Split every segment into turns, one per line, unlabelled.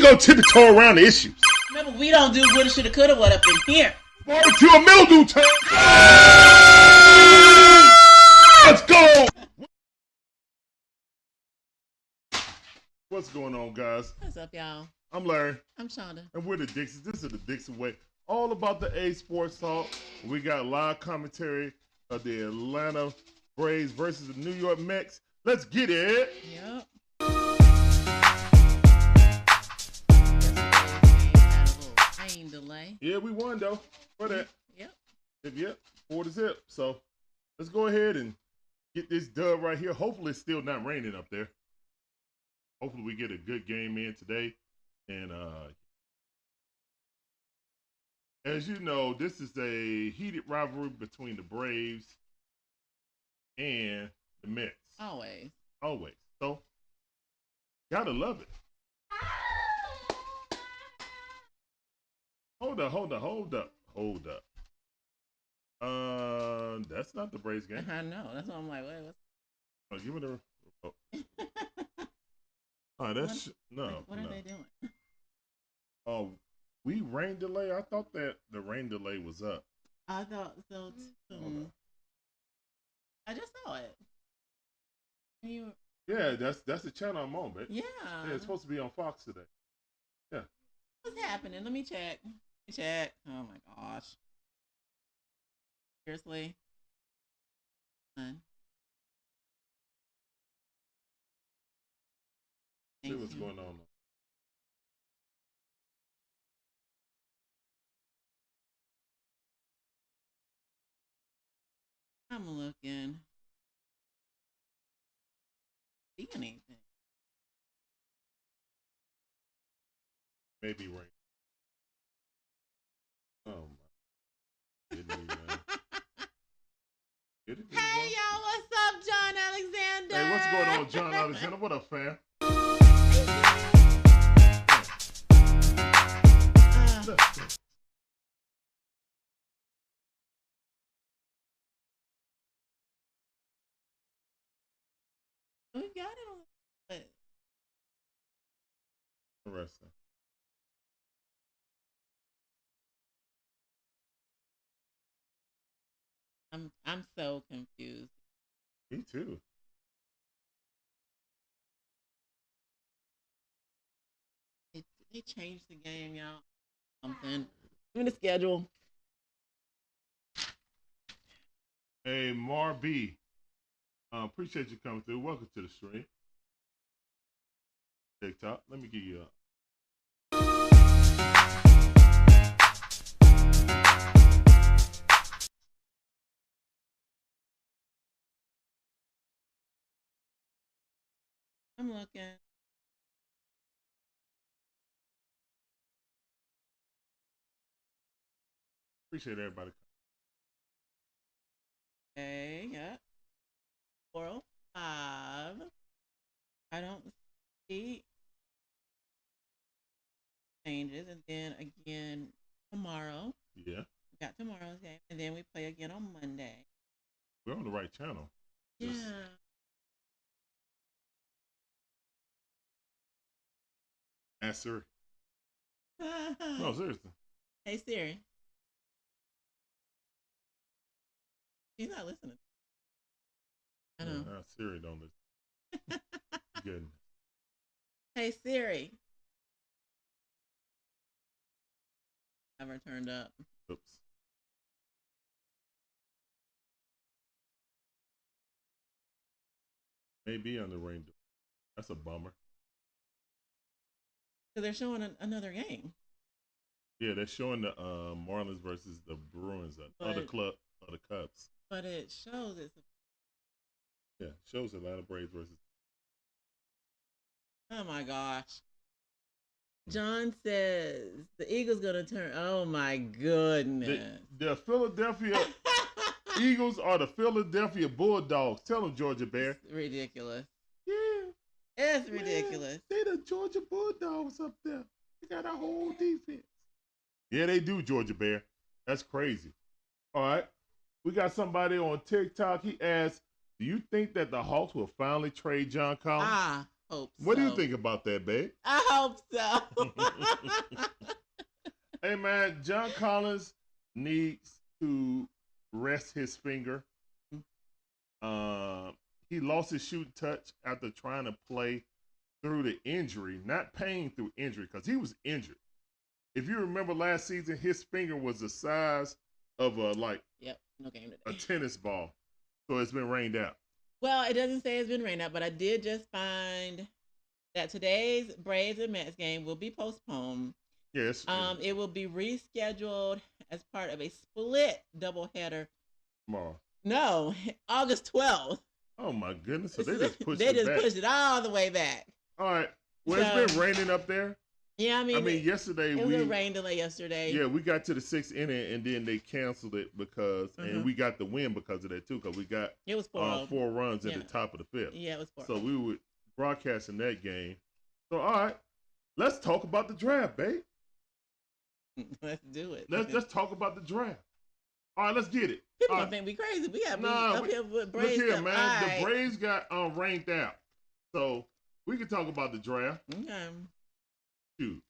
gonna tiptoe around the issues.
Remember, we don't do woulda, shoulda, coulda, what up in here.
Barbecue and mildew time. Let's go. What's going on, guys?
What's up, y'all?
I'm Larry.
I'm Shonda.
And we're the Dixies. This is the Dixie Way. All about the A Sports Talk. We got live commentary of the Atlanta Braves versus the New York Mets. Let's get it.
Yep. Rain delay.
Yeah, we won though. For that.
Yep.
Yep. 4-0. So let's go ahead and get this dub right here. Hopefully it's still not raining up there. Hopefully we get a good game in today. And as you know, this is a heated rivalry between the Braves and the Mets.
Always.
So, gotta love it. Hold up. That's not the Braves game.
I know. That's why I'm like, wait, what's...
Oh, give me the remote. Oh, that's no.
What are they doing?
Oh, we rain delay. I thought that the rain delay was up.
I thought so too. I just saw it.
Yeah, that's the channel I'm on, babe.
Yeah.
It's supposed to be on Fox today. Yeah.
What's happening? Let me check. Oh my gosh. Seriously.
See what's going on.
I'm looking. See anything?
Maybe rain. Oh my.
Hey y'all, what's up, John Alexander?
Hey, what's going on, John Alexander? What up, fam?
We got it on the
Interesting.
I'm so confused.
Me too.
They changed the game, y'all. Something. Give me the schedule.
Hey, Mar B. Appreciate you coming through. Welcome to the stream. TikTok. Let me give you a.
I'm looking.
Appreciate everybody.
Okay, yeah. 405. I don't see changes. And then again tomorrow.
Yeah.
We got tomorrow's game. And then we play again on Monday.
We're on the right channel.
Yeah.
Ask Siri. No, seriously.
Hey Siri. She's not listening. I know.
Siri don't listen. Good.
Hey Siri. Never turned up.
Oops. Maybe on the rain. That's a bummer.
Because they're showing another game.
Yeah, they're showing the Marlins versus the Bruins, other Cubs.
But it shows it's.
Yeah, shows Atlanta Braves versus.
Oh my gosh. John says the Eagles gonna turn. Oh my goodness.
The Philadelphia Eagles are the Philadelphia Bulldogs. Tell them, Georgia Bear.
It's ridiculous.
Yeah.
It's ridiculous.
They the Georgia Bulldogs up there. They got a whole defense. Yeah, they do, Georgia Bear. That's crazy. All right. We got somebody on TikTok. He asked, do you think that the Hawks will finally trade John Collins?
hope so.
What do you think about that, babe?
I hope so.
Hey, man, John Collins needs to rest his finger. He lost his shooting touch after trying to play through the injury, not paying through injury, because he was injured. If you remember last season, his finger was the size of
no game today.
a tennis ball. So it's been rained out.
Well, it doesn't say it's been rained out, but I did just find that today's Braves and Mets game will be postponed.
Yes.
It will be rescheduled as part of a split doubleheader.
Tomorrow.
No, August 12th.
Oh my goodness! So they just pushed
pushed it all the way back.
All right. Well, it's been raining up there.
Yeah, I mean,
yesterday
it was a rain delay yesterday.
Yeah, we got to the 6th inning and then they canceled it because, and we got the win because of that too, because we got
it was
4 runs at the top of the 5th.
Yeah, it was 4.
So we were broadcasting that game. So all right, let's talk about the draft, babe.
Let's do it.
Let's talk about the draft. All right, let's get it.
People don't think we crazy. We have up here with Braves.
Look here, man. Right. The Braves got ranked out, so we can talk about the draft.
Okay.
Shoot,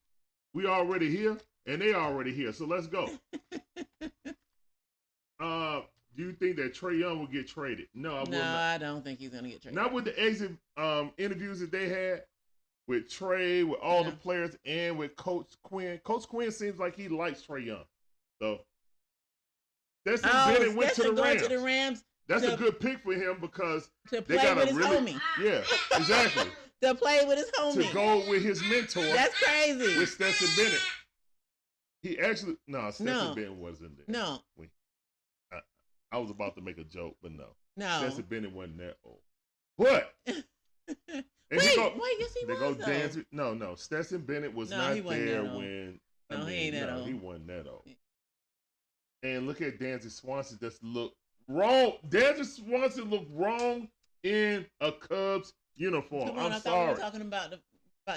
we already here, and they already here. So let's go. Do you think that Trae Young will get traded? No,
I don't think he's gonna get traded.
Not with the exit interviews that they had with Trae, with all the players, and with Coach Quinn. Coach Quinn seems like he likes Trae Young. So Stetson Bennett went to the Rams. That's a good pick for him because
they got with his homie.
Yeah, exactly.
To play with his homie.
To go with his mentor.
That's crazy.
With Stetson Bennett. He actually Stetson Bennett wasn't there.
No.
I was about to make a joke, but no.
No.
Stetson Bennett wasn't that old. But
wait, yes he was.
No. Stetson Bennett was not there when
he ain't that old.
He wasn't that old. And look at Dansby Swanson just look wrong. Dansby Swanson looked wrong in a Cubs uniform.
Come on, I thought we were talking about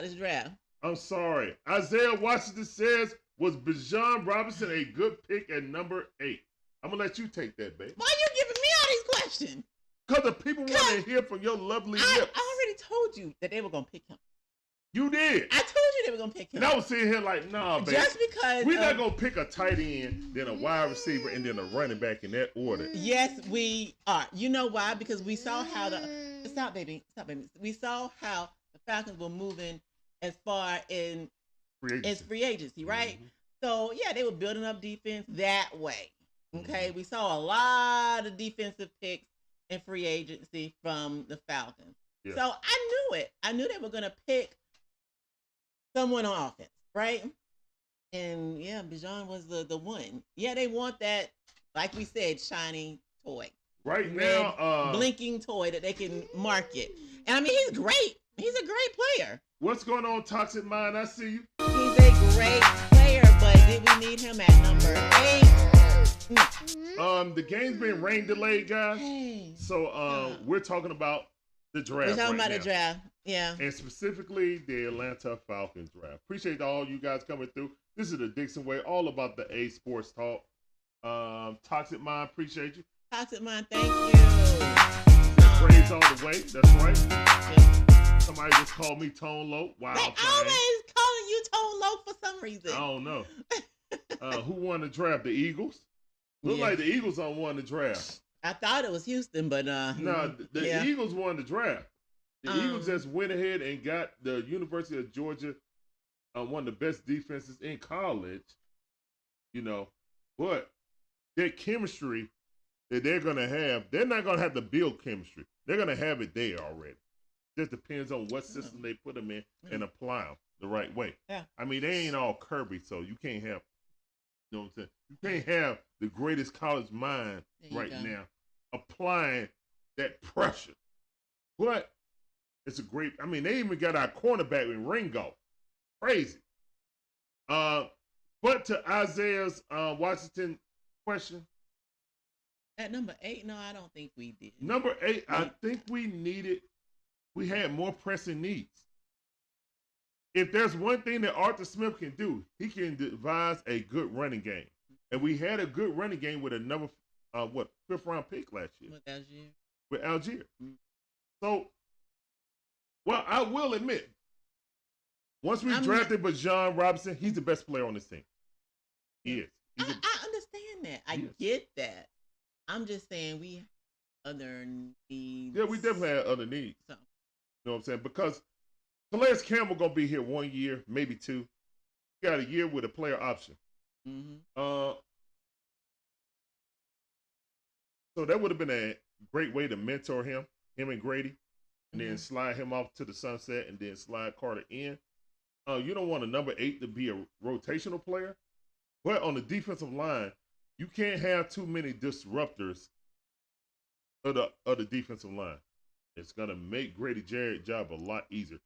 this draft.
I'm sorry. Isaiah Washington says, was Bijan Robinson a good pick at number 8? I'm going to let you take that, baby.
Why are you giving me all these questions?
Because the people want to hear from your lovely lips.
I already told you that they were going to pick him.
You did.
I told you they were going to pick him.
And I was sitting here like, nah, baby.
Just because.
We're not going to pick a tight end, then a wide receiver, and then a running back in that order.
Yes, we are. You know why? Because we saw how Stop, baby. We saw how the Falcons were moving as far in free agency, right? Mm-hmm. So, yeah, they were building up defense that way. Okay? Mm-hmm. We saw a lot of defensive picks in free agency from the Falcons. Yeah. So, I knew it. I knew they were going to pick someone on offense, right? And, yeah, Bijan was the one. Yeah, they want that, like we said, shiny toy.
Right now,
blinking toy that they can market. And, I mean, he's great. He's a great player.
What's going on, Toxic Mind? I see you.
He's a great player, but did we need him at number 8?
The game's been rain delayed, guys. Hey. So we're talking about the draft.
We're talking about the draft, yeah.
And specifically the Atlanta Falcons draft. Appreciate all you guys coming through. This is the Dixon Way, all about the A Sports Talk. Toxic Mind, appreciate you.
Toxic Mind, thank you.
Praise all the way. That's right. Yeah. Somebody just called me Tone Low. Wow.
They always calling you Tone Low for some reason.
I don't know. Who won the draft? The Eagles? Look like the Eagles won the draft.
I thought it was Houston, but
no, the Eagles won the draft. The Eagles just went ahead and got the University of Georgia, one of the best defenses in college. You know, but their chemistry that they're going to have, they're not going to have to build chemistry. They're going to have it there already. Just depends on what system they put them in and apply them the right way.
Yeah.
I mean, they ain't all Kirby, so you can't have, you know what I'm saying? You can't have the greatest college mind right now applying that pressure. But it's a great, I mean, they even got our cornerback in Ringo. Crazy. But to Isaiah's Washington question.
At number 8, no, I don't think we did.
Number 8, I think we had more pressing needs. If there's one thing that Arthur Smith can do, he can devise a good running game. And we had a good running game with another, 5th round pick last year.
With Algier.
With Algier. Mm-hmm. So Well, I will admit, once we drafted Bijan Robinson, he's the best player on this team. He is.
I understand that. I get that. I'm just saying we other needs.
Yeah, we definitely had other needs. So. You know what I'm saying? Because Calais Campbell going to be here 1 year, maybe 2. He got a year with a player option. So that would have been a great way to mentor him and Grady, and then slide him off to the sunset and then slide Carter in. You don't want a number 8 to be a rotational player, but on the defensive line, you can't have too many disruptors of the defensive line. It's going to make Grady Jarrett's job a lot easier.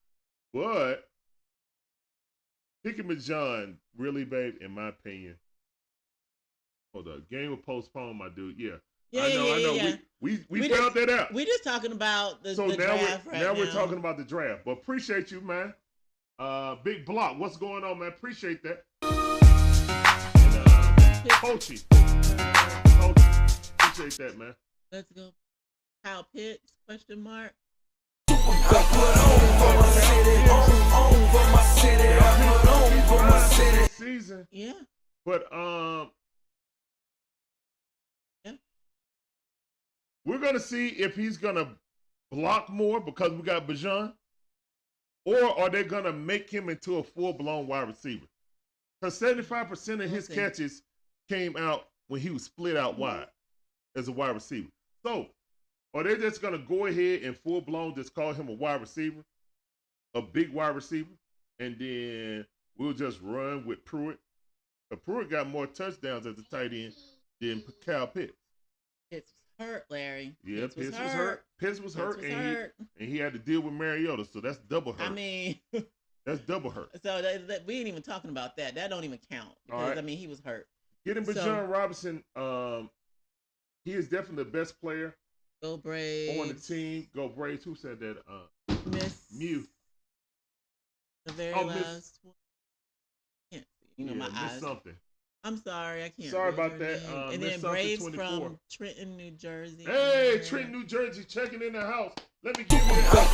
But picking Bijan, really, babe, in my opinion, the game was postponed, my dude. Yeah. I know. Yeah. We found that out.
We just talking about the draft
now we're talking about the draft. But appreciate you, man. Big Block, what's going on, man? Appreciate that. And, Coachy. Appreciate that, man.
Let's go. Kyle Pitts, question mark.
Season.
Yeah.
But we're gonna see if he's gonna block more because we got Bijan, or are they gonna make him into a full-blown wide receiver? Because 75% of his catches came out when he was split out wide as a wide receiver. So, are they just gonna go ahead and full-blown just call him a wide receiver, a big wide receiver, and then we'll just run with Pruitt? But Pruitt got more touchdowns as a tight end than Kyle Pitts.
Pitts was hurt, Larry.
Yeah, Pitts was hurt. Pitts was hurt, and he had to deal with Mariota, so that's double hurt.
I mean,
that's double hurt.
So we ain't even talking about that. That don't even count because I mean he was hurt.
Getting Bijan Robinson, he is definitely the best player.
Go Braves
on the team. Go Braves. Who said that?
Miss
Mew.
The very last one. Can't see. My eyes.
Something.
I'm sorry, I can't.
Sorry about that.
And then Braves from Trenton, New Jersey.
Hey, Trenton, New Jersey, checking in the house. Let me give you that.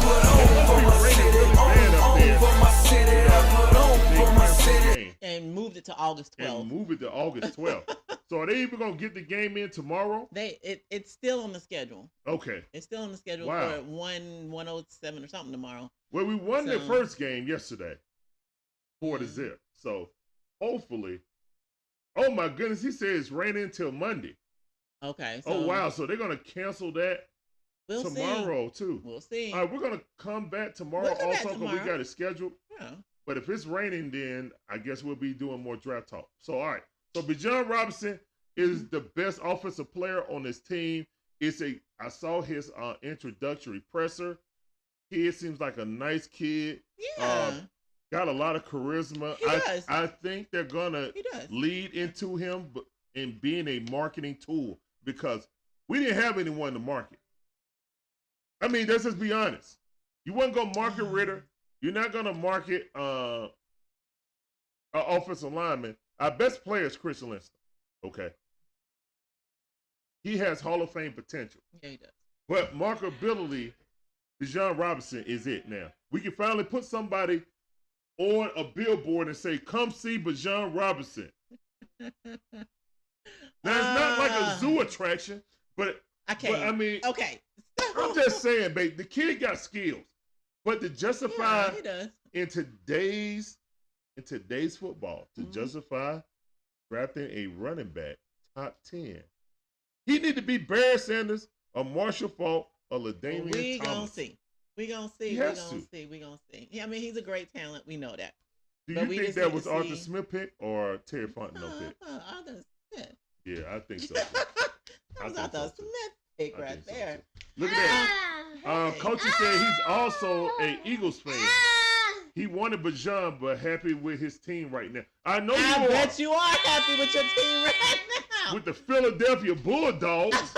And moved it to August 12th.
So are they even gonna get the game in tomorrow?
It's still on the schedule.
Okay.
It's still on the schedule for 1:07 or something tomorrow.
Well, we won the first game yesterday, 4-0. So hopefully. Oh my goodness, he says it's raining until Monday.
Okay.
So, wow, so they're gonna cancel that tomorrow too.
We'll see.
All right, we're gonna come back tomorrow also because we got it scheduled.
Yeah.
But if it's raining, then I guess we'll be doing more draft talk. So all right. So Bijan Robinson is the best offensive player on this team. I saw his introductory presser. Kid seems like a nice kid.
Yeah.
Got a lot of charisma. I think they're gonna lead into him in being a marketing tool because we didn't have anyone to market. I mean, let's just be honest. You wasn't gonna market Ritter. You're not gonna market an offensive lineman. Our best player is Chris Linston. Okay. He has Hall of Fame potential.
Yeah, he does.
But marketability, Bijan Robinson is it now. We can finally put somebody on a billboard and say, come see Bijan Robinson. Now, it's not like a zoo attraction, but I mean,
okay.
I'm just saying, babe, the kid got skills. But to justify in today's football, to justify drafting a running back top 10, he need to be Barry Sanders or Marshall Faulk or LaDainian Thomas.
We gonna see. Yeah, I mean, he's a great talent. We know that.
Do you think that was Arthur Smith pick or Terry Fontenot pick?
Arthur Smith.
Yeah, I think so.
That was Arthur Smith pick right there.
So look at that. Coach said he's also an Eagles fan. He wanted Bijan, but happy with his team right now. I know I
bet you are happy with your team right now.
With the Philadelphia Bulldogs.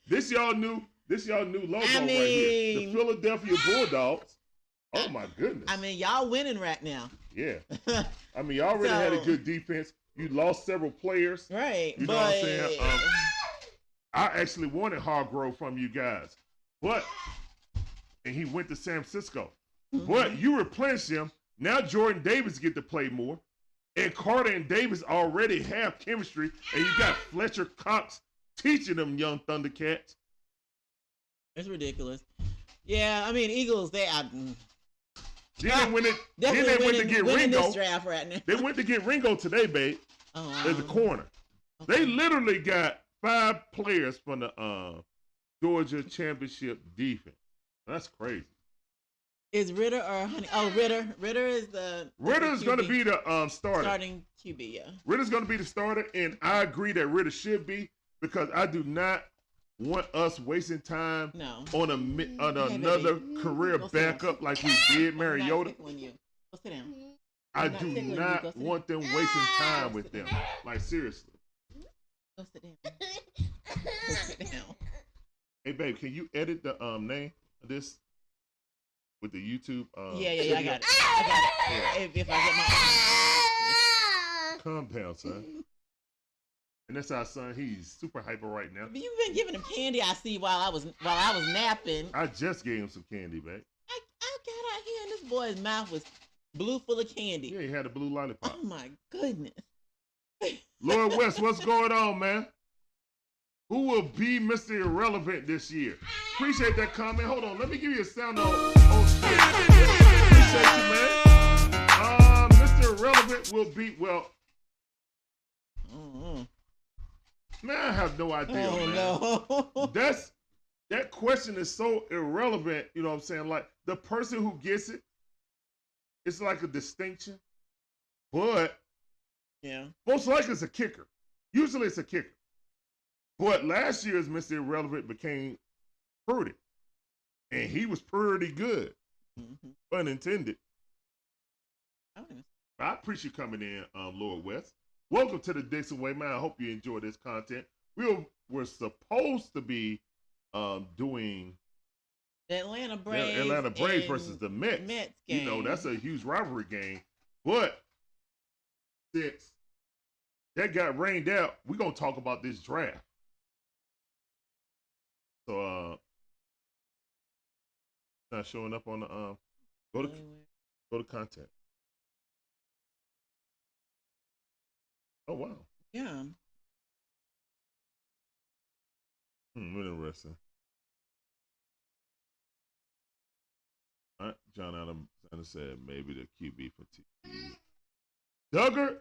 This y'all new logo right here. The Philadelphia Bulldogs. Oh my goodness.
I mean, y'all winning right now.
Yeah. I mean, y'all already had a good defense. You lost several players.
Right.
You know what I'm saying? I actually wanted Hargrove from you guys. But and he went to San Francisco. But you replenish him. Now Jordan Davis get to play more. And Carter and Davis already have chemistry. And you got Fletcher Cox teaching them young Thundercats.
It's ridiculous. Yeah, I mean, Eagles,
Then they went to get Ringo.
This draft right now.
They went to get Ringo today, babe. As a corner. Okay. They literally got 5 players from the Georgia championship defense. That's crazy.
Is Ritter or Honey? Oh, Ritter. Ritter is the.
Ritter's going to be the starter.
Starting QB, yeah.
Ritter's going to be the starter, and I agree that Ritter should be because I do not want us wasting time on another career backup like we did Mariota.
Go sit down.
I do not want them wasting time with them. Like, seriously.
Go sit down. Go sit down.
Hey, babe, can you edit the name of this? With the YouTube.
Yeah, I got it. Yeah. If I get my.
Calm down, son. And that's our son. He's super hyper right now.
But you've been giving him candy. I see while I was napping.
I just gave him some candy, babe.
I got out here and this boy's mouth was blue full of candy.
Yeah, he had a blue lollipop.
Oh my goodness.
Lord West, what's going on, man? Who will be Mr. Irrelevant this year? Appreciate that comment. Hold on, let me give you a sound on stage. Appreciate you, man. Mr. Irrelevant will be Man, I have no idea, man. No. That question is so irrelevant. You know what I'm saying? Like the person who gets it, it's like a distinction, but most likely it's a kicker. Usually it's a kicker. But last year's Mr. Irrelevant became Purdy. And he was pretty good. Pun intended. I appreciate you coming in, Lord West. Welcome to the Dixon Way, man. I hope you enjoy this content. We're supposed to be doing
the Atlanta Braves
versus the Mets.
Game.
You know, that's a huge rivalry game. But since that got rained out, we're going to talk about this draft. So, not showing up on the go to content. Oh wow.
Yeah.
Interesting. All right, John Alexander said maybe the QB for TV. Duggar.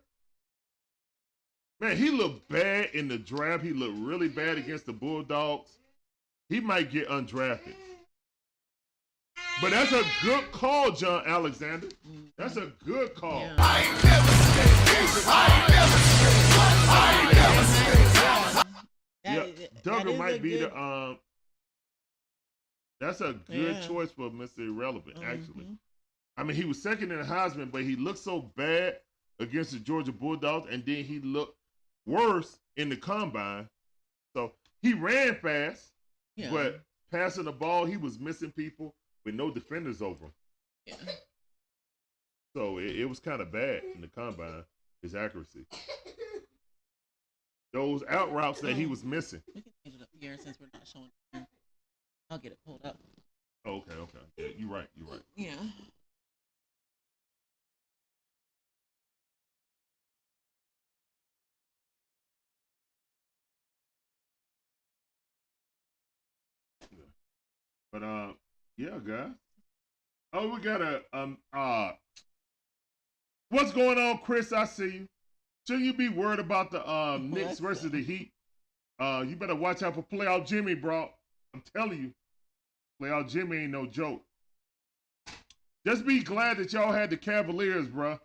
Man, he looked bad in the draft. He looked really bad against the Bulldogs. He might get undrafted. But that's a good call, John Alexander. That's a good call. Yeah. Duggar might be the that's a good choice for Mr. Irrelevant, actually. I mean, he was second in the Heisman, but he looked so bad against the Georgia Bulldogs, and then he looked worse in the combine. So he ran fast, but passing the ball, he was missing people with no defenders over him. Yeah. So it was kind of bad in the combine, his accuracy. Those out routes that he was missing.
We can change it up here since we're not showing it. I'll get it pulled up.
Okay. Yeah, you're right.
Yeah.
But yeah, guys. Oh, we got a what's going on, Chris? I see you. Shouldn't you be worried about the Knicks versus the Heat? You better watch out for playoff Jimmy, bro. I'm telling you, playoff Jimmy ain't no joke. Just be glad that y'all had the Cavaliers, bro.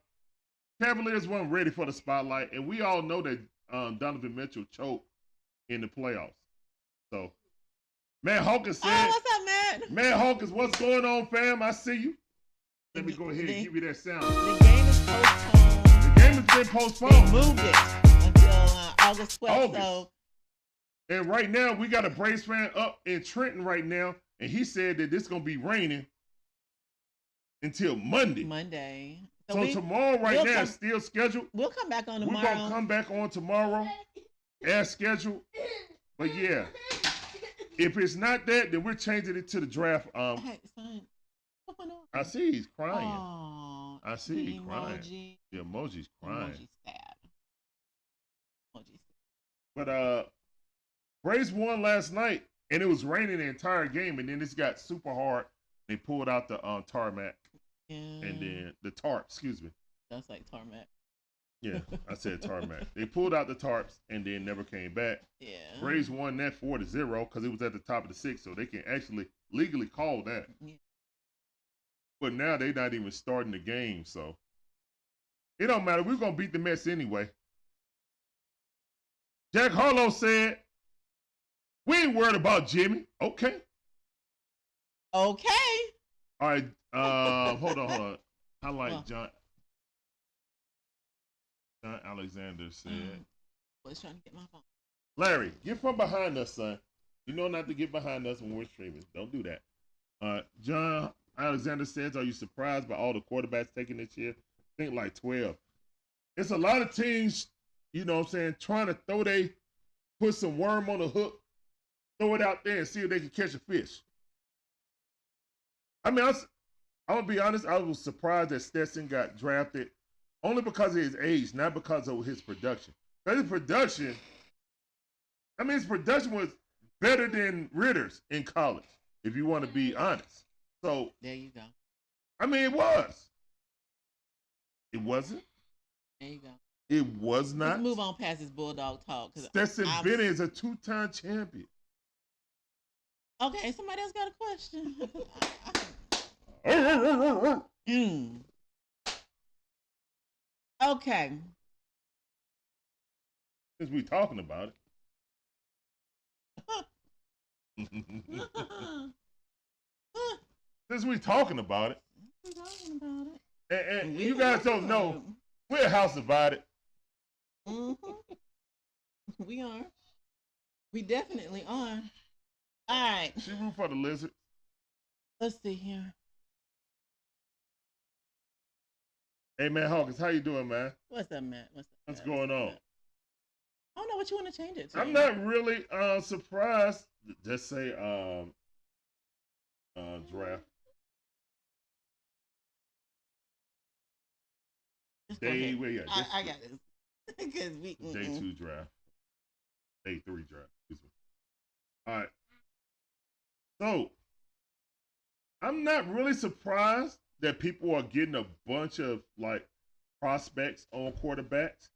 Cavaliers weren't ready for the spotlight, and we all know that Donovan Mitchell choked in the playoffs. So, Matt Hawkins said,
"Oh, what's up, Matt?
Matt Hawkins, what's going on, fam? I see you." Let me go ahead and give you that sound.
The game is postponed.
The game has been postponed.
They moved it until August 12th. So.
And right now, we got a Braves fan up in Trenton right now, and he said that this is going to be raining until Monday. So tomorrow now is still scheduled.
We'll come back on tomorrow.
We're going to come back on tomorrow as scheduled. But yeah, if it's not that, then we're changing it to the draft.
Hey, son.
I see he's crying.
Oh,
I see he's crying.
Emoji.
The emoji's crying.
Emoji sad. Emoji sad.
But Braves won last night, and it was raining the entire game, and then this got super hard. They pulled out the tarmac, and then the tarp. Excuse me.
That's like tarmac.
Yeah, I said tarmac. They pulled out the tarps and then never came back.
Yeah.
Braves won that 4-0 because it was at the top of the sixth, so they can actually legally call that.
Yeah.
But now they're not even starting the game, so it don't matter. We're gonna beat the Mets anyway. Jack Harlow said, "We ain't worried about Jimmy." Okay.
Okay.
All right. Hold on. I like John Alexander said.
I was trying to get my phone.
Larry, get from behind us, son. You know not to get behind us when we're streaming. Don't do that. John Alexander says, "Are you surprised by all the quarterbacks taken this year?" I think like 12. It's a lot of teams, you know what I'm saying, trying to put some worm on the hook, throw it out there and see if they can catch a fish. I mean, I'm going to be honest, I was surprised that Stetson got drafted only because of his age, not because of his production. Because his production was better than Ritter's in college, if you want to be honest. So
there you go.
I mean, it was. It wasn't.
There you go.
It was not.
Let's move on past this Bulldog talk.
Stetson Bennett is a 2-time champion.
Okay, somebody else got a question. Okay.
Since we talking about it. Since we talking about it. And you guys don't know, we're a house divided.
We are. We definitely are. All right.
She root for the lizard.
Let's see here.
Hey, man, Hawkins, how you doing, man?
What's up, Matt?
What's going on?
I don't know what you want to change it to.
I'm not really surprised. Just say draft.
I got this. Because
Day 2 draft. Day 3 draft. Excuse me. All right. So, I'm not really surprised that people are getting a bunch of prospects on quarterbacks.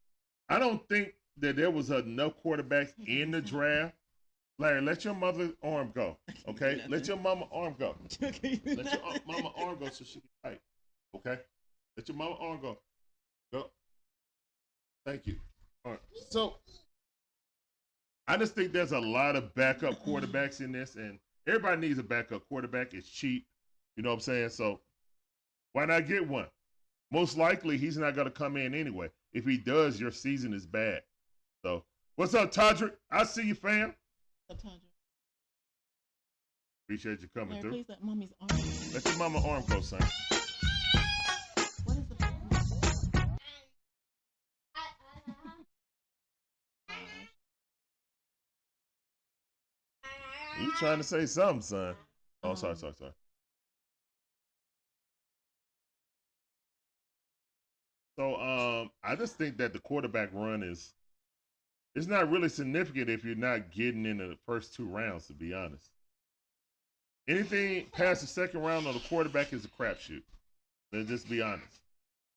I don't think that there was enough quarterbacks in the draft. Larry, let your mother's arm go. Okay? Let your mama arm go. Let your mama arm go so she can fight. Okay? Let your mama arm go. Go. Thank you. All right. So I just think there's a lot of backup quarterbacks in this, and everybody needs a backup quarterback. It's cheap. You know what I'm saying? So why not get one? Most likely he's not going to come in anyway. If he does, your season is bad. So what's up, Todrick? I see you, fam.
What's up, Todrick?
Appreciate you coming through.
Please let mommy's arm.
Let your mama arm go, son.
What is the
You trying to say something, son? Oh, sorry. So I just think that the quarterback run is not really significant if you're not getting into the first 2 rounds, to be honest. Anything past the second round on the quarterback is a crapshoot. Let's just be honest.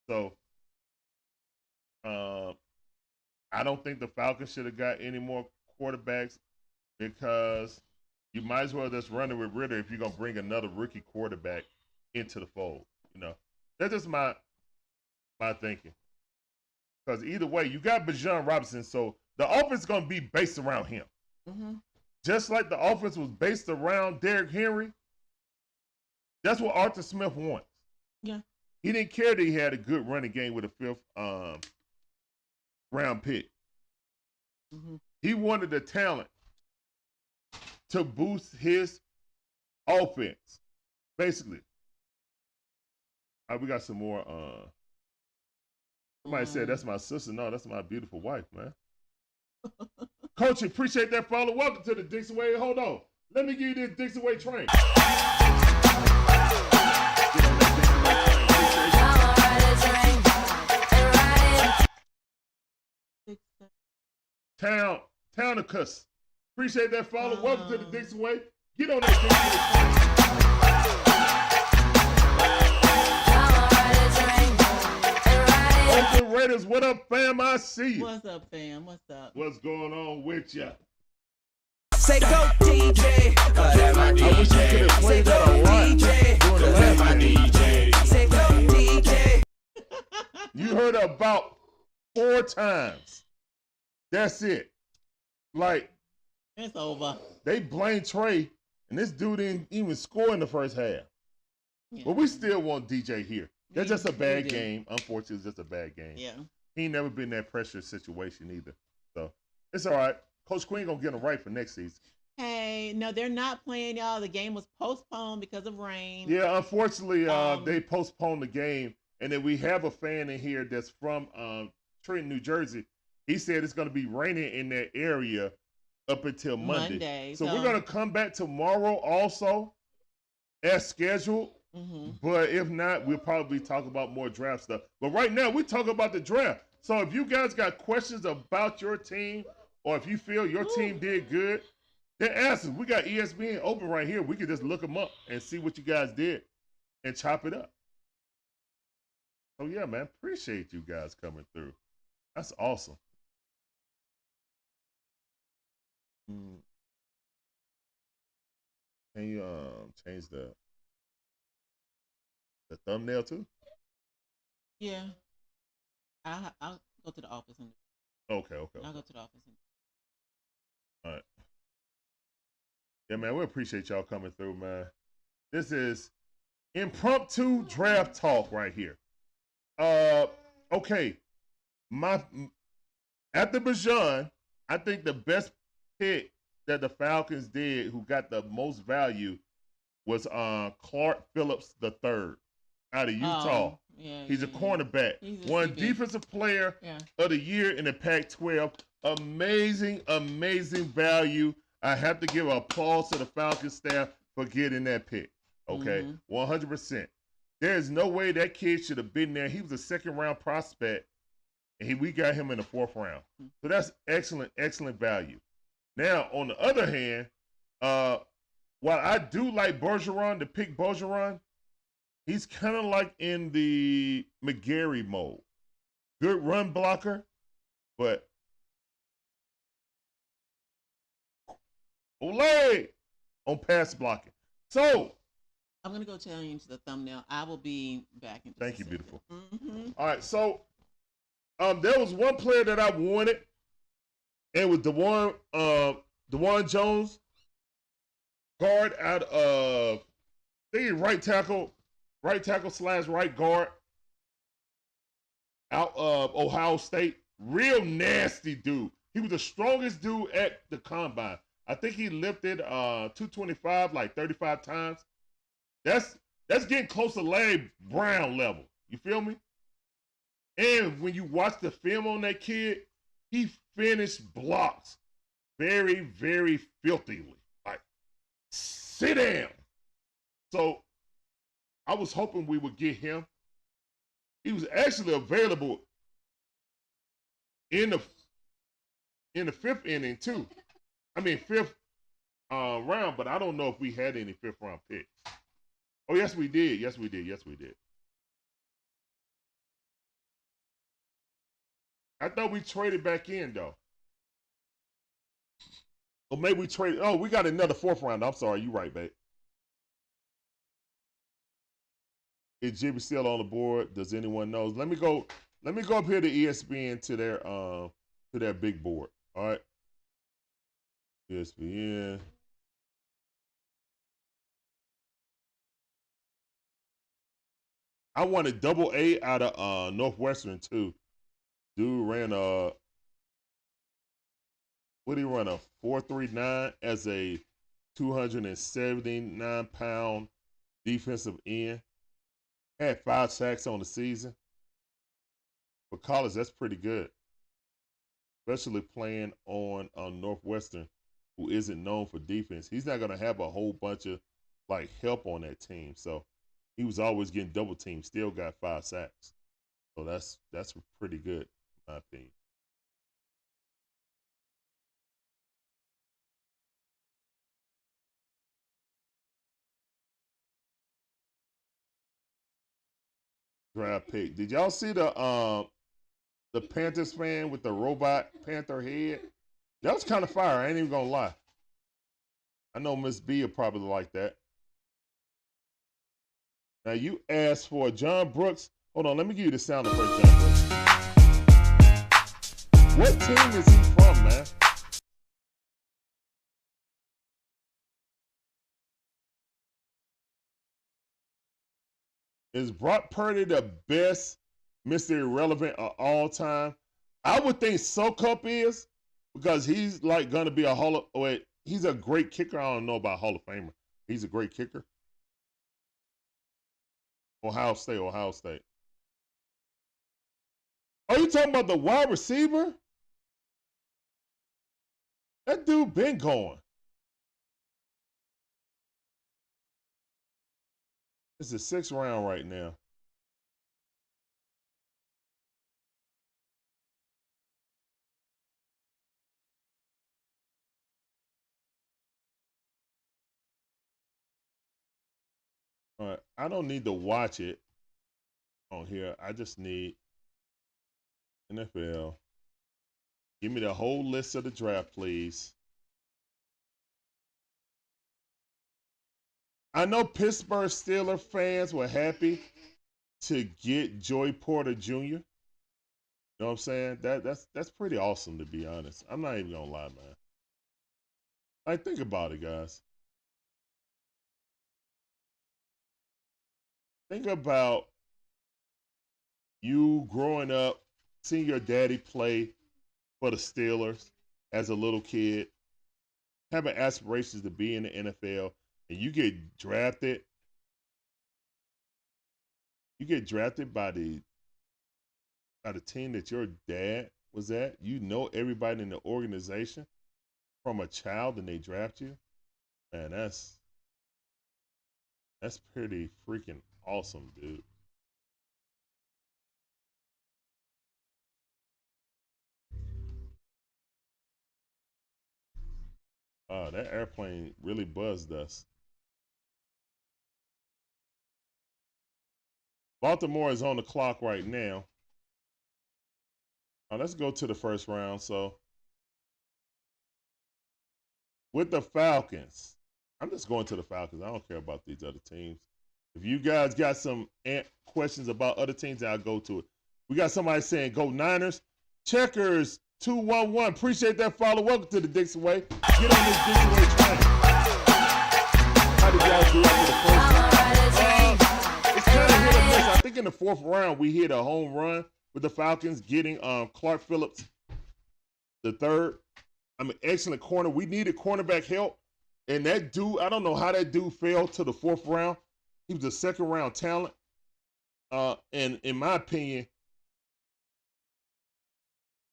So I don't think the Falcons should have got any more quarterbacks because you might as well just run it with Ritter if you're going to bring another rookie quarterback into the fold. You know, that's just my thinking. Because either way, you got Bijan Robinson, so the offense is going to be based around him.
Mm-hmm. Just
like the offense was based around Derrick Henry, that's what Arthur Smith wants.
Yeah.
He didn't care that he had a good running game with a 5th round pick.
Mm-hmm.
He wanted the talent to boost his offense, basically. All right, we got some more. Somebody said that's my sister. No, that's my beautiful wife, man. Coach, appreciate that follow. Welcome to the Dixon Way. Hold on. Let me give you this Dixon Way train. Town to cuss. Appreciate that follow. Welcome to the Dixon Way. Get on that Dixon. Oakland Raiders, what up, fam? I see you.
What's up, fam? What's up?
What's going on with ya?
Say go DJ.
I wish you could have played that a lot during the last game.
Say go DJ.
You heard about 4 times. That's it. Like,
it's over.
They blame Trey, and this dude didn't even score in the first half. Yeah. But we still want DJ here. That's just a bad game. Unfortunately, it's just a bad game.
Yeah.
He ain't never been in that pressure situation either. So it's all right. Coach Queen gonna get him right for next season.
Hey, no, they're not playing, y'all. The game was postponed because of rain.
Yeah, unfortunately, they postponed the game. And then we have a fan in here that's from Trenton, New Jersey. He said it's going to be raining in that area up until Monday. So we're going to come back tomorrow also as scheduled. Mm-hmm. But if not, we'll probably talk about more draft stuff. But right now, we talk about the draft. So if you guys got questions about your team or if you feel your team did good, then ask us. We got ESPN open right here. We can just look them up and see what you guys did and chop it up. So yeah, man, appreciate you guys coming through. That's awesome. Can you change the thumbnail too?
Yeah. I'll go to the office and
Okay.
I'll go to the office and
all right. Yeah, man, we appreciate y'all coming through, man. This is impromptu draft talk right here. Okay. After Bijan, I think the best pick that the Falcons did, who got the most value, was Clark Phillips III out of Utah. He's a cornerback. Won Defensive Player of the Year in the Pac-12. Amazing value. I have to give applause to the Falcons staff for getting that pick. Okay, 100%. There is no way that kid should have been there. He was a second-round prospect, and we got him in the 4th round. So that's excellent value. Now, on the other hand, while I do like Bergeron, to pick Bergeron, he's kind of like in the McGarry mode. Good run blocker, but Olay on pass blocking. So
I'm going to go change the thumbnail. I will be back in just
Thank you, beautiful.
Mm-hmm.
All right, so there was one player that I wanted, and it was DeJuan Jones, guard out of, I think right tackle / right guard out of Ohio State. Real nasty dude. He was the strongest dude at the combine. I think he lifted 225 like 35 times. That's getting close to Larry Brown level. You feel me? And when you watch the film on that kid, he finished blocks very, very filthily. Like, sit down. So I was hoping we would get him. He was actually available in the 5th inning too. I mean 5th round, but I don't know if we had any 5th round picks. Oh, yes, we did. Yes, we did. I thought we traded back in, though. Or maybe we traded. Oh, we got another 4th round. I'm sorry. You right, babe. Is Jimmy still on the board? Does anyone know? Let me go up here to ESPN to their big board. All right. ESPN. I wanted AA out of Northwestern too. Dude ran a 4.39 as a 279-pound defensive end. Had 5 sacks on the season. For college, that's pretty good. Especially playing on Northwestern, who isn't known for defense. He's not going to have a whole bunch of like help on that team. So he was always getting double teamed, still got 5 sacks. So that's pretty good, in my opinion. draft pick. Did y'all see the Panthers fan with the robot panther head? That was kind of fire. I ain't even gonna lie. I know Miss B will probably like that. Now you asked for John Brooks. Hold on, let me give you the sound of first John Brooks. What team is he from, man? Is Brock Purdy the best Mr. Irrelevant of all time? I would think So Cup is, because he's like gonna be he's a great kicker. I don't know about Hall of Famer. He's a great kicker. Ohio State. Are you talking about the wide receiver? That dude been going. It's the 6th round right now. All right, I don't need to watch it on here. I just need NFL. Give me the whole list of the draft, please. I know Pittsburgh Steelers fans were happy to get Joey Porter Jr. You know what I'm saying? That's pretty awesome, to be honest. I'm not even gonna lie, man. Like, think about it, guys. Think about you growing up, seeing your daddy play for the Steelers as a little kid, having aspirations to be in the NFL, and you get drafted. You get drafted by the team that your dad was at. You know everybody in the organization from a child, and they draft you. Man, that's pretty freaking awesome, dude. That airplane really buzzed us. Baltimore is on the clock right now. Let's go to the first round. So, with the Falcons, I'm just going to the Falcons. I don't care about these other teams. If you guys got some questions about other teams, I'll go to it. We got somebody saying, go Niners. Checkers 211. Appreciate that follow. Welcome to the Dixon Way. Get on this Dixon Way train. How did y'all do after the first round? It's kind of hit or miss. I think in the 4th round, we hit a home run with the Falcons getting Clark Phillips the third. I'm an excellent corner. We needed cornerback help. And that dude, I don't know how that dude fell to the 4th round. He was a 2nd round talent. And in my opinion,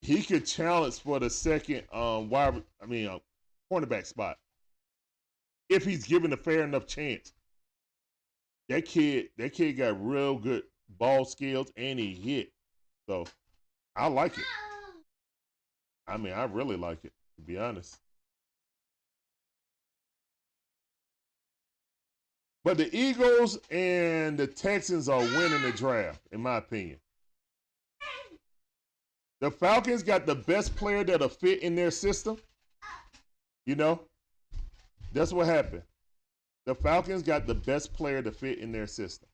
he could challenge for the second cornerback spot if he's given a fair enough chance. That kid got real good ball skills, and he hit. So I like it. I mean, I really like it, to be honest. But the Eagles and the Texans are winning the draft, in my opinion. The Falcons got the best player that'll fit in their system. You know, that's what happened. The Falcons got the best player to fit in their system.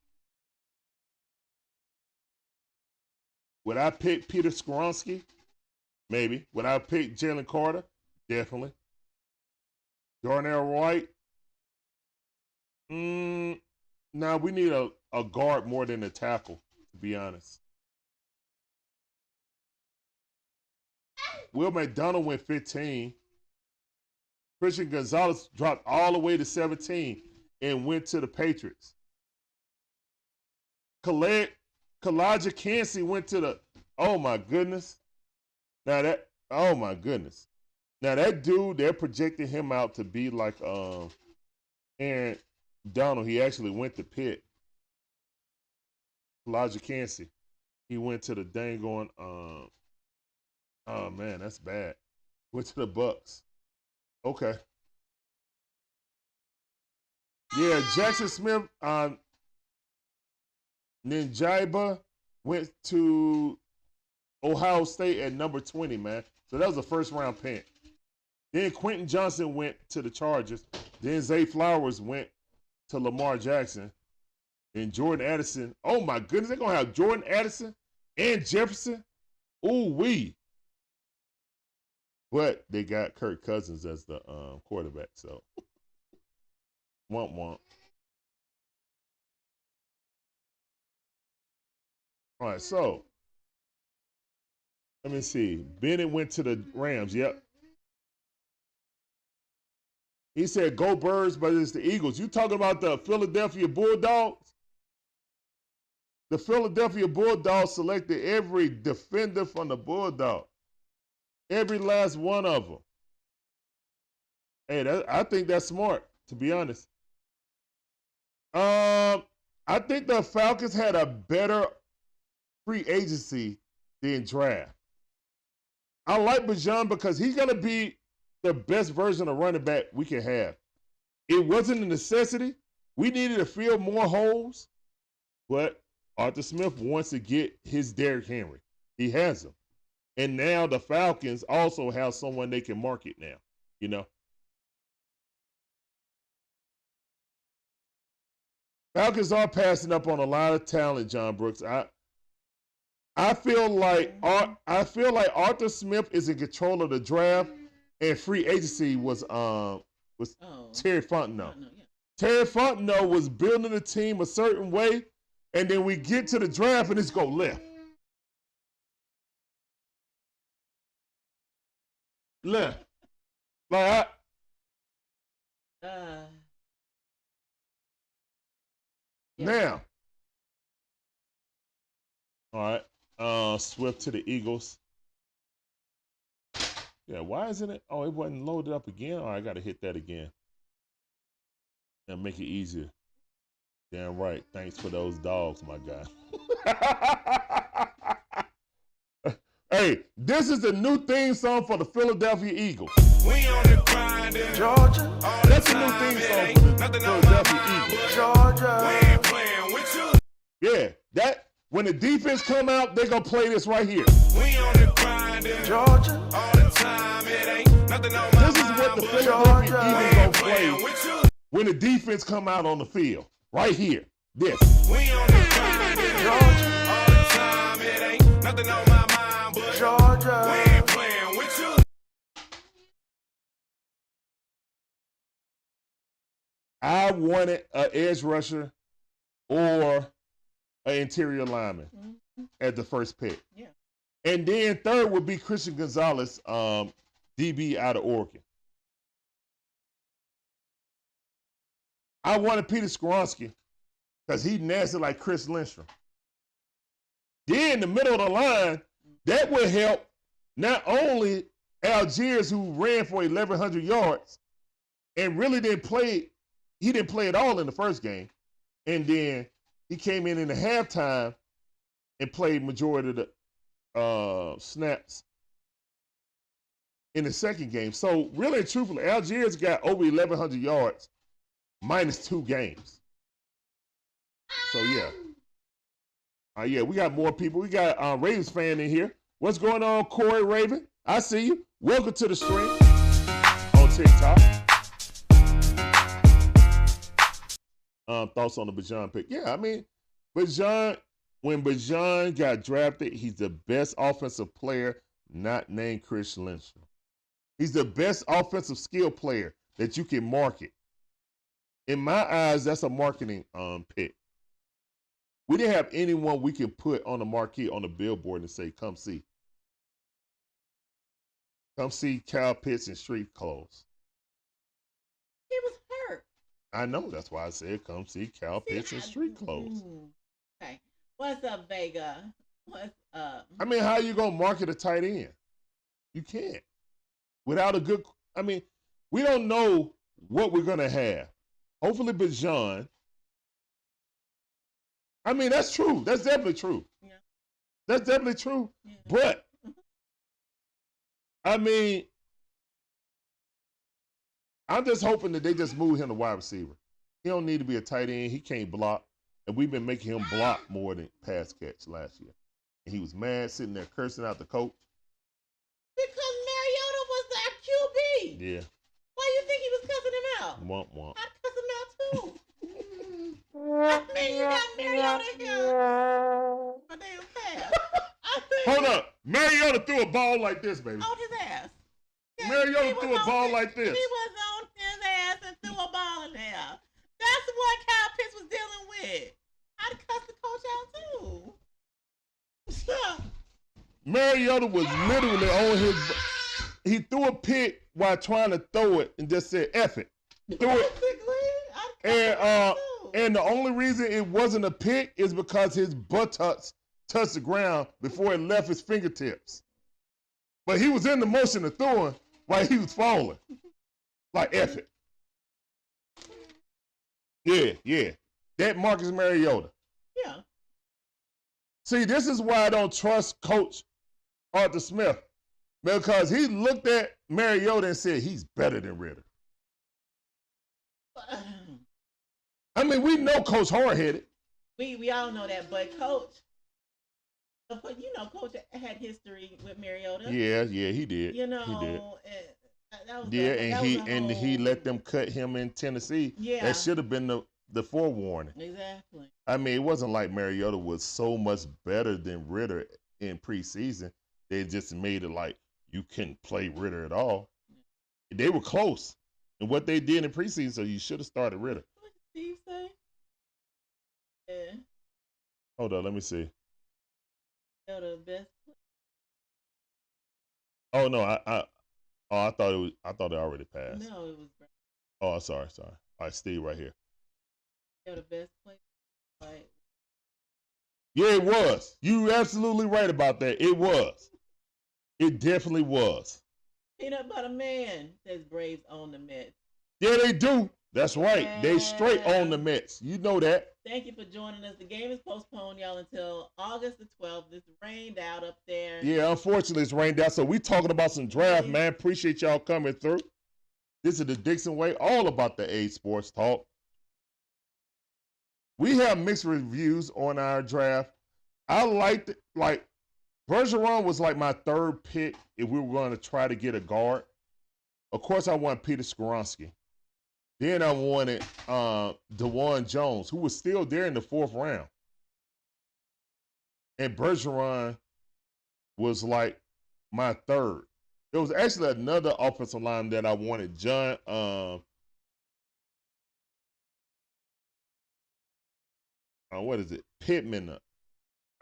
Would I pick Peter Skoronski? Maybe. Would I pick Jalen Carter? Definitely. Darnell Wright? Nah, we need a guard more than a tackle, to be honest. Will McDonald went 15. Christian Gonzalez dropped all the way to 17 and went to the Patriots. Kalijah Kancey went to the, oh my goodness. Now that dude, they're projecting him out to be like Aaron Donald. He actually went to Pitt. Kalijah Kancey. He went to the dang on, oh man, that's bad. Went to the Bucks. Okay. Yeah, Jackson Smith, Ninjaiba went to Ohio State at number 20, man. So that was a first-round pick. Then Quentin Johnson went to the Chargers. Then Zay Flowers went to Lamar Jackson. And Jordan Addison. Oh, my goodness. They're going to have Jordan Addison and Jefferson. Ooh-wee. But they got Kirk Cousins as the quarterback. So, womp. All right, so let me see. Bennett went to the Rams. Yep. He said, go Birds, but it's the Eagles. You talking about the Philadelphia Bulldogs? The Philadelphia Bulldogs selected every defender from the Bulldogs. Every last one of them. Hey, I think that's smart, to be honest. I think the Falcons had a better free agency than draft. I like Bijan because he's going to be the best version of running back we can have. It wasn't a necessity. We needed to fill more holes, but Arthur Smith wants to get his Derrick Henry. He has him. And now the Falcons also have someone they can market now, you know. Falcons are passing up on a lot of talent, John Brooks. I feel like Arthur Smith is in control of the draft, and free agency was Terry Fontenot. Yeah. Terry Fontenot was building the team a certain way, and then we get to the draft and it's go left. Left. Like
yeah.
Now. All right. Swift to the Eagles. Yeah, why isn't it? Oh, it wasn't loaded up again? Oh, I got to hit that again. And make it easier. Damn right. Thanks for those dogs, my guy. Hey, this is the new theme song for the Philadelphia Eagles.
We on the grind in Georgia.
That's the new theme song for the Philadelphia Eagles.
Georgia. We ain't playing with you.
Yeah, that when the defense come out, they gonna play this right here.
We on the grind in Georgia. All the time, it ain't nothing on my
This is what the Philadelphia Eagles gonna play when the defense come out on the field. Right here. This.
We on the grind in Georgia. All the time, it ain't nothing on my mind, but Georgia. We ain't playing with you.
I wanted an edge rusher or an interior lineman at the first pick.
Yeah.
And then third would be Christian Gonzalez, DB out of Oregon. I wanted Peter Skoronski because he's nasty like Chris Lindstrom. Then in the middle of the line, that would help not only Algiers, who ran for 1,100 yards and really didn't play. He didn't play at all in the first game. And then he came in the halftime and played majority of the snaps in the second game. So really and truthfully, Algiers got over 1,100 yards minus 2 games. So yeah. Yeah, we got more people. We got Ravens fan in here. What's going on, Corey Raven? I see you. Welcome to the stream on TikTok. Thoughts on the Bijan pick? Yeah, I mean, when Bijan got drafted, he's the best offensive player not named Chris Lindstrom. He's the best offensive skill player that you can market. In my eyes, that's a marketing pick. We didn't have anyone we could put on the marquee on the billboard and say, come see. Come see Kyle Pitts in street clothes.
He was hurt.
I know. That's why I said come see Kyle Pitts in street clothes.
Okay. What's up, Vega? What's up?
I mean, how you going to market a tight end? You can't. Without a good, I mean, we don't know what we're going to have. Hopefully Bijan. I mean, that's true. That's definitely true.
Yeah.
That's definitely true. Yeah. But, I mean, I'm just hoping that they just move him to wide receiver. He don't need to be a tight end. He can't block. And we've been making him block more than pass catch last year. and he was mad, sitting there cursing out the coach?
Because Mariota was our QB.
Yeah.
Why you think he was cussing him out?
Womp womp.
I'd cuss him out too. I mean, you got Mariota here. My damn pass.
Hold up. Mariota threw a ball like this, baby.
On his ass. Yeah,
Mariota threw a ball like this.
He was on his ass and threw a ball in there. That's what Kyle Pitts was dealing with. I'd cuss the coach out too.
Mariota was literally on his. He threw a pick while trying to throw it and just said, F it. Threw it. And the only reason it wasn't a pick is because his buttocks touched the ground before it left his fingertips. But he was in the motion of throwing while he was falling. Like, F it. Yeah. That Marcus Mariota.
Yeah.
See, this is why I don't trust Coach Arthur Smith. Because he looked at Mariota and said, he's better than Ritter. I mean, we know Coach hard-headed.
We all know that, but Coach, Coach had history with Mariota.
Yeah, he did.
You know,
he did. He let them cut him in Tennessee.
Yeah.
That should have been the forewarning.
Exactly.
I mean, it wasn't like Mariota was so much better than Ritter in preseason. They just made it like you couldn't play Ritter at all. They were close in what they did in preseason, so you should have started Ritter.
What did Steve say? Yeah.
Hold on, let me see.
The best.
Oh no, I thought it already passed.
No, it was.
Oh, sorry. All right, Steve, right here.
The best play. Like.
Yeah, it was. You absolutely right about that. It was. It definitely was.
Peanut Butter Man says Braves own the Mets.
Yeah, they do. That's right.
Yeah.
They straight own the Mets. You know that.
Thank you for joining us. The game is postponed, y'all, until August the 12th. It's rained out up there.
Yeah, unfortunately, it's rained out. So we talking about some draft, man. Appreciate y'all coming through. This is the Dixon Way, all about the A Sports Talk. We have mixed reviews on our draft. I liked it. Like, Bergeron was like my third pick if we were going to try to get a guard. Of course, I wanted Peter Skoronski. Then I wanted DeJuan Jones, who was still there in the fourth round. And Bergeron was like my third. There was actually another offensive line that I wanted, John. What is it? Pittman,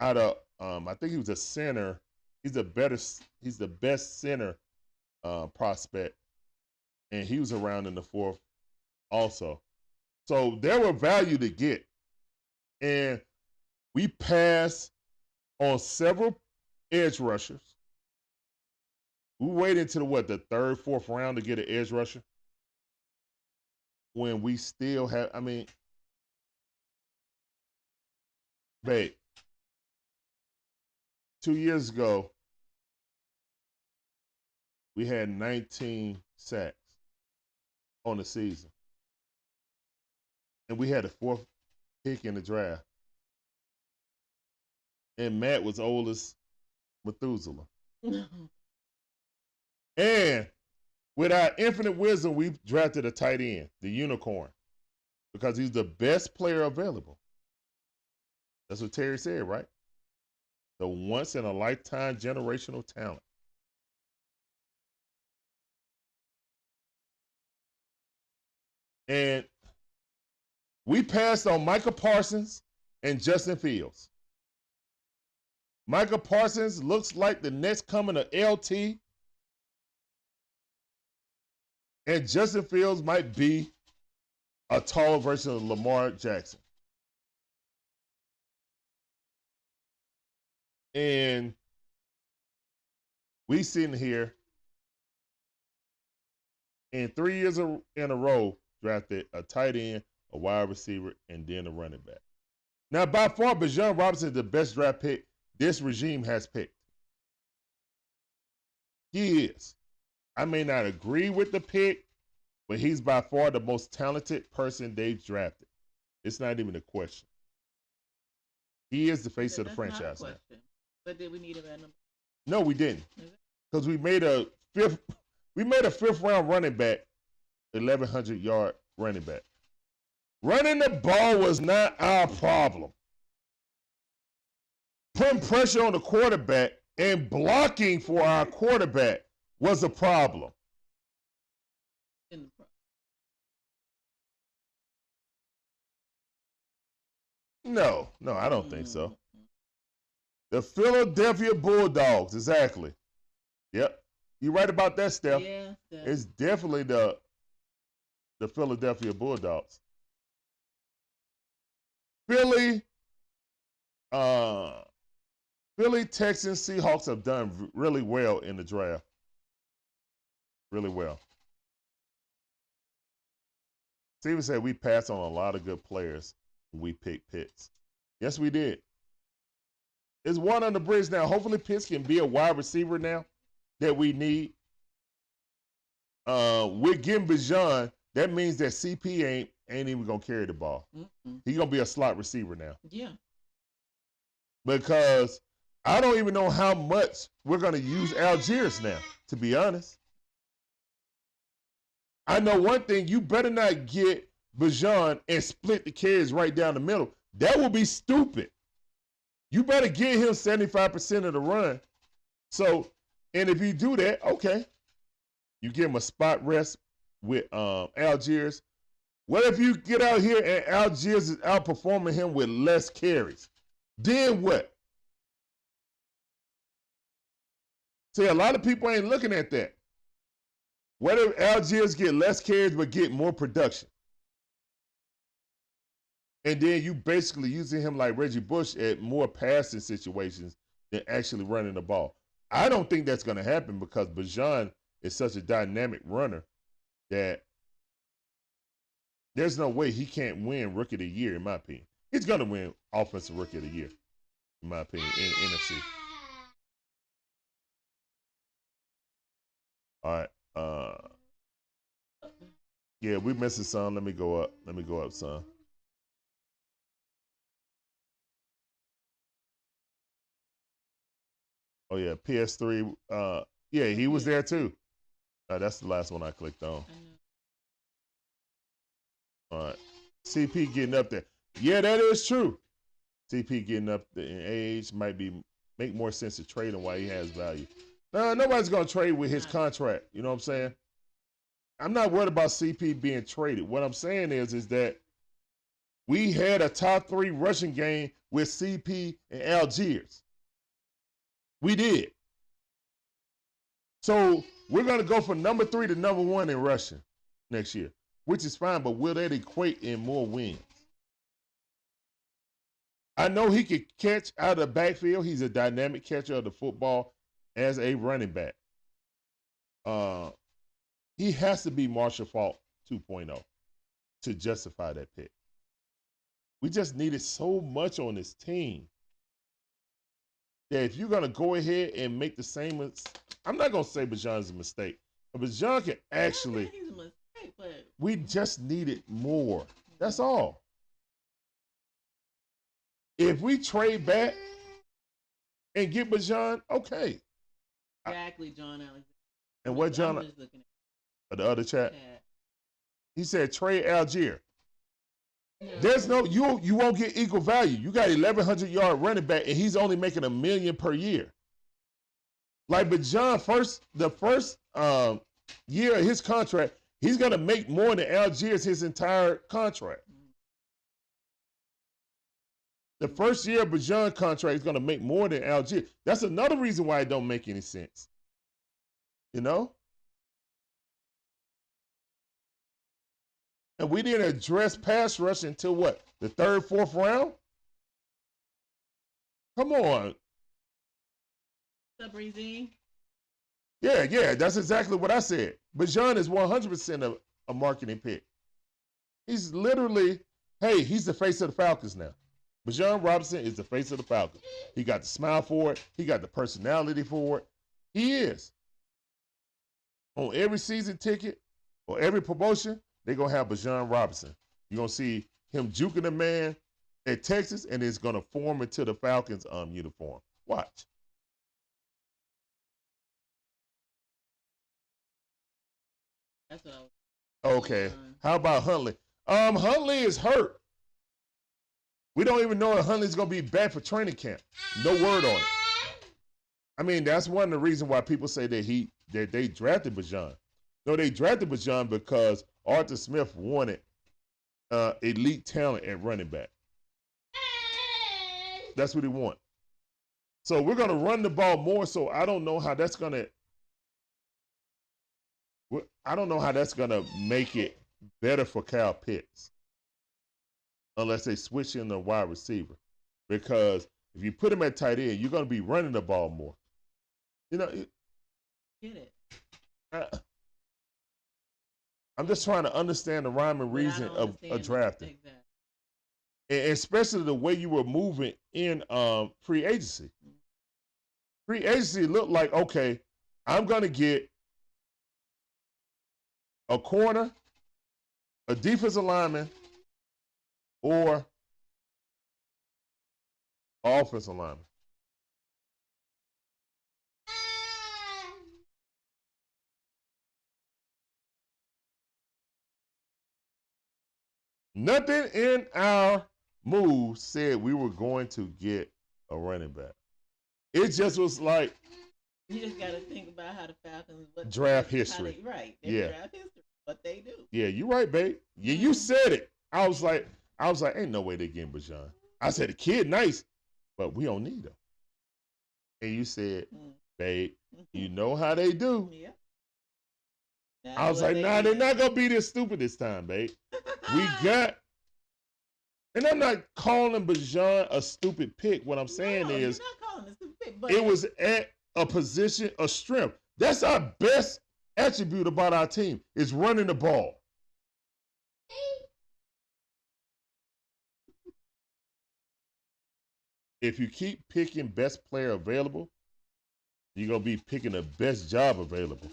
out of I think he was a center. He's the best center prospect, and he was around in the fourth also. So there were value to get, and we passed on several edge rushers. We waited until the third, fourth round to get an edge rusher when we still have. I mean, babe, 2 years ago, we had 19 sacks on the season. And we had the fourth pick in the draft. And Matt was old as Methuselah. And with our infinite wisdom, we drafted a tight end, the unicorn, because he's the best player available. That's what Terry said, right? The once-in-a-lifetime generational talent. And we passed on Micah Parsons and Justin Fields. Micah Parsons looks like the next coming of LT. And Justin Fields might be a taller version of Lamar Jackson. And we sitting here in 3 years in a row drafted a tight end, a wide receiver, and then a running back. Now, by far, Bijan Robinson is the best draft pick this regime has picked. He is. I may not agree with the pick, but he's by far the most talented person they've drafted. It's not even a question. He is the face of the franchise now.
But did we need a bad number?
No, we didn't. Because we made a fifth round running back, 1,100-yard running back. Running the ball was not our problem. Putting pressure on the quarterback and blocking for our quarterback was a problem. No, I don't think so. The Philadelphia Bulldogs, exactly. Yep. You're right about that, Steph.
Yeah.
It's definitely the Philadelphia Bulldogs. Philly, Texans, Seahawks have done really well in the draft. Really well. Steven said we passed on a lot of good players when we picked Pitts. Yes, we did. There's one on the bridge now. Hopefully Pitts can be a wide receiver now that we need. With getting Bijan, that means that CP ain't even going to carry the ball. He's going to be a slot receiver now.
Yeah.
Because I don't even know how much we're going to use Algiers now, to be honest. I know one thing, you better not get Bijan and split the carries right down the middle. That would be stupid. You better get him 75% of the run. So, and if you do that, okay. You give him a spot rest with Algiers. What if you get out here and Algiers is outperforming him with less carries? Then what? See, a lot of people ain't looking at that. What if Algiers get less carries but get more production? And then you basically using him like Reggie Bush at more passing situations than actually running the ball. I don't think that's going to happen because Bijan is such a dynamic runner that there's no way he can't win Rookie of the Year, in my opinion. He's going to win Offensive Rookie of the Year, in my opinion, in NFC. All right. Yeah, we missing some. Let me go up. Let me go up some. Oh yeah, PS3. Yeah, he was there too. That's the last one I clicked on. All right, CP getting up there. Yeah, that is true. CP getting up there in age make more sense to trade him while he has value. Nobody's gonna trade with his contract. You know what I'm saying? I'm not worried about CP being traded. What I'm saying is that we had a top 3 rushing game with CP and Algiers. We did. So we're going to go from number 3 to number 1 in rushing next year, which is fine, but will that equate in more wins? I know he could catch out of the backfield. He's a dynamic catcher of the football as a running back. He has to be Marshall Faulk 2.0 to justify that pick. We just needed so much on this team that if you're going to go ahead and make the same, I'm not going to say Bijan's a mistake, but Bijan can actually,
he's a mistake, but
we just needed more. That's all. If we trade back and get Bijan, okay.
Exactly, John Alexander.
And what John, the other chat, he said trade Algier. No. There's no, you won't get equal value. You got 1,100-yard running back, and he's only making $1 million per year. Like, but John, the first year of his contract, he's gonna make more than Algiers his entire contract. The first year of Bijan contract is gonna make more than Algiers. That's another reason why it don't make any sense. You know? And we didn't address pass rush until what? The 3rd, 4th round? Come on.
What's up, Breezy?
Yeah, that's exactly what I said. Bijan is 100% a marketing pick. He's literally, hey, he's the face of the Falcons now. Bijan Robinson is the face of the Falcons. He got the smile for it. He got the personality for it. He is. On every season ticket or every promotion, they're going to have Bijan Robinson. You're going to see him juking a man at Texas, and it's going to form into the Falcons uniform. Watch.
That's what I was.
Okay. How about Huntley? Huntley is hurt. We don't even know if Huntley's gonna be back for training camp. No word on it. I mean, that's one of the reasons why people say that they drafted Bijan. No, they drafted Bijan because Arthur Smith wanted elite talent at running back. That's what he wants. So we're gonna run the ball more. So I don't know how that's gonna. I don't know how that's gonna make it better for Kyle Pitts, unless they switch in the wide receiver. Because if you put him at tight end, you're gonna be running the ball more. You know.
Get it.
I'm just trying to understand the rhyme and reason of drafting. Exactly. And especially the way you were moving in free agency. Free agency looked like, okay, I'm going to get a corner, a defensive lineman, or offensive lineman. Nothing in our move said we were going to get a running back. It just was like.
You just got to think about how the Falcons
draft history.
Right. Draft history. What they do.
Yeah, you're right, babe. Yeah, you said it. I was like, ain't no way they're getting Bijan. I said, the kid nice, but we don't need him. And you said, babe, you know how they do. Yeah. I was like, nah, they're not going to be this stupid this time, babe. We got, and I'm not calling Bijan a stupid pick. What I'm saying is,
you're not calling it a stupid pick, but
it was at a position of strength. That's our best attribute about our team, is running the ball. If you keep picking best player available, you're going to be picking the best job available.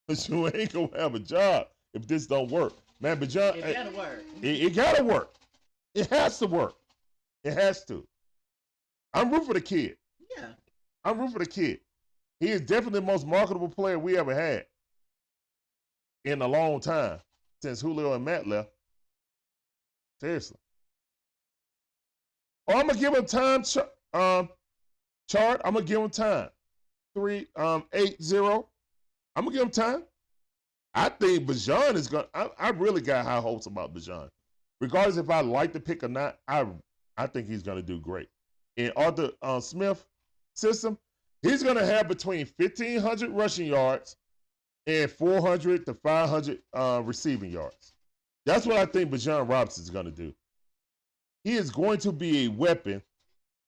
But you ain't going to have a job if this don't work. Man, Bijan,
it got to work.
It got to work. It has to work. It has to. I'm rooting for the kid.
Yeah.
I'm rooting for the kid. He is definitely the most marketable player we ever had in a long time since Julio and Matt left. Seriously. Oh, I'm gonna give him time. Chart. I'm gonna give him time. 3-8-0. I'm gonna give him time. I think Bijan is gonna. I really got high hopes about Bijan. Regardless if I like the pick or not, I think he's gonna do great. In Arthur Smith system, he's gonna have between 1,500 rushing yards and 400 to 500 receiving yards. That's what I think Bijan Robinson is gonna do. He is going to be a weapon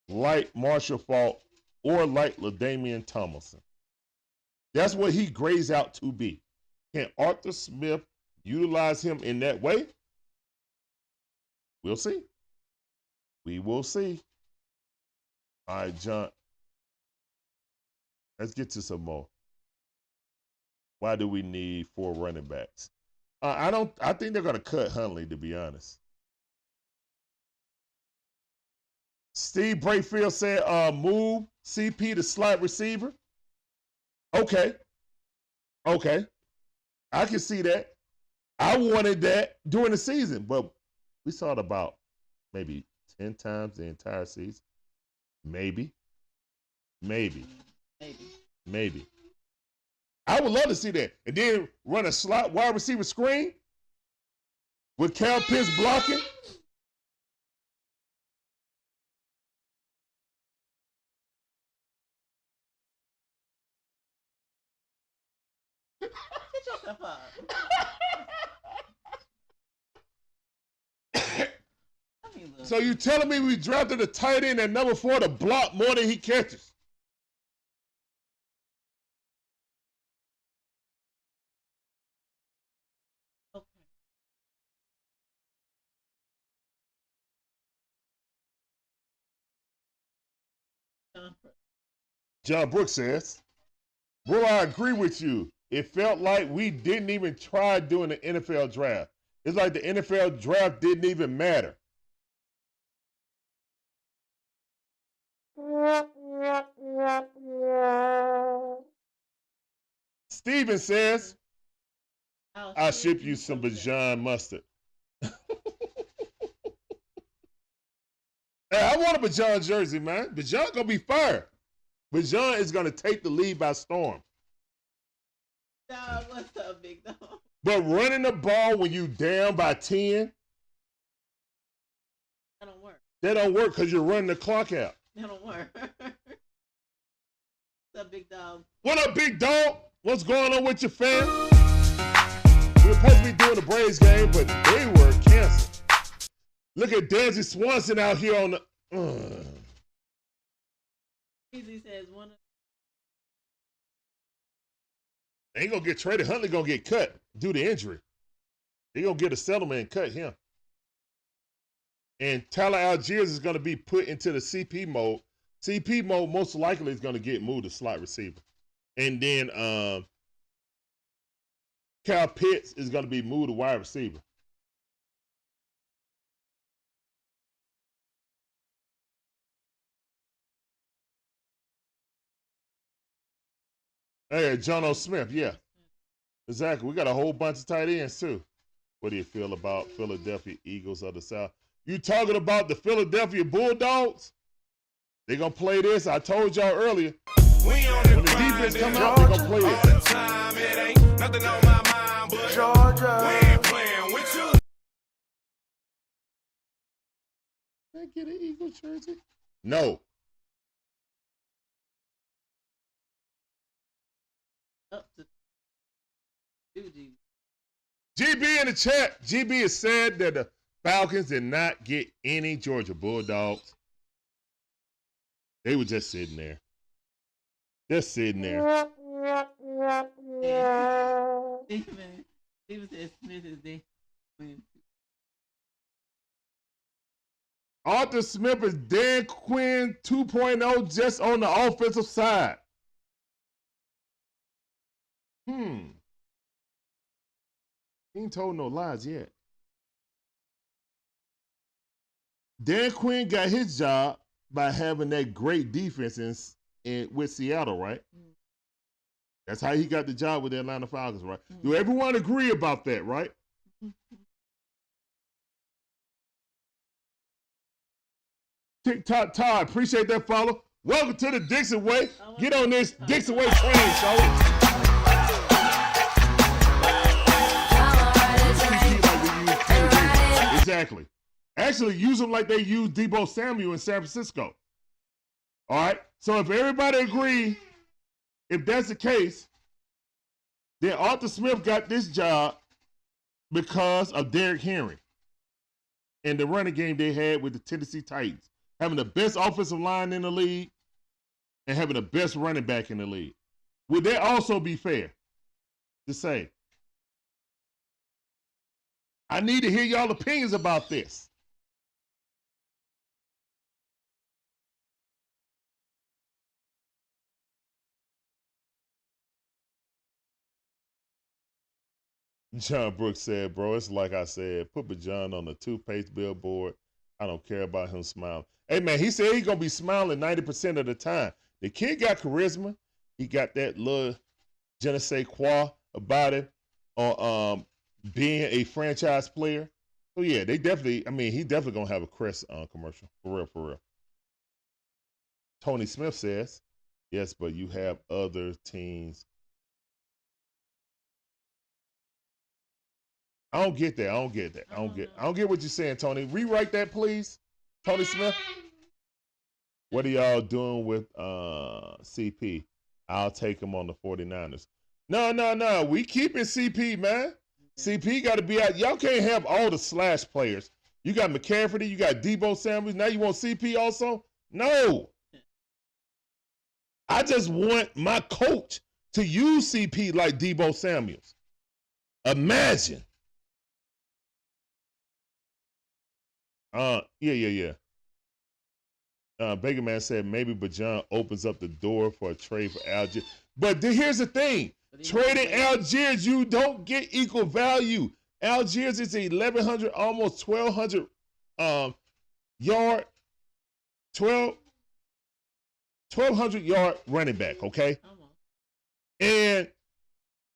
like Marshall Faulk or like LaDainian Tomlinson. That's what he grades out to be. Can Arthur Smith utilize him in that way? We'll see. We will see. All right, John. Let's get to some more. Why do we need 4 running backs? I think they're going to cut Huntley, to be honest. Steve Brayfield said, move CP to slot receiver. Okay. I can see that. I wanted that during the season, but we saw it about maybe 10 times the entire season. Maybe. I would love to see that. And then run a slot wide receiver screen with Cal Pitts blocking.
Get yourself up.
So you telling me we drafted a tight end at number 4 to block more than he catches?
Okay.
John Brooks says, bro, I agree with you. It felt like we didn't even try doing the NFL draft. It's like the NFL draft didn't even matter. Steven says, I'll ship you some Bajan mustard. Hey, I want a Bajan jersey, man. Bajan gonna be fire. Bajan is gonna take the lead by storm.
Dog, what's up, big dog?
But running the ball when you down by 10,
that don't work.
That don't work because you're running the clock out.
That don't work. What's up, big dog?
What up, big dog? What's going on with your fam? We were supposed to be doing the Braves game, but they were canceled. Look at Danzy Swanson out here on the.
Easy says one.
They ain't gonna get traded. Huntley gonna get cut due to injury. They gonna get a settlement and cut him. And Tyler Algiers is gonna be put into the CP mode. CP mode most likely is gonna get moved to slot receiver, and then Kyle Pitts is gonna be moved to wide receiver. Hey, John O. Smith, yeah. Exactly. We got a whole bunch of tight ends, too. What do you feel about Philadelphia Eagles of the South? You talking about the Philadelphia Bulldogs? They going to play this. I told y'all earlier. When the defense come out, they going to play this.
Time, it ain't nothing on my mind, but Georgia, we ain't playing with you.
Can I get an Eagle jersey? No.
Up to
GB in the chat. GB has said that the Falcons did not get any Georgia Bulldogs. They were just sitting there. Just sitting there.
Steven said Smith is there.
Arthur Smith is Dan Quinn 2.0 just on the offensive side. He ain't told no lies yet. Dan Quinn got his job by having that great defense with Seattle, right? That's how he got the job with the Atlanta Falcons, right? Do everyone agree about that, right? TikTok Todd, appreciate that follow. Welcome to the Dixon Way. Get on this Dixon Way train, show. Exactly. Actually, use them like they used Deebo Samuel in San Francisco. All right? So if everybody agree, if that's the case, then Arthur Smith got this job because of Derrick Henry and the running game they had with the Tennessee Titans, having the best offensive line in the league and having the best running back in the league. Would that also be fair to say? I need to hear y'all opinions about this. John Brooks said, bro, it's like I said, put Bajan on the toothpaste billboard. I don't care about him smiling. Hey, man, he said he's going to be smiling 90% of the time. The kid got charisma. He got that little je ne sais quoi about him on being a franchise player. So, yeah, they definitely, he definitely going to have a Crest commercial. For real, for real. Tony Smith says, yes, but you have other teams. I don't get that. I don't get what you're saying, Tony. Rewrite that, please. Tony Smith. What are y'all doing with CP? I'll take him on the 49ers. No. We keeping CP, man. CP got to be out. Y'all can't have all the slash players. You got McCaffrey, you got Deebo Samuel. Now you want CP also? No. I just want my coach to use CP like Deebo Samuels. Imagine. Yeah. Baker Man said maybe Bajan opens up the door for a trade for Algiers. But here's the thing. Trading Algiers, you don't get equal value. Algiers is 1,100, almost 1,200 yard, 1,200 yard running back, okay? And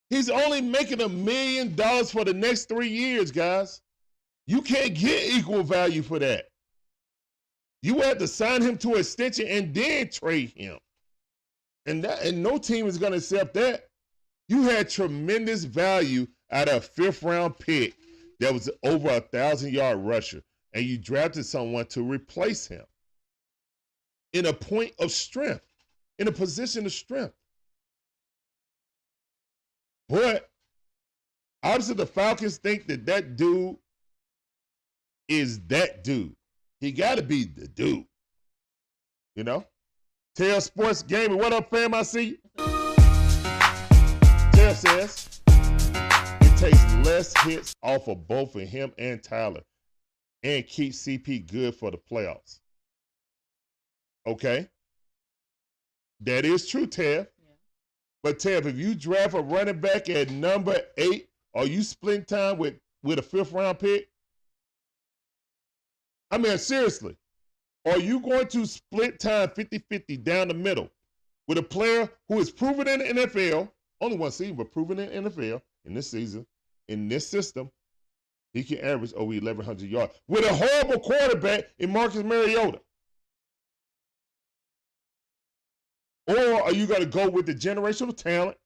He's only making $1 million for the next 3 years, guys. You can't get equal value for that. You have to sign him to an extension and then trade him. And no team is going to accept that. You had tremendous value out of a 5th-round pick that was over 1,000-yard rusher, and you drafted someone to replace him in a point of strength, in a position of strength. But obviously the Falcons think that dude is that dude. He got to be the dude. You know? Tail Sports Gaming. What up, fam? I see you. Tail says it takes less hits off of both of him and Tyler and keeps CP good for the playoffs. Okay? That is true, Tev. But Tev, if you draft a running back at number 8, are you splitting time with a 5th-round pick? I mean, seriously, are you going to split time 50-50 down the middle with a player who is proven in the NFL, only one season, but proven in the NFL in this season, in this system, he can average over 1,100 yards with a horrible quarterback in Marcus Mariota? Or are you going to go with the generational talent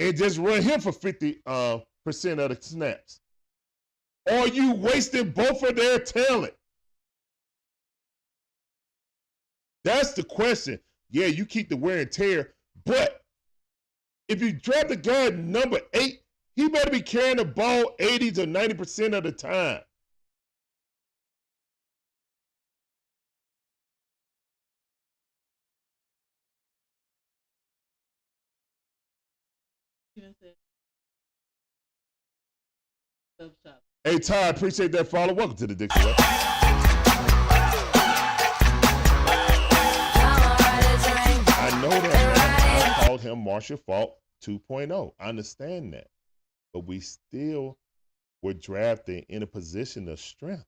and just run him for 50% of the snaps? Or are you wasting both of their talent? That's the question. Yeah, you keep the wear and tear, but if you draft a guy at number 8, he better be carrying the ball 80 to 90% of the time. Hey, Ty, appreciate that follow. Welcome to the Dixie Way. I know that I called him Marshall Faulk 2.0. I understand that. But we still were drafted in a position of strength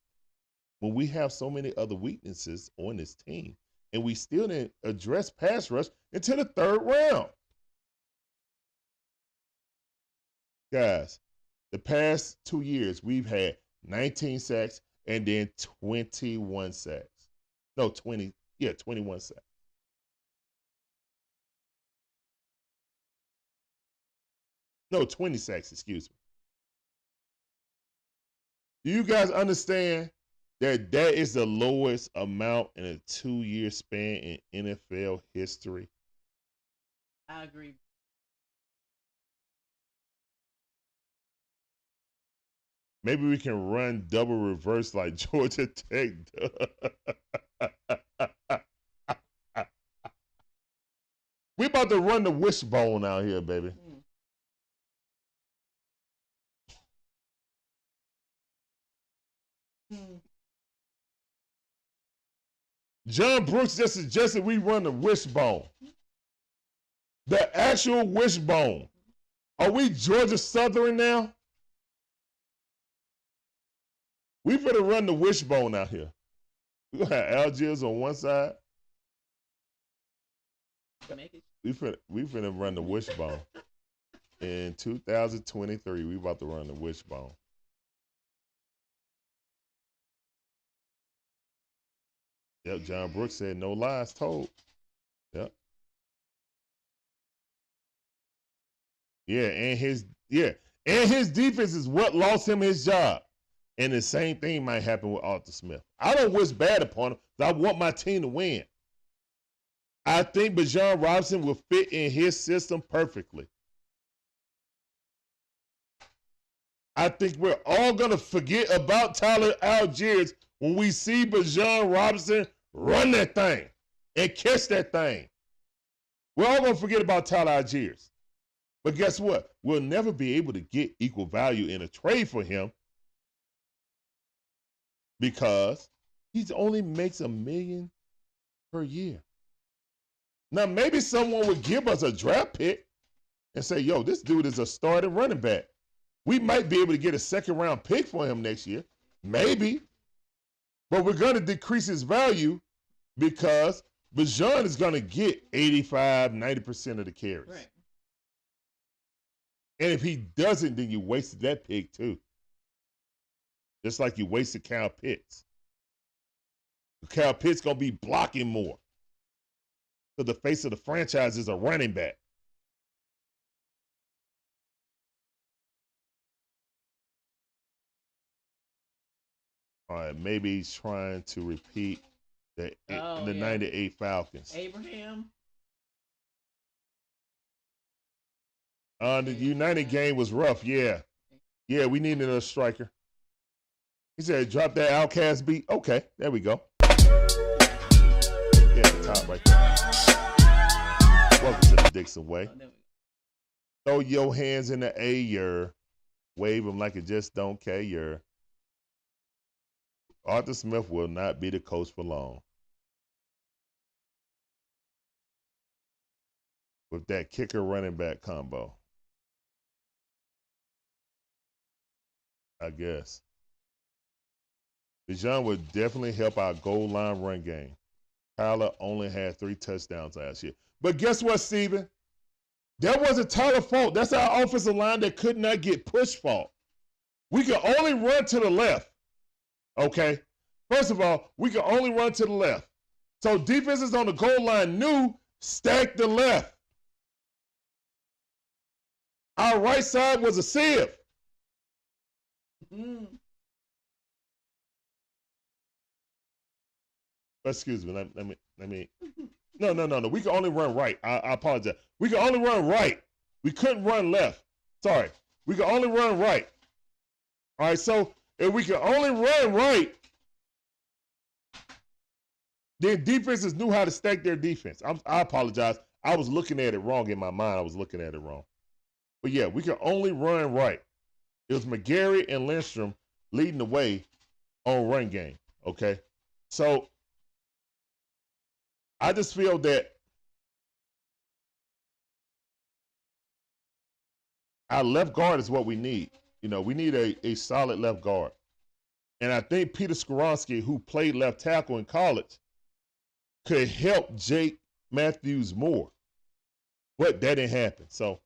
when we have so many other weaknesses on this team. And we still didn't address pass rush until the 3rd round. Guys, the past 2 years, we've had 19 sacks and then 21 sacks. No, 21 sacks. No, 20 sacks, excuse me. Do you guys understand that is the lowest amount in a 2-year span in NFL history?
I agree.
Maybe we can run double reverse like Georgia Tech does. We about to run the wishbone out here, baby. John Brooks just suggested we run the wishbone. The actual wishbone. Are we Georgia Southern now? We finna run the wishbone out here. We're gonna have Algiers on one side. We finna run the wishbone. In 2023, we about to run the wishbone. Yep, John Brooks said no lies told. Yep. Yeah, and his defense is what lost him his job. And the same thing might happen with Arthur Smith. I don't wish bad upon him, but I want my team to win. I think Bijan Robinson will fit in his system perfectly. I think we're all going to forget about Tyler Algiers when we see Bijan Robinson run that thing and catch that thing. We're all going to forget about Tyler Algiers. But guess what? We'll never be able to get equal value in a trade for him because he only makes $1 million per year. Now, maybe someone would give us a draft pick and say, yo, this dude is a starting running back. We might be able to get a 2nd-round pick for him next year. Maybe. But we're going to decrease his value because Bijan is going to get 85, 90% of the carries.
Right.
And if he doesn't, then you wasted that pick too. Just like you wasted Kyle Pitts. Kyle Pitts going to be blocking more. So the face of the franchise is a running back. All right, maybe he's trying to repeat the 98 Falcons.
Abraham.
The United game was rough, yeah. Yeah, we needed a striker. He said, drop that Outcast beat. Okay, there we go. Yeah, the top right there. Welcome to the Dixon way. Throw your hands in the air. Wave them like it just don't care. Arthur Smith will not be the coach for long. With that kicker running back combo. I guess. Bijan would definitely help our goal line run game. Tyler only had 3 touchdowns last year. But guess what, Steven? That wasn't Tyler's fault. That's our offensive line that could not get push fault. We could only run to the left. Okay? First of all, we can only run to the left. So defenses on the goal line knew stack the left. Our right side was a sieve. Excuse me. Let me. No. We can only run right. I apologize. We can only run right. We couldn't run left. Sorry. We can only run right. All right. So if we can only run right, then defenses knew how to stack their defense. I apologize. I was looking at it wrong in my mind. I was looking at it wrong. But yeah, we can only run right. It was McGarry and Lindstrom leading the way on run game. Okay. So I just feel that our left guard is what we need. You know, we need a solid left guard. And I think Peter Skoronski, who played left tackle in college, could help Jake Matthews more. But that didn't happen. So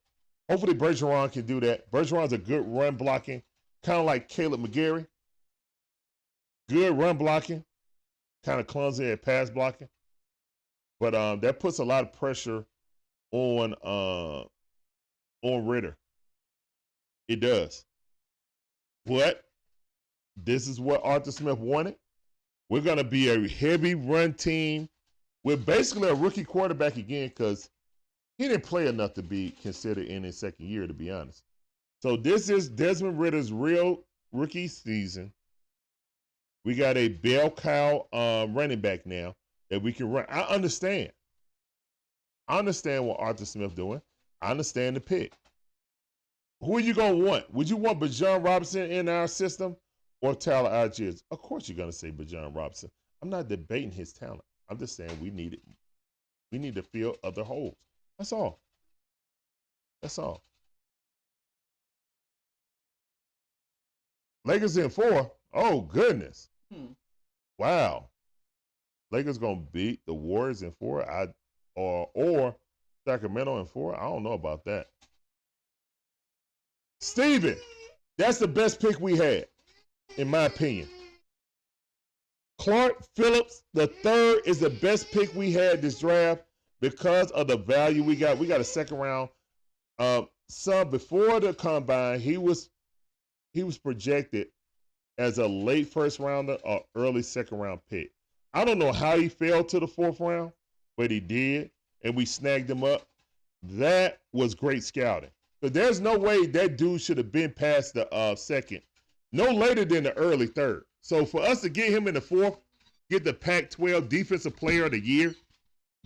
hopefully Bergeron can do that. Bergeron's a good run blocking, kind of like Caleb McGarry. Good run blocking, kind of clumsy at pass blocking. But that puts a lot of pressure on Ritter. It does. But this is what Arthur Smith wanted. We're going to be a heavy run team with basically a rookie quarterback again because he didn't play enough to be considered in his second year, to be honest. So this is Desmond Ritter's real rookie season. We got a bell cow running back now that we can run. I understand. I understand what Arthur Smith doing. I understand the pick. Who are you going to want? Would you want Bijan Robinson in our system or Tyler Algiers? Of course you're going to say Bijan Robinson. I'm not debating his talent. I'm just saying we need it. We need to fill other holes. That's all. That's all. Lakers in 4. Oh, goodness. Wow. Lakers going to beat the Warriors in 4 or Sacramento in 4. I don't know about that. Steven, that's the best pick we had, in my opinion. Clark Phillips, the third, is the best pick we had this draft because of the value we got. We got a second round. Some before the combine, he was projected as a late first rounder or early second round pick. I don't know how he fell to the 4th round, but he did, and we snagged him up. That was great scouting. But there's no way that dude should have been past the second, no later than the early 3rd. So for us to get him in the 4th, get the Pac-12 Defensive Player of the Year,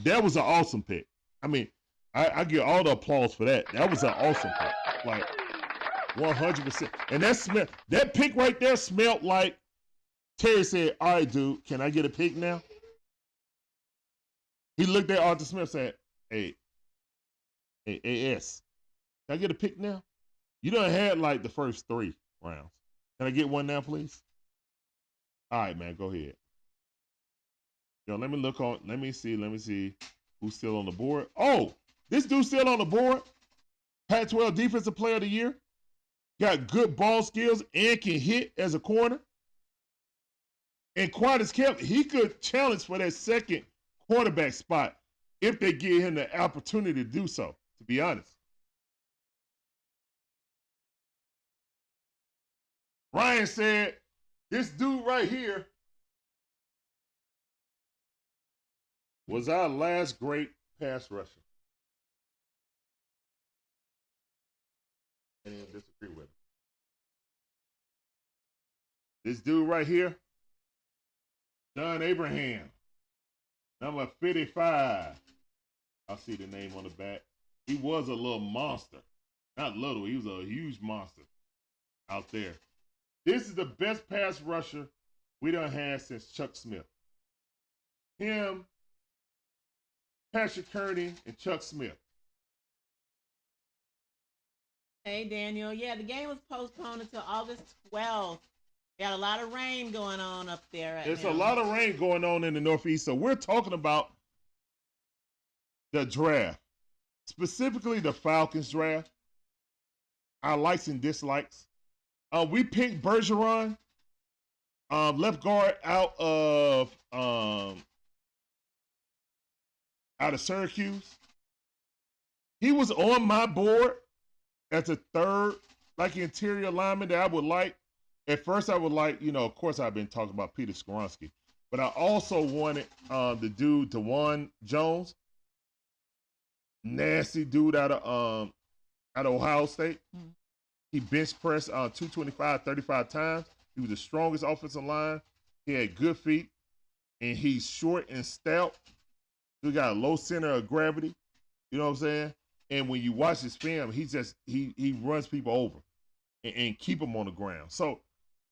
that was an awesome pick. I mean, I give all the applause for that. That was an awesome pick, like 100%. And that pick right there smelled like Terry said, "All right, dude, can I get a pick now?" He looked at Arthur Smith and said, "Hey, S. Can I get a pick now? You done had like the first 3 rounds. Can I get one now, please?" All right, man, go ahead. Yo, let me see who's still on the board. Oh, this dude's still on the board? Pac-12 Defensive Player of the Year. Got good ball skills and can hit as a corner. And Quantus Kemp, he could challenge for that second quarterback spot if they give him the opportunity to do so, to be honest. Ryan said, this dude right here was our last great pass rusher. I didn't disagree with him. This dude right here, John Abraham, number 55. I'll see the name on the back. He was a little monster. Not little, he was a huge monster out there. This is the best pass rusher we done had since Chuck Smith. Him, Patrick Kearney, and Chuck Smith.
Hey, Daniel. Yeah, the game was postponed until August 12th. Got a lot of rain going on up there right
There's
now.
a lot of rain going on in the Northeast, so we're talking about the draft, specifically the Falcons draft, our likes and dislikes. We picked Bergeron, left guard out of Syracuse. He was on my board as a third, like interior lineman that I would like. At first, I would like, of course, I've been talking about Peter Skoronski, but I also wanted the dude, DeJuan Jones, nasty dude out of Ohio State. Mm-hmm. He bench pressed 225, 35 times. He was the strongest offensive line. He had good feet, and he's short and stout. He got a low center of gravity. You know what I'm saying? And when you watch his film, he runs people over and keep them on the ground. So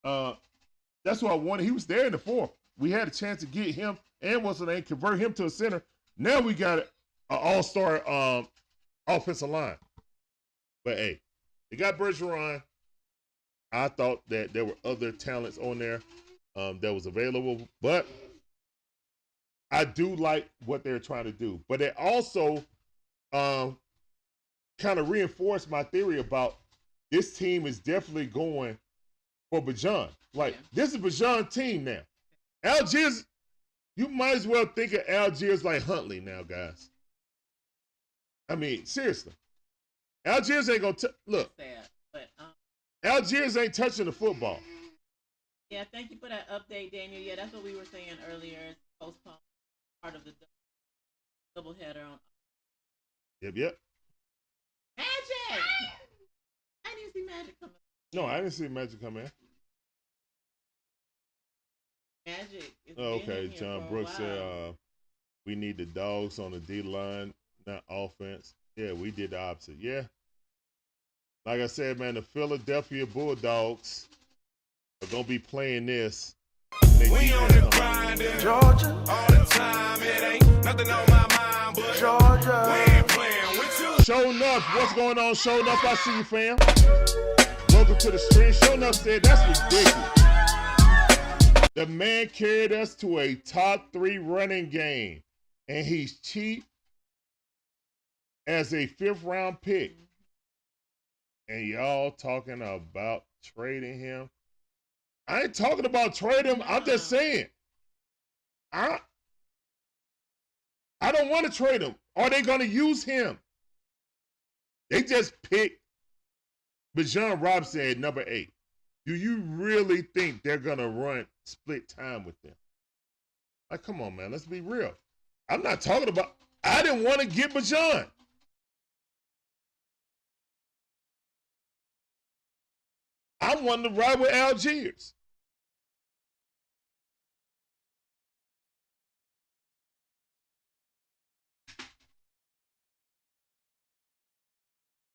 that's what I wanted. He was there in the fourth. We had a chance to get him and convert him to a center. Now we got an all-star offensive line. But hey, they got Bergeron. I thought that there were other talents on there that was available, but I do like what they're trying to do. But it also kind of reinforced my theory about this team is definitely going for Bijan. Like, this is Bijan's team now. Algiers, you might as well think of Algiers like Huntley now, guys. I mean, seriously. Algiers ain't going to look.
Sad, but,
Algiers ain't touching the football.
Yeah, thank you for that update, Daniel. Yeah, that's what we were saying earlier. It's postponed, part of the doubleheader on.
Yep.
Magic! I didn't see Magic come in.
No, I didn't see Magic come in.
Magic.
Okay, John Brooks said we need the dogs on the D line, not offense. Yeah, we did the opposite. Yeah. Like I said, man, the Philadelphia Bulldogs are going to be playing this.
We on the grind in Georgia all the time. It ain't nothing on my mind, but Georgia, we ain't playing with you.
Show enough. What's going on, Show enough? I see you, fam. Welcome to the stream. Show enough said that's ridiculous. The man carried us to a top 3 running game, and he's cheap as a 5th round pick. And y'all talking about trading him. I ain't talking about trading him. I'm just saying. I don't want to trade him. Are they going to use him? They just picked Bijan Robinson at number 8. Do you really think they're going to run split time with them? Like, come on, man. Let's be real. I'm not talking about, I didn't want to get Bijan. I wanted to ride with Algiers.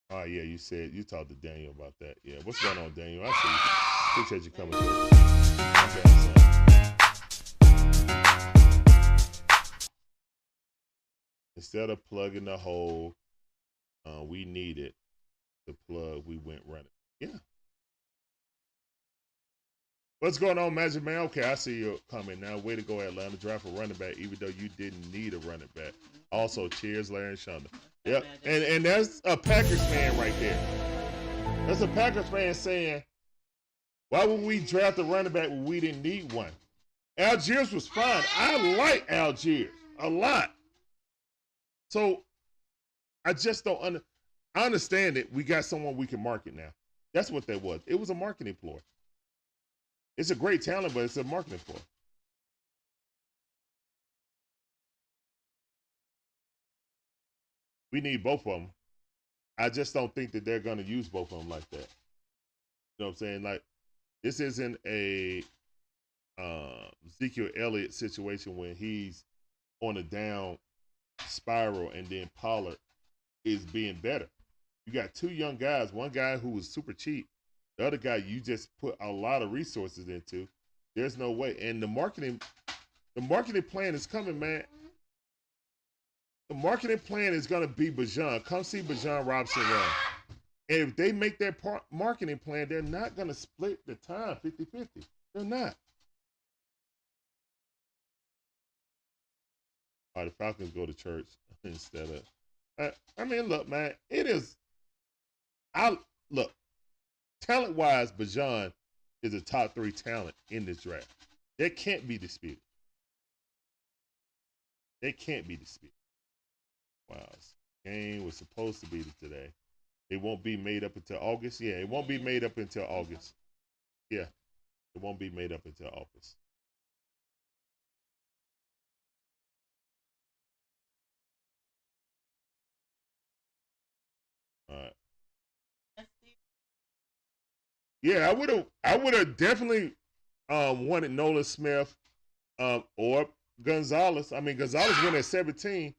Oh, yeah, you talked to Daniel about that. Yeah, what's going on, Daniel? I see you. Appreciate you coming through. Instead of plugging the hole we needed to plug, we went running. Yeah. What's going on, Magic Man? Okay, I see you coming now. Way to go, Atlanta. Draft a running back, even though you didn't need a running back. Also, cheers, Larry and Shonda. Yep, and that's a Packers fan right there. That's a Packers fan saying, why would we draft a running back when we didn't need one? Algiers was fine. I like Algiers a lot. So I just don't I understand it. We got someone we can market now. That's what that was. It was a marketing ploy. It's a great talent, but it's a marketing ploy. We need both of them. I just don't think that they're going to use both of them like that. You know what I'm saying? Like, this isn't a Ezekiel Elliott situation when he's on a down spiral and then Pollard is being better. You got two young guys, one guy who was super cheap, the other guy you just put a lot of resources into. There's no way. And the marketing plan is coming, man. The marketing plan is going to be Bijan. Come see Bijan Robinson run. And if they make that marketing plan, they're not going to split the time 50-50. They're not. All right, the Falcons go to church instead of. I mean, look, man, it is. Look, talent-wise, Bijan is a top 3 talent in this draft. That can't be disputed. They can't be disputed. Wow, this game was supposed to be today. It won't be made up until August. Yeah, it won't be made up until August. Yeah, it won't be made up until August. All right. Yeah, I would have definitely wanted Nolan Smith or Gonzalez. I mean, Gonzalez went at 17,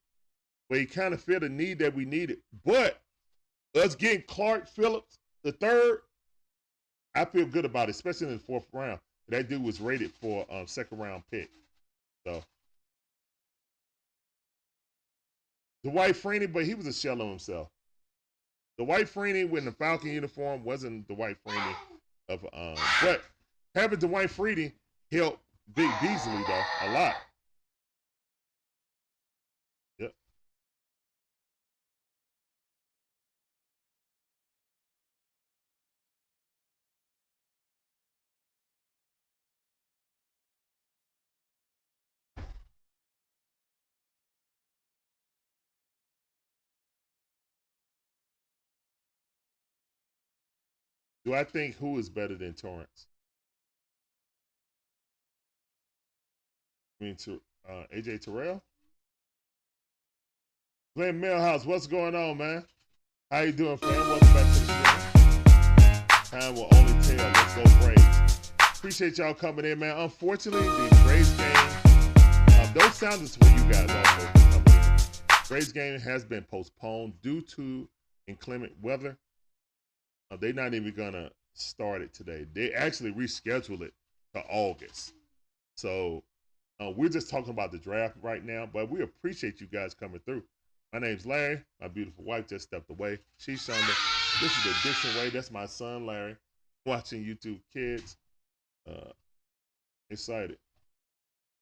but he kind of filled the need that we needed. But us getting Clark Phillips, the third, I feel good about it, especially in the 4th round. That dude was rated for a 2nd round pick. So Dwight Freeney, but he was a shell of himself. Dwight Freeney with the Falcon uniform wasn't Dwight Freeney of but having Dwight Freeney helped Big Beasley though a lot. Yep. Do I think who is better than Torrance? I mean, AJ Terrell? Glenn Millhouse, what's going on, man? How you doing, fam? Welcome back to the show. Time will only tell. Let's go Braves. Appreciate y'all coming in, man. Unfortunately, the Braves game, those sounded for you guys also coming in. Braves game has been postponed due to inclement weather. They're not even going to start it today. They actually rescheduled it to August. So we're just talking about the draft right now, but we appreciate you guys coming through. My name's Larry. My beautiful wife just stepped away. She's Shonda. This is the Dixon Way. That's my son, Larry, watching YouTube Kids. Excited.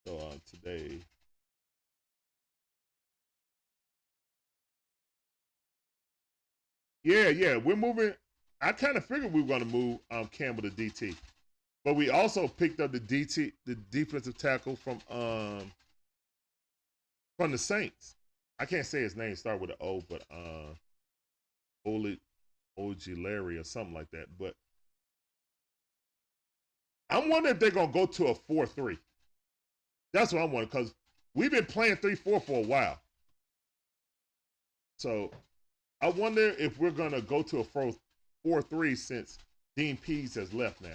So today. Yeah, we're moving. I kind of figured we were going to move Campbell to DT, but we also picked up the defensive tackle from the Saints. I can't say his name. Start with an O, but Ojulari or something like that. But I'm wondering if they're going to go to a 4-3. That's what I'm wondering because we've been playing 3-4 for a while. So I wonder if we're going to go to a 4-3 since Dean Pease has left now.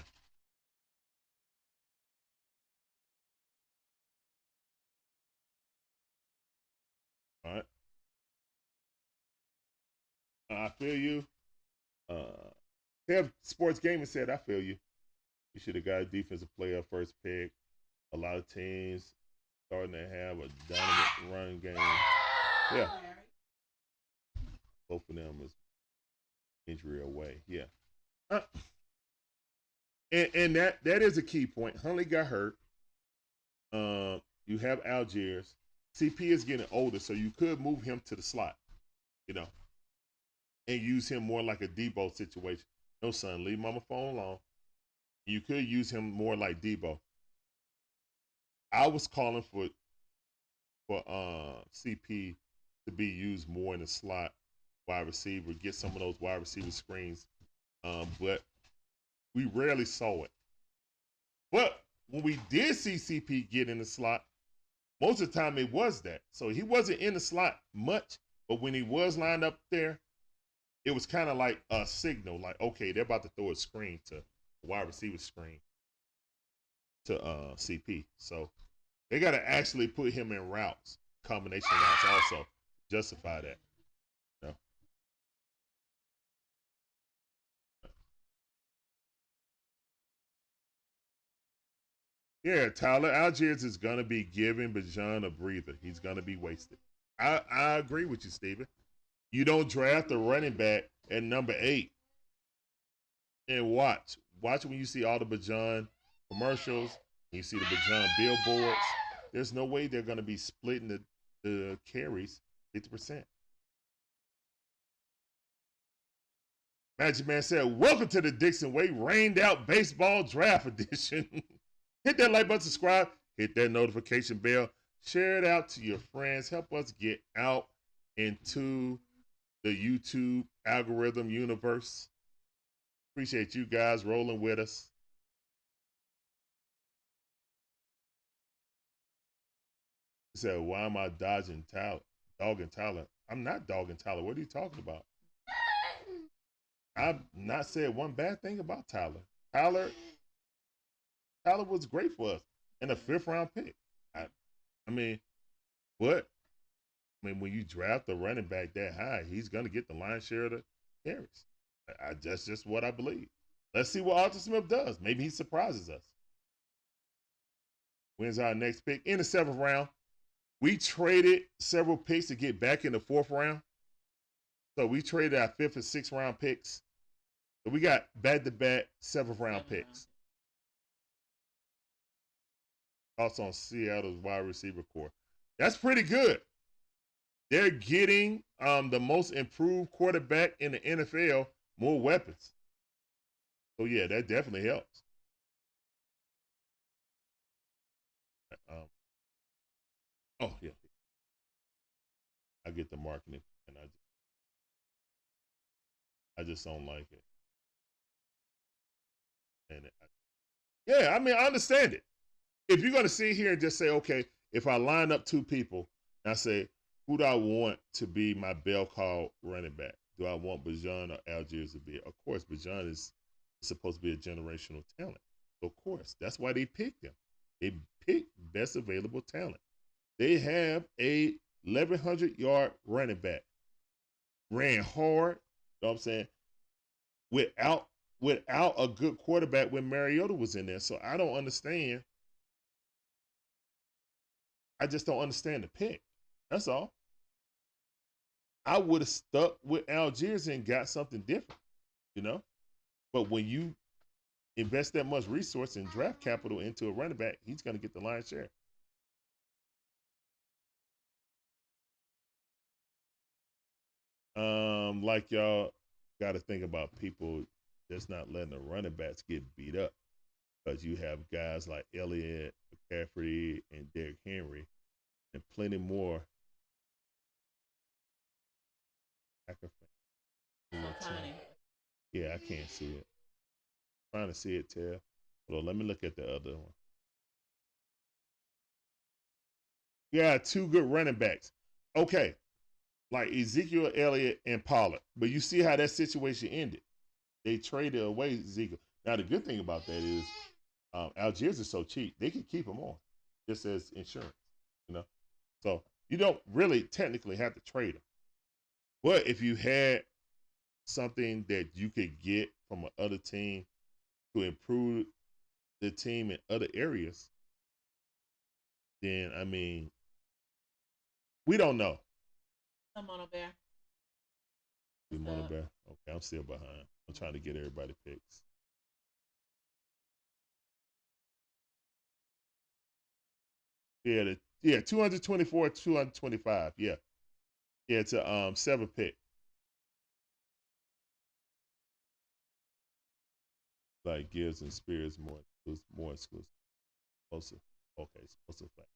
All right. I feel you. Kev Sports Gaming said, I feel you. You should have got a defensive player first pick. A lot of teams starting to have a dominant run game. Yeah. Both of them is injury away. Yeah. And that is a key point. Huntley got hurt. You have Algiers. CP is getting older, so you could move him to the slot, you know, and use him more like a Debo situation. No, son, leave mama phone alone. You could use him more like Debo. I was calling for CP to be used more in the slot wide receiver, get some of those wide receiver screens, but we rarely saw it. But when we did see CP get in the slot, most of the time it was that. So he wasn't in the slot much, but when he was lined up there, it was kind of like a signal, like, okay, they're about to throw a screen to a wide receiver screen to CP. So they got to actually put him in routes, combination routes also, justify that. You know? Yeah, Tyler Algiers is going to be giving Bijan a breather. He's going to be wasted. I agree with you, Steven. You don't draft a running back at number 8 and watch. Watch when you see all the Bijan commercials, you see the Bijan billboards. There's no way they're going to be splitting the carries 50%. Magic Man said, welcome to the Dixon Way rained out baseball draft edition. Hit that like button, subscribe, hit that notification bell, share it out to your friends. Help us get out into the YouTube algorithm universe. Appreciate you guys rolling with us. He said, why am I dogging Tyler? I'm not dogging Tyler. What are you talking about? I've not said one bad thing about Tyler. Tyler was great for us and a 5th round pick. I mean, what? I mean, when you draft a running back that high, he's going to get the lion's share of the carries. That's just what I believe. Let's see what Arthur Smith does. Maybe he surprises us. When's our next pick? In the 7th round. We traded several picks to get back in the 4th round. So we traded our 5th and 6th round picks. So we got back-to-back 7th round picks. Thoughts on Seattle's wide receiver core. That's pretty good. They're getting the most improved quarterback in the NFL, more weapons. So, yeah, that definitely helps. Oh, yeah. I get the marketing, and I just don't like it. And yeah, I mean, I understand it. If you're going to sit here and just say, okay, if I line up 2 people, and I say, who do I want to be my bell call running back? Do I want Bijan or Algiers to be? Of course, Bijan is supposed to be a generational talent. So of course, that's why they picked him. They picked best available talent. They have a 1,100-yard running back. Ran hard, you know what I'm saying? Without a good quarterback when Mariota was in there. So I don't understand. I just don't understand the pick. That's all. I would have stuck with Algiers and got something different, you know? But when you invest that much resource and draft capital into a running back, he's going to get the lion's share. Like y'all got to think about people that's not letting the running backs get beat up, because you have guys like Elliott, McCaffrey, and Derrick Henry, and plenty more. Yeah, I can't see it. I'm trying to see it, Ted. Hold on, let me look at the other one. Yeah, 2 good running backs. Okay, like Ezekiel Elliott and Pollard. But you see how that situation ended. They traded away Ezekiel. Now, the good thing about that is Algiers is so cheap. They can keep him on just as insurance, you know? So you don't really technically have to trade him. But if you had something that you could get from another team to improve the team in other areas, then, I mean, we don't know.
Mono Bear.
Mono Bear. Okay, I'm still behind. I'm trying to get everybody picks. Yeah, 224, 225. Yeah. Yeah, it's a 7 pick. Like Gibbs and Spears more exclusive. Explosive. Okay, explosive fast.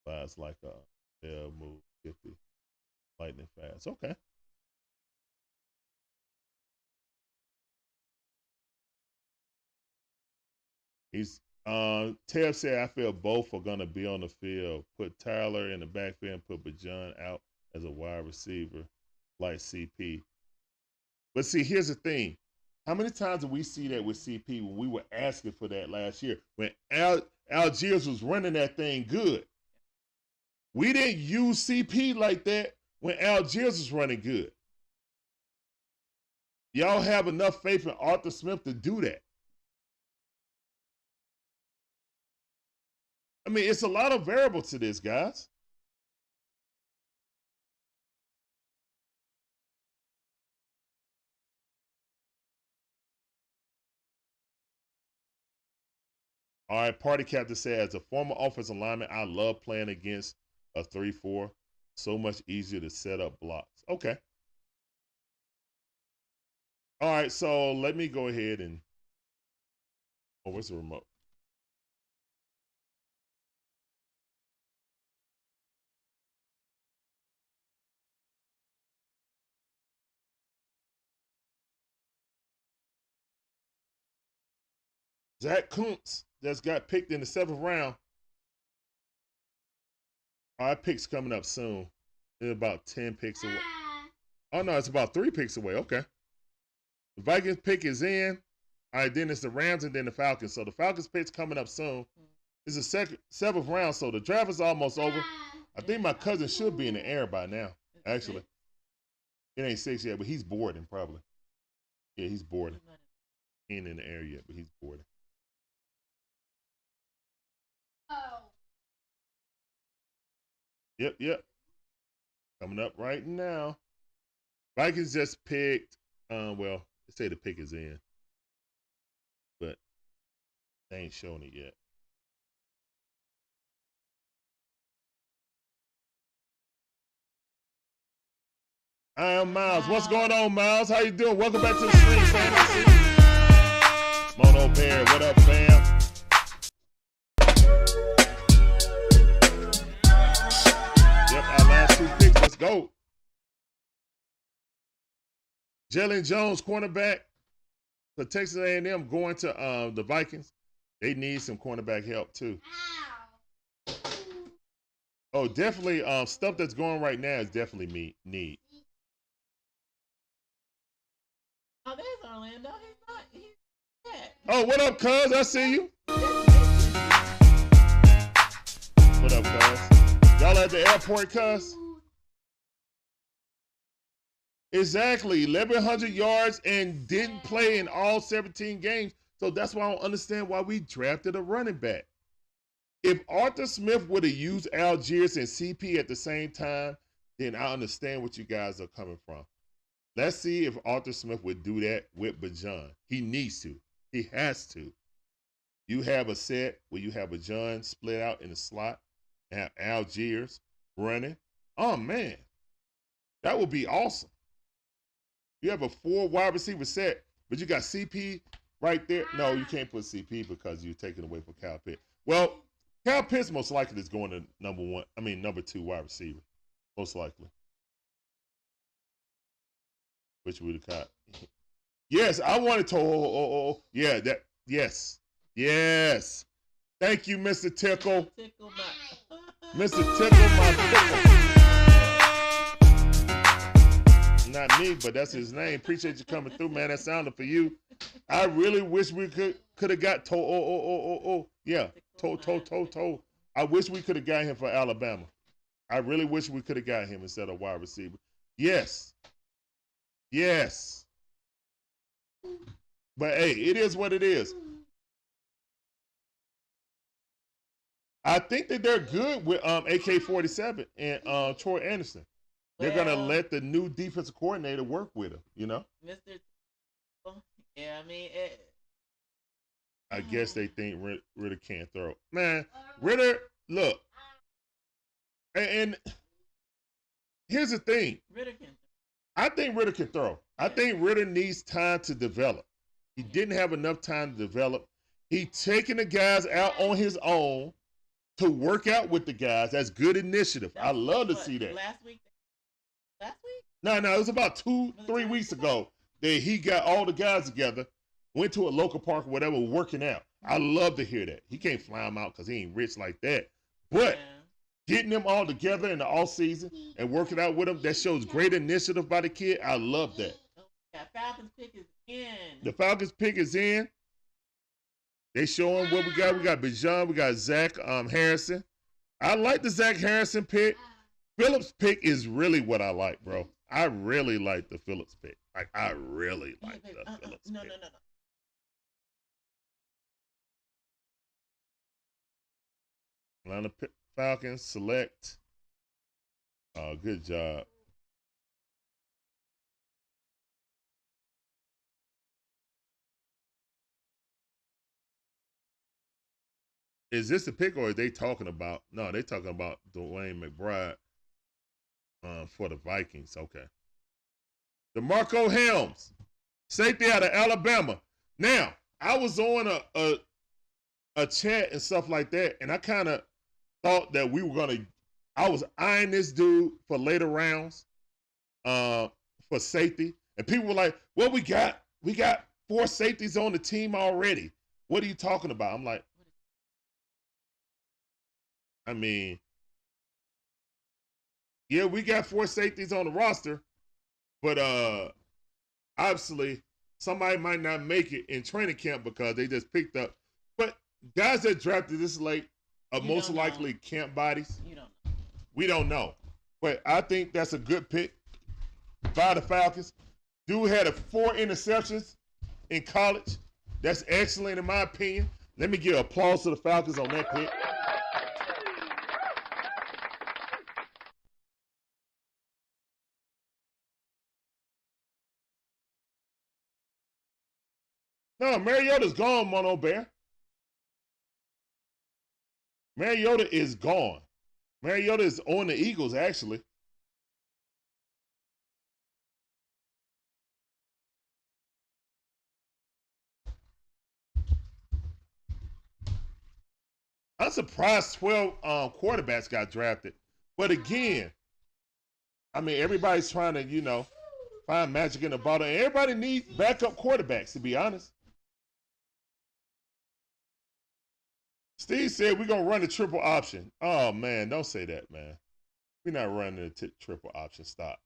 Flies like they'll move 50. Lightning fast. Okay. He's Tev said I feel both are gonna be on the field. Put Tyler in the backfield and put Bajan out as a wide receiver like CP. But see, here's the thing. How many times did we see that with CP when we were asking for that last year? When Algiers was running that thing good. We didn't use CP like that when Algiers was running good. Y'all have enough faith in Arthur Smith to do that. I mean, it's a lot of variables to this, guys. All right, Party Captain said, as a former offensive lineman, I love playing against a 3-4. So much easier to set up blocks. Okay. All right, so let me go ahead and... Oh, where's the remote? Zach Kuntz just got picked in the 7th round. Our pick's coming up soon. It's about 10 picks away. Oh, no, it's about 3 picks away. Okay. The Vikings pick is in. All right, then it's the Rams and then the Falcons. So the Falcons pick's coming up soon. It's the 7th round, so the draft is almost over. I think my cousin should be in the air by now, actually. It ain't 6 yet, but he's boarding probably. Yeah, he's boarding. He ain't in the air yet, but he's boarding. Yep. Coming up right now. Vikings just picked, well, they say the pick is in, but they ain't showing it yet. I am Miles. What's going on, Miles? How you doing? Welcome back to the stream, fam. Mono Bear, what up, fam? Yep, our last 2 picks. Let's go. Jalen Jones, cornerback for Texas A&M, going to the Vikings. They need some cornerback help too. Oh, definitely. Stuff that's going right now is definitely need.
Oh, there's Orlando. He's not. He's dead.
Oh, what up, cuz? I see you. What up, cuz? Y'all at the airport, cuz? Exactly. 1,100 yards and didn't play in all 17 games. So that's why I don't understand why we drafted a running back. If Arthur Smith would have used Algiers and CP at the same time, then I understand what you guys are coming from. Let's see if Arthur Smith would do that with Bajan. He needs to. He has to. You have a set where you have Bajan split out in the slot and have Algiers running. Oh, man. That would be awesome. You have a 4 wide receiver set, but you got CP right there. No, you can't put CP because you're taking away from Kyle Pitts. Well, Kyle Pitts most likely is going to number 2 wide receiver. Most likely. Which would have caught. Yes, I wanted to. Yeah, that. Yes. Thank you, Mr. Tickle. Mr. Tickle, my tickle. Not me, but that's his name. Appreciate you coming through, man. That sounded for you. I really wish we could have got Yeah, Toe. I wish we could have got him for Alabama. I really wish we could have got him instead of wide receiver. Yes. But hey, it is what it is. I think that they're good with AK-47 and Troy Anderson. They're going to let the new defensive coordinator work with him, you know?
Mr. Yeah, I mean,
I guess they think Ritter can't throw. Man, Ritter, look, and here's the thing. I think Ritter can throw. I think Ritter needs time to develop. He didn't have enough time to develop. He taking the guys out on his own to work out with the guys. That's good initiative. I love to see that.
Last week?
No, it was about 2-3 weeks ago that he got all the guys together, went to a local park or whatever, working out. I love to hear that. He can't fly them out because he ain't rich like that. But getting them all together in the off season and working out with them, that shows great initiative by the kid. I love that.
Yeah, Falcons pick is in.
The Falcons pick is in. They showing what we got. We got Bijan. We got Zach Harrison. I like the Zach Harrison pick. Phillips pick is really what I like, bro. I really like the Phillips pick. Like, I really like the Phillips pick.
No.
Atlanta Falcons select. Good job. Is this a pick or are they talking about? No, they talking about Dwayne McBride for the Vikings. Okay. DeMarco Helms, safety out of Alabama. Now, I was on a chat and stuff like that, and I kind of thought that we were going to, I was eyeing this dude for later rounds for safety. And people were like, well, we got 4 safeties on the team already. What are you talking about? I'm like, I mean, yeah, we got 4 safeties on the roster, but obviously somebody might not make it in training camp because they just picked up. But guys that drafted this late are most likely camp bodies.
You don't know.
We don't know. But I think that's a good pick by the Falcons. Dude had 4 interceptions in college. That's excellent in my opinion. Let me give applause to the Falcons on that pick. No, Mariota's gone, Mono Bear. Mariota is gone. Mariota is on the Eagles, actually. I'm surprised 12 quarterbacks got drafted. But again, I mean, everybody's trying to, find magic in the bottle. And everybody needs backup quarterbacks, to be honest. Steve said we're going to run the triple option. Oh, man, don't say that, man. We're not running the triple option. Stop.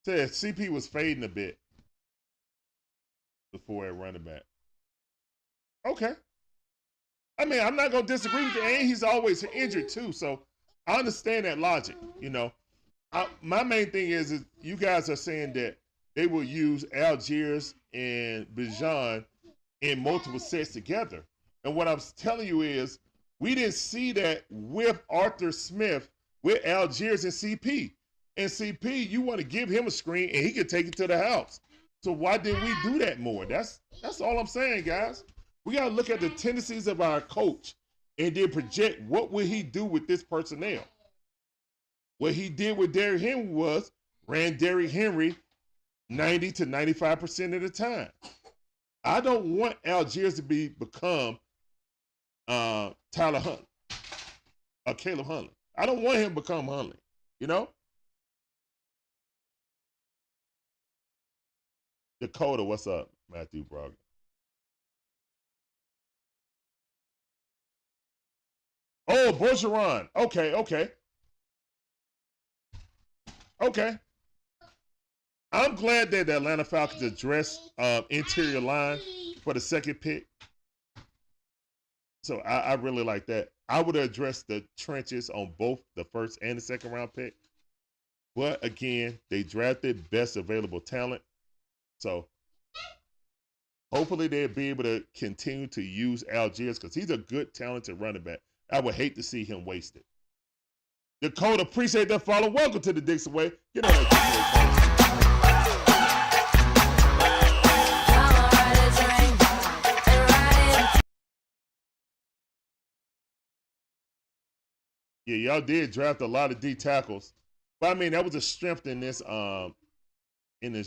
Said CP was fading a bit before at running back. Okay. I mean, I'm not going to disagree with you. And he's always injured, too. So I understand that logic, my main thing is you guys are saying that they will use Algiers and Bijan in multiple sets together. And what I'm telling you is we didn't see that with Arthur Smith, with Algiers and CP. And CP, you want to give him a screen and he can take it to the house. So why didn't we do that more? That's all I'm saying, guys. We got to look at the tendencies of our coach and then project what will he do with this personnel. What he did with Derrick Henry was ran Derrick Henry 90 to 95% of the time. I don't want Algiers to become Tyler Huntley or Caleb Huntley. I don't want him to become Huntley, Dakota, what's up, Matthew Brogdon? Oh, Bergeron. Okay. I'm glad that the Atlanta Falcons addressed interior line for the second pick. So I really like that. I would address the trenches on both the first and the second round pick. But again, they drafted best available talent. So hopefully they'll be able to continue to use Algiers because he's a good, talented running back. I would hate to see him waste it. Dakota, appreciate that follow. Welcome to the Dixon Way. Get on that. Yeah, y'all did draft a lot of D tackles, but I mean that was a strength in this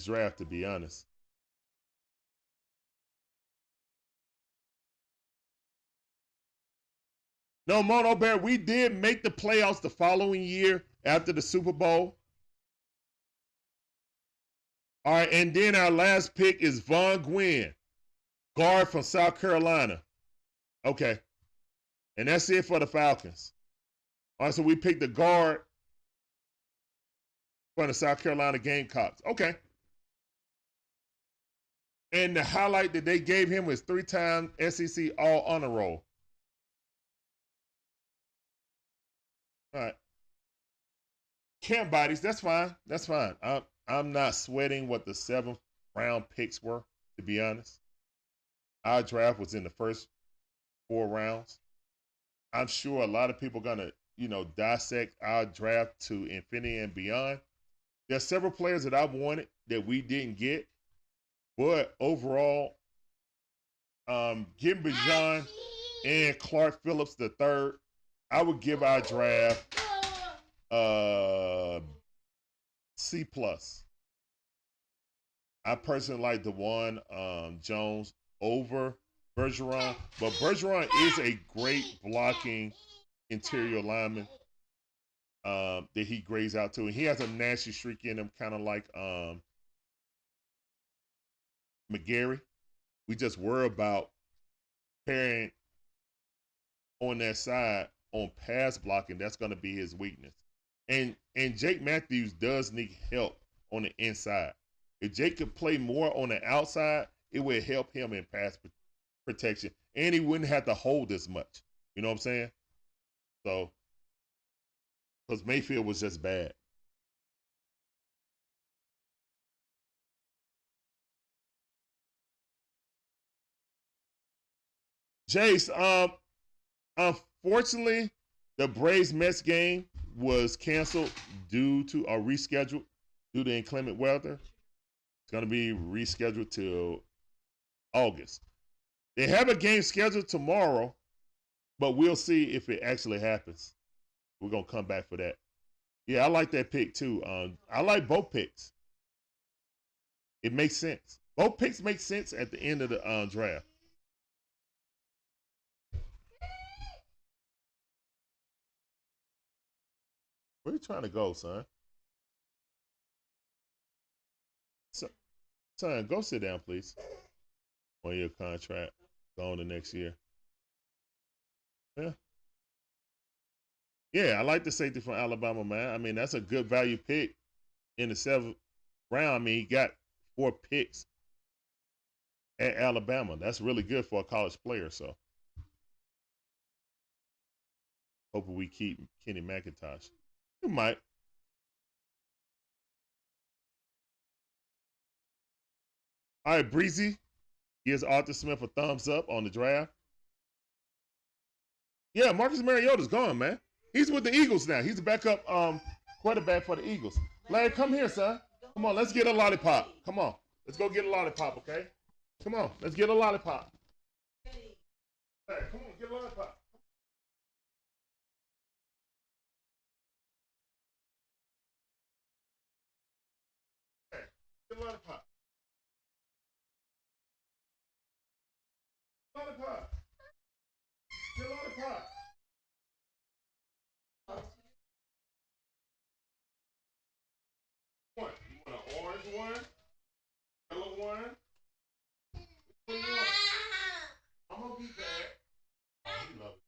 draft, to be honest. No, Mono Bear, we did make the playoffs the following year after the Super Bowl. All right, and then our last pick is Von Gwyn, guard from South Carolina. Okay, and that's it for the Falcons. All right, so we picked the guard from the South Carolina Gamecocks. Okay. And the highlight that they gave him was 3-time SEC All Honor Roll. All right. Camp bodies, that's fine. That's fine. I'm not sweating what the 7th round picks were, to be honest. Our draft was in the first 4 rounds. I'm sure a lot of people are going to, dissect our draft to infinity and beyond. There's several players that I wanted that we didn't get. But overall, Gim Bijan and Clark Phillips III, I would give our draft C+. I personally like DeJuan Jones over Bergeron, but Bergeron is a great blocking interior lineman that he grades out to. And he has a nasty streak in him, kind of like McGarry. We just worry about pairing on that side on pass blocking. That's going to be his weakness. And Jake Matthews does need help on the inside. If Jake could play more on the outside, it would help him in pass protection. And he wouldn't have to hold as much. You know what I'm saying? So, because Mayfield was just bad. Jace, unfortunately, the Braves-Mets game was canceled or rescheduled due to inclement weather. It's going to be rescheduled till August. They have a game scheduled tomorrow, but we'll see if it actually happens. We're going to come back for that. Yeah, I like that pick too. I like both picks. It makes sense. Both picks make sense at the end of the draft. Where you trying to go, son? Son, go sit down, please. On your contract. Go on to next year. Yeah. Yeah, I like the safety from Alabama, man. I mean, that's a good value pick in the 7th round. I mean, he got 4 picks at Alabama. That's really good for a college player, so. Hopefully we keep Kenny McIntosh. You might. All right, Breezy gives Arthur Smith a thumbs up on the draft. Yeah, Marcus Mariota's gone, man. He's with the Eagles now. He's the backup quarterback for the Eagles. Larry, come here, son. Come on, let's get a lollipop. Come on. Let's go get a lollipop, okay? Come on, let's get a lollipop. Larry, come on, get a lollipop. Larry, get a lollipop. Lollipop. Get a lollipop. What? You want an orange one? Yellow one? What do you want? I'm gonna be back. Oh, he love it.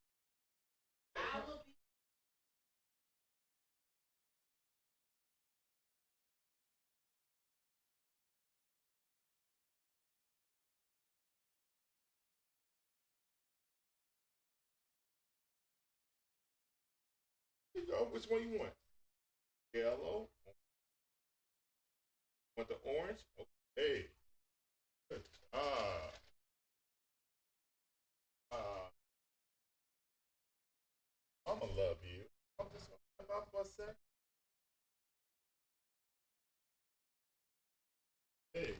Here you go. Which one you want? Yellow. Want the orange? Okay. Ah. Mama love you. I'm just gonna step out for a sec. Hey.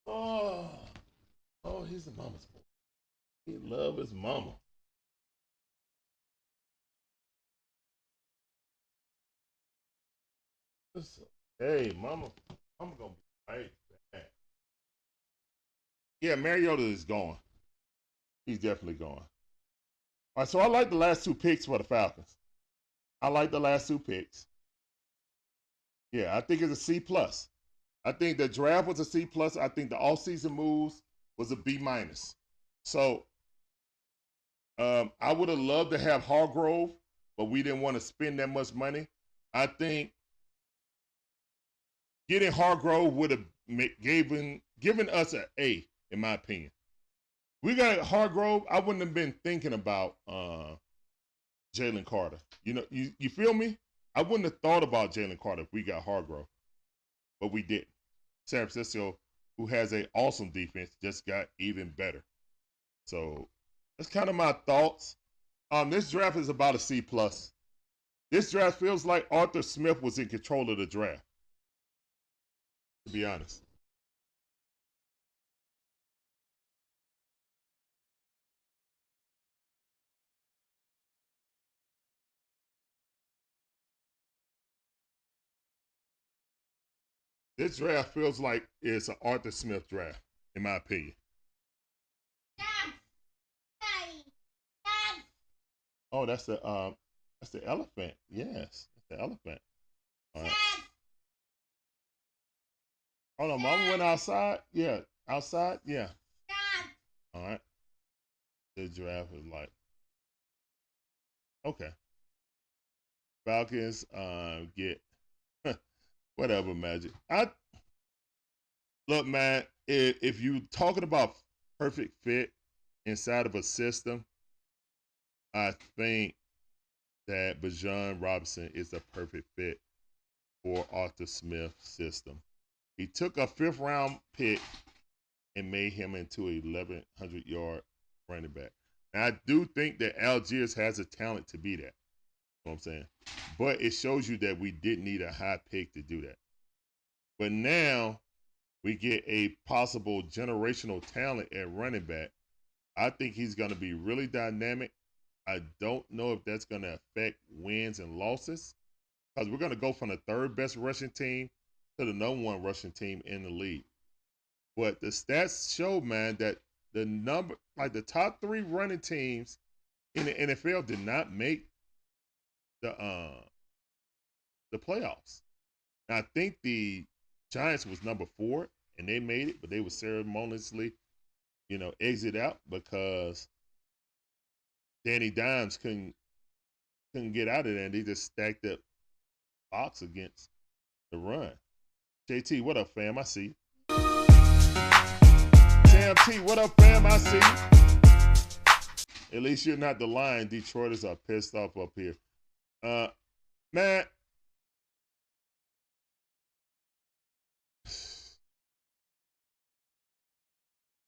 Oh, he's a mama's boy. He loves his mama. Hey, mama gonna be right back. Yeah, Mariota is gone. He's definitely gone. All right, so I like the last two picks for the Falcons. I like the last two picks. Yeah, I think it's a C plus. I think the draft was a C plus. I think the offseason moves was a B minus. So I would have loved to have Hargrove, but we didn't want to spend that much money. I think getting Hargrove would have given us an A, in my opinion. We got Hargrove. I wouldn't have been thinking about Jalen Carter. You know, you feel me? I wouldn't have thought about Jalen Carter if we got Hargrove, but we didn't. San Francisco, who has an awesome defense, just got even better. So that's kind of my thoughts. This draft is about a C plus. This draft feels like Arthur Smith was in control of the draft, to be honest. This draft feels like it's an Arthur Smith draft, in my opinion. Oh, that's the elephant. Yes, that's the elephant. All right. Hold on, Mama went outside. Yeah, outside. Yeah. All right. The draft is like, okay. Falcons get whatever, Magic. Look, man, if you talking about perfect fit inside of a system, I think that Bijan Robinson is a perfect fit for Arthur Smith's system. He took a 5th round pick and made him into a 1,100-yard running back. Now, I do think that Algiers has a talent to be that. You know what I'm saying? But it shows you that we didn't need a high pick to do that. But now we get a possible generational talent at running back. I think he's going to be really dynamic. I don't know if that's going to affect wins and losses, because we're going to go from the 3rd best rushing team to the #1 rushing team in the league. But the stats show, man, that the top 3 running teams in the NFL did not make the playoffs. Now, I think the Giants was number 4 and they made it, but they were ceremoniously, exit out because Danny Dimes couldn't get out of there, and they just stacked up box against the run. JT, what up, fam? I see you. Sam T, what up, fam? I see you. At least you're not the Lion. Detroiters are pissed off up here. Man,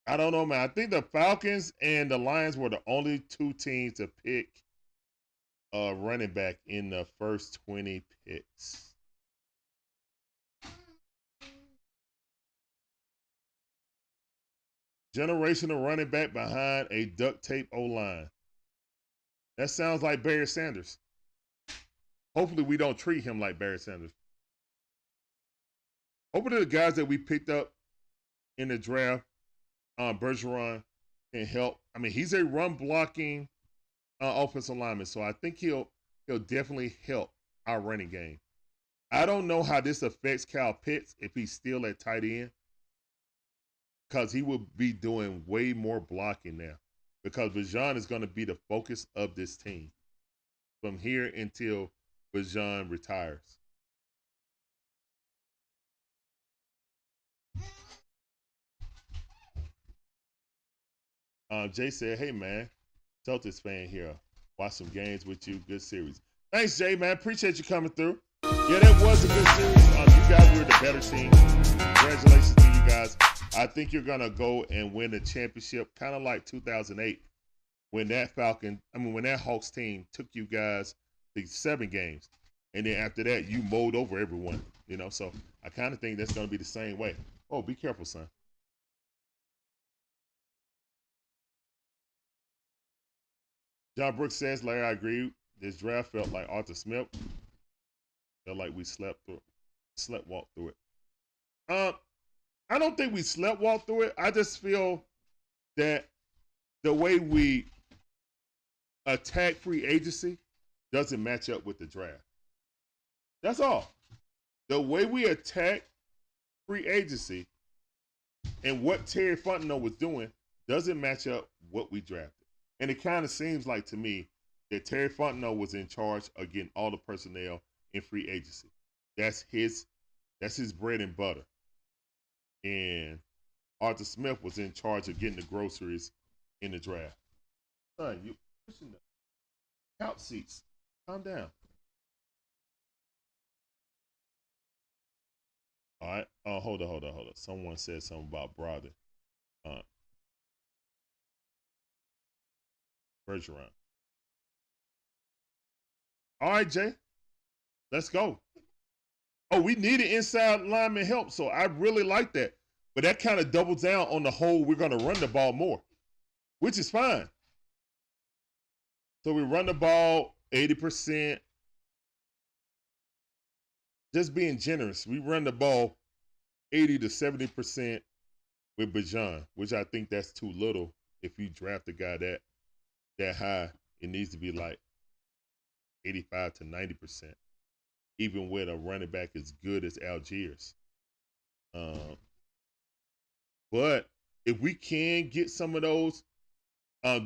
I don't know, man. I think the Falcons and the Lions were the only 2 teams to pick a running back in the first 20 picks. Generational running back behind a duct tape O-line. That sounds like Barry Sanders. Hopefully we don't treat him like Barry Sanders. Hopefully the guys that we picked up in the draft, Bergeron, can help. I mean, he's a run blocking offensive lineman, so I think he'll definitely help our running game. I don't know how this affects Kyle Pitts if he's still at tight end, because he will be doing way more blocking now, because Bijan is going to be the focus of this team from here until Bijan retires. Jay said, hey, man, Celtics fan here. Watch some games with you. Good series. Thanks, Jay, man. Appreciate you coming through. Yeah, that was a good series. You guys were the better team. Congratulations to you guys. I think you're going to go and win the championship, kind of like 2008 when that Hawks team took you guys to 7 games, and then after that you mowed over everyone. You know, so I kind of think that's going to be the same way. Oh, be careful, son. John Brooks says, Larry, I agree. This draft felt like Arthur Smith. Felt like we walked through it. I don't think we walked through it. I just feel that the way we attack free agency doesn't match up with the draft. That's all. The way we attack free agency and what Terry Fontenot was doing doesn't match up what we drafted. And it kind of seems like to me that Terry Fontenot was in charge of getting all the personnel in free agency. That's his bread and butter. And Arthur Smith was in charge of getting the groceries in the draft. Son, you pushing the couch seats. Calm down. All right. Oh, hold on. Someone said something about Brother. Bergeron. All right, Jay. Let's go. Oh, we needed inside lineman help, so I really like that. But that kind of doubles down on the whole we're going to run the ball more, which is fine. So we run the ball 80%. Just being generous. We run the ball 80 to 70% with Bajan, which I think that's too little. If you draft a guy that high, it needs to be like 85 to 90%, even with a running back as good as Algiers. But if we can get some of those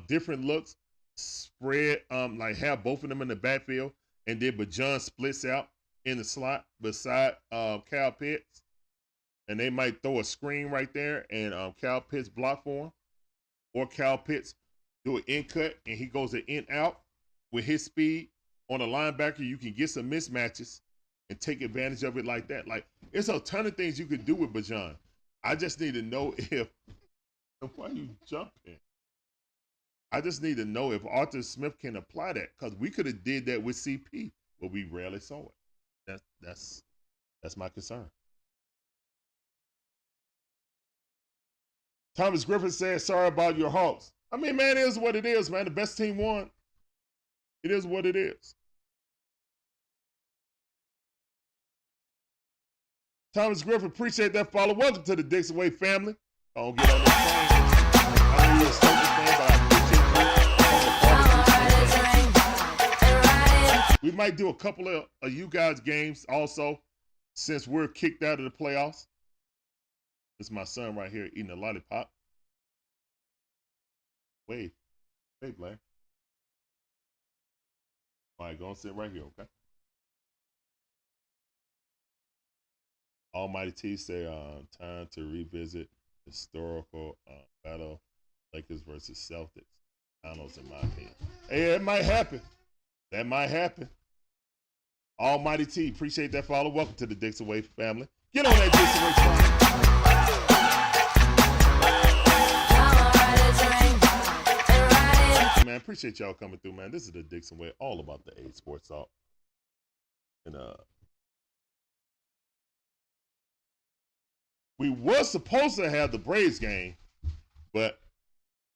different looks, spread, like have both of them in the backfield, and then Bajan splits out in the slot beside Kyle Pitts, and they might throw a screen right there, and Kyle Pitts block for him, or Kyle Pitts do an in cut and he goes an in out with his speed on a linebacker. You can get some mismatches and take advantage of it like that. Like, it's a ton of things you could do with Bajan. I just need to know if why are you jumping? I just need to know if Arthur Smith can apply that, because we could have did that with CP, but we rarely saw it. That's my concern. Thomas Griffin says, sorry about your Hawks. I mean, man, it is what it is, man. The best team won. It is what it is. Thomas Griffin, appreciate that follow. Welcome to the Dixon Way family. I don't get on this phone. I know you're a Celtics fan, but I appreciate you. We might do a couple of you guys' games also, since we're kicked out of the playoffs. This is my son right here eating a lollipop. Wave, Blair. All right, go and sit right here, okay? Almighty T say, time to revisit historical battle, Lakers versus Celtics. Finals, in my opinion. Hey, it might happen. That might happen. Almighty T, appreciate that follow. Welcome to the Dixon Way family. Get on that Dixon Way family. Man, appreciate y'all coming through, man. This is the Dixon Way, all about the A Sports Talk. And we was supposed to have the Braves game, but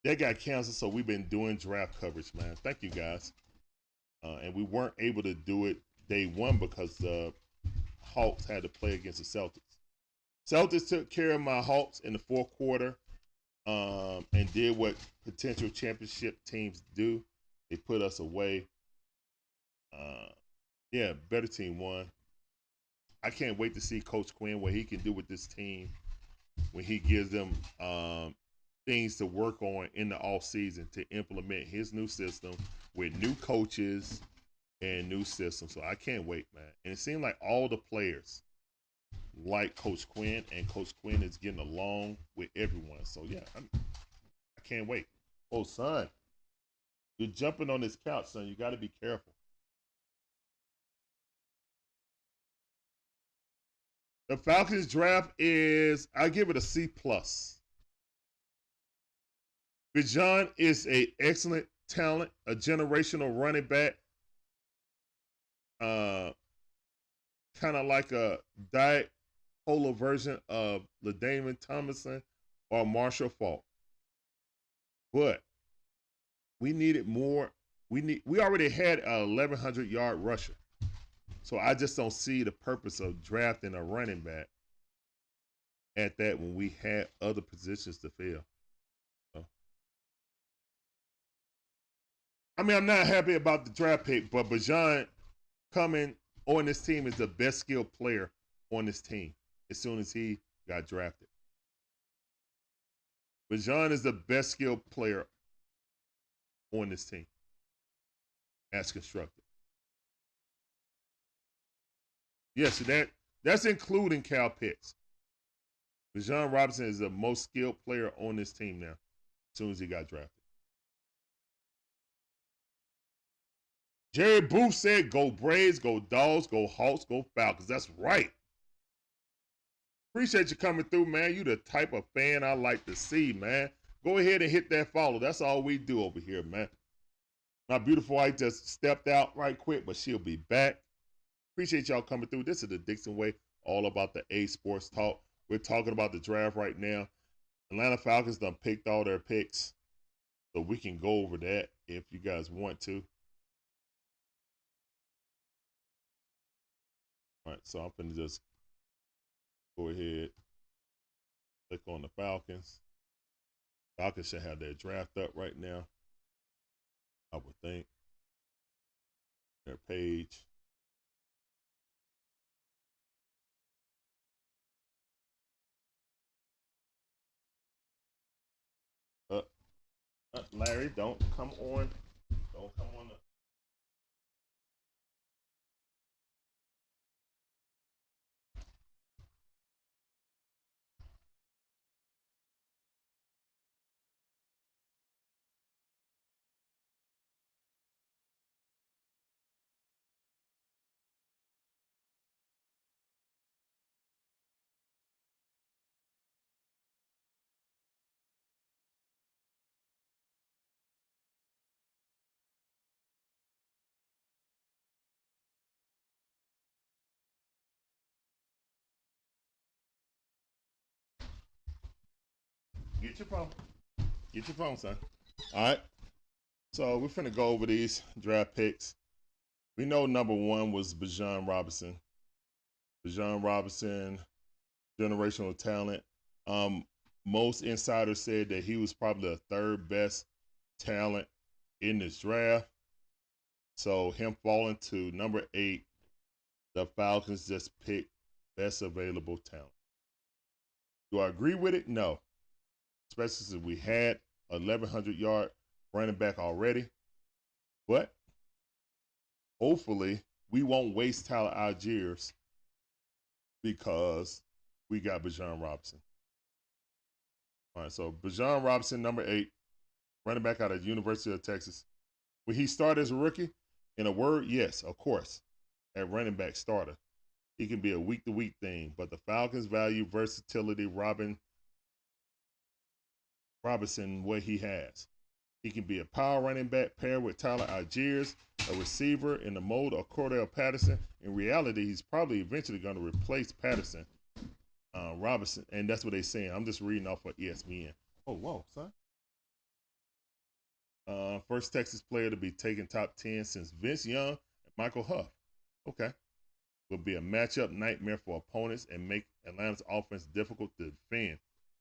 that got canceled, so we've been doing draft coverage, man. Thank you, guys. And we weren't able to do it day one because the Hawks had to play against the Celtics. Celtics took care of my Hawks in the fourth quarter and did what potential championship teams do. They put us away. Yeah, better team won. I can't wait to see Coach Quinn, what he can do with this team when he gives them things to work on in the offseason to implement his new system with new coaches and new systems. So I can't wait, man. And it seemed like all the players like Coach Quinn, and Coach Quinn is getting along with everyone. So, yeah, I can't wait. Oh, son, you're jumping on this couch, son. You got to be careful. The Falcons draft is, I give it a C+. Bijan is an excellent talent, a generational running back, kind of like a diet cola version of LaDainian Tomlinson or Marshall Faulk. But we needed more. We already had a 1,100-yard rusher. So I just don't see the purpose of drafting a running back at that when we had other positions to fill. So, I mean, I'm not happy about the draft pick, but Bijan coming on this team is the best skilled player on this team as soon as he got drafted. Bijan is the best skilled player on this team as constructed. Yes, that's including Cal Pitts. Bijan Robinson is the most skilled player on this team now, as soon as he got drafted. Jerry Booth said, go Braves, go Dogs, go Hawks, go Falcons. That's right. Appreciate you coming through, man. You the type of fan I like to see, man. Go ahead and hit that follow. That's all we do over here, man. My beautiful wife just stepped out right quick, but she'll be back. Appreciate y'all coming through. This is the Dixon Way, all about the A Sports Talk. We're talking about the draft right now. Atlanta Falcons done picked all their picks, so we can go over that if you guys want to. All right, so I'm going to just go ahead, click on the Falcons. Falcons should have their draft up right now, I would think. Their page. Larry, don't come on. Don't come on. Get your phone. Get your phone, son. All right. So we're finna go over these draft picks. We know number one was Bijan Robinson. Bijan Robinson, generational talent. Most insiders said that he was probably the third best talent in this draft. So him falling to number 8, the Falcons just picked best available talent. Do I agree with it? No. Especially since we had a 1,100-yard running back already. But hopefully we won't waste Tyler Algiers because we got Bijan Robinson. All right, so Bijan Robinson, number 8, running back out of the University of Texas. Will he start as a rookie? In a word, yes, of course. At running back starter. He can be a week-to-week thing, but the Falcons value versatility Robinson what he has. He can be a power running back paired with Tyler Algiers, a receiver in the mold of Cordell Patterson. In reality, he's probably eventually going to replace Patterson, Robinson, and that's what they're saying. I'm just reading off of ESPN. Oh, whoa, son. First Texas player to be taken top 10 since Vince Young and Michael Huff. Okay. Will be a matchup nightmare for opponents and make Atlanta's offense difficult to defend.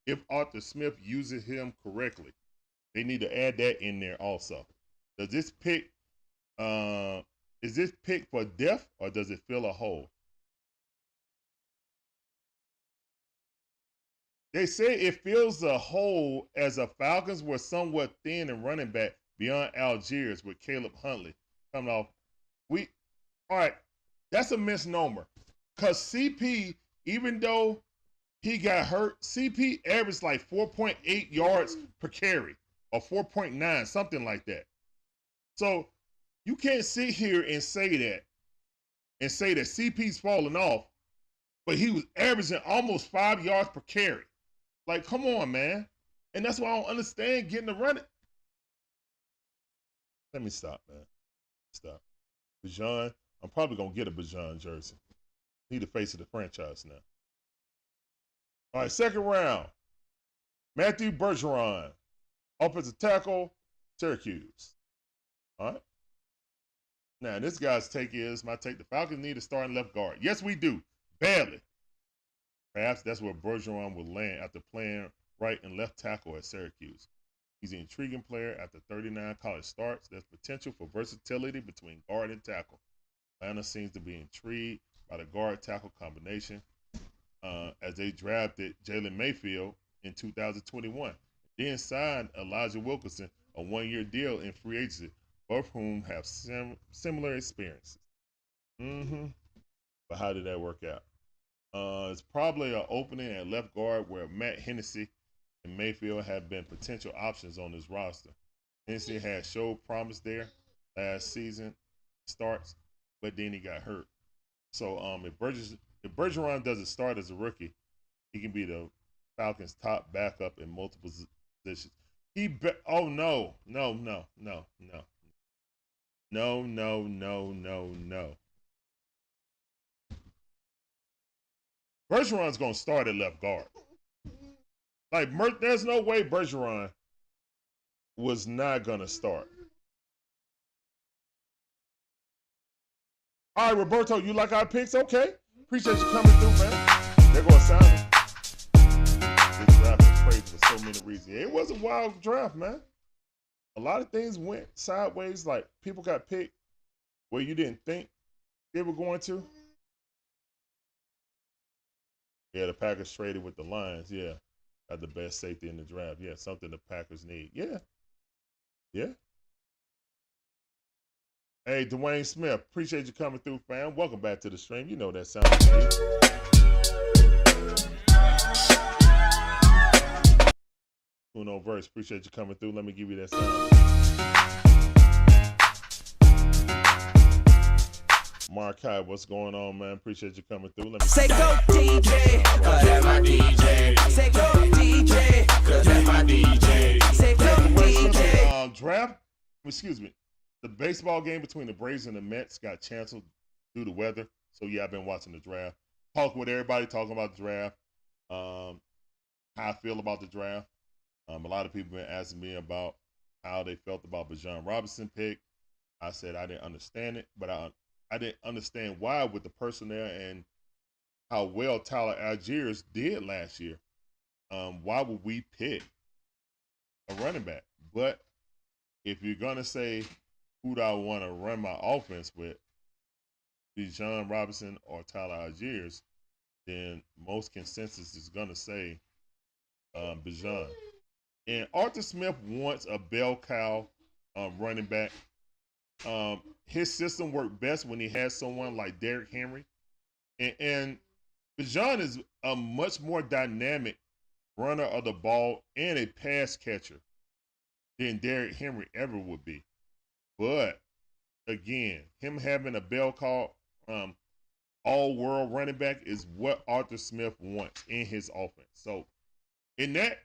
If Arthur Smith uses him correctly, they need to add that in there also. Does this pick, is this pick for depth or does it fill a hole? They say it fills a hole as the Falcons were somewhat thin in running back beyond Algiers with Caleb Huntley coming off. All right, that's a misnomer. Because CP, even though he got hurt, CP averaged like 4.8 yards per carry or 4.9, something like that. So you can't sit here and say that CP's falling off, but he was averaging almost 5 yards per carry. Like, come on, man. And that's why I don't understand getting the running. Let me stop, man. Stop. Bijan, I'm probably going to get a Bijan jersey. He the face of the franchise now. All right, second round. Matthew Bergeron, offensive tackle, Syracuse. All right. Now, this guy's take is, my take, the Falcons need a starting left guard. Yes, we do. Badly. Perhaps that's where Bergeron will land after playing right and left tackle at Syracuse. He's an intriguing player after 39 college starts. There's potential for versatility between guard and tackle. Atlanta seems to be intrigued by the guard-tackle combination as they drafted Jalen Mayfield in 2021. Then signed Elijah Wilkinson a one-year deal in free agency, both of whom have similar experiences. But how did that work out? It's probably an opening at left guard where Matt Hennessy and Mayfield have been potential options on his roster. Hennessy had showed promise there last season starts, but then he got hurt. So if Bergeron doesn't start as a rookie, he can be the Falcons' top backup in multiple positions. Oh no. Bergeron's gonna start at left guard. Like, there's no way Bergeron was not gonna start. All right, Roberto, you like our picks? Okay. Appreciate you coming through, man. They're gonna sound it. This draft is crazy for so many reasons. It was a wild draft, man. A lot of things went sideways. Like, people got picked where you didn't think they were going to. Yeah, the Packers traded with the Lions. Yeah, got the best safety in the draft. Yeah, something the Packers need. Yeah. Hey, Dwayne Smith, appreciate you coming through, fam. Welcome back to the stream. You know that sound. Uno verse, appreciate you coming through. Let me give you that sound. Markai, what's going on, man? Appreciate you coming through. Let me
say go DJ, cause that's my DJ. Say go DJ, cause that's my DJ. Say go DJ.
Excuse me. The baseball game between the Braves and the Mets got canceled due to weather. So yeah, I've been watching the draft. Talking with everybody, talking about the draft. How I feel about the draft. A lot of people been asking me about how they felt about Bijan Robinson pick. I said I didn't understand it, but I didn't understand why with the personnel and how well Tyler Algiers did last year. Why would we pick a running back? But if you're going to say who do I want to run my offense with, Bijan Robinson or Tyler Algiers, then most consensus is going to say Bijan. And Arthur Smith wants a bell cow running back. His system worked best when he has someone like Derrick Henry. And Bijan is a much more dynamic runner of the ball and a pass catcher than Derrick Henry ever would be. But, again, him having a bell cow all-world running back is what Arthur Smith wants in his offense. So, in that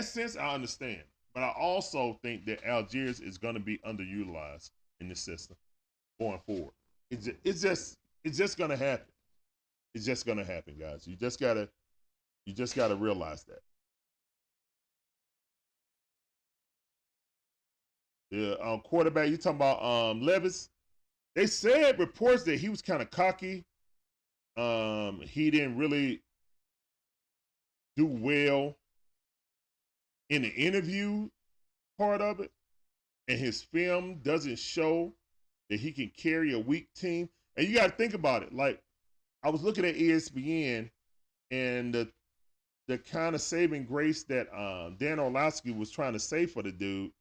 sense, I understand. But I also think that Algiers is going to be underutilized in the system going forward. It's just going to happen. It's just going to happen, guys. You just gotta realize that. The quarterback, you talking about Levis? They said reports that he was kind of cocky. He didn't really do well in the interview part of it, and his film doesn't show that he can carry a weak team. And you got to think about it. Like, I was looking at ESPN, and the kind of saving grace that Dan Orlovsky was trying to say for the dude.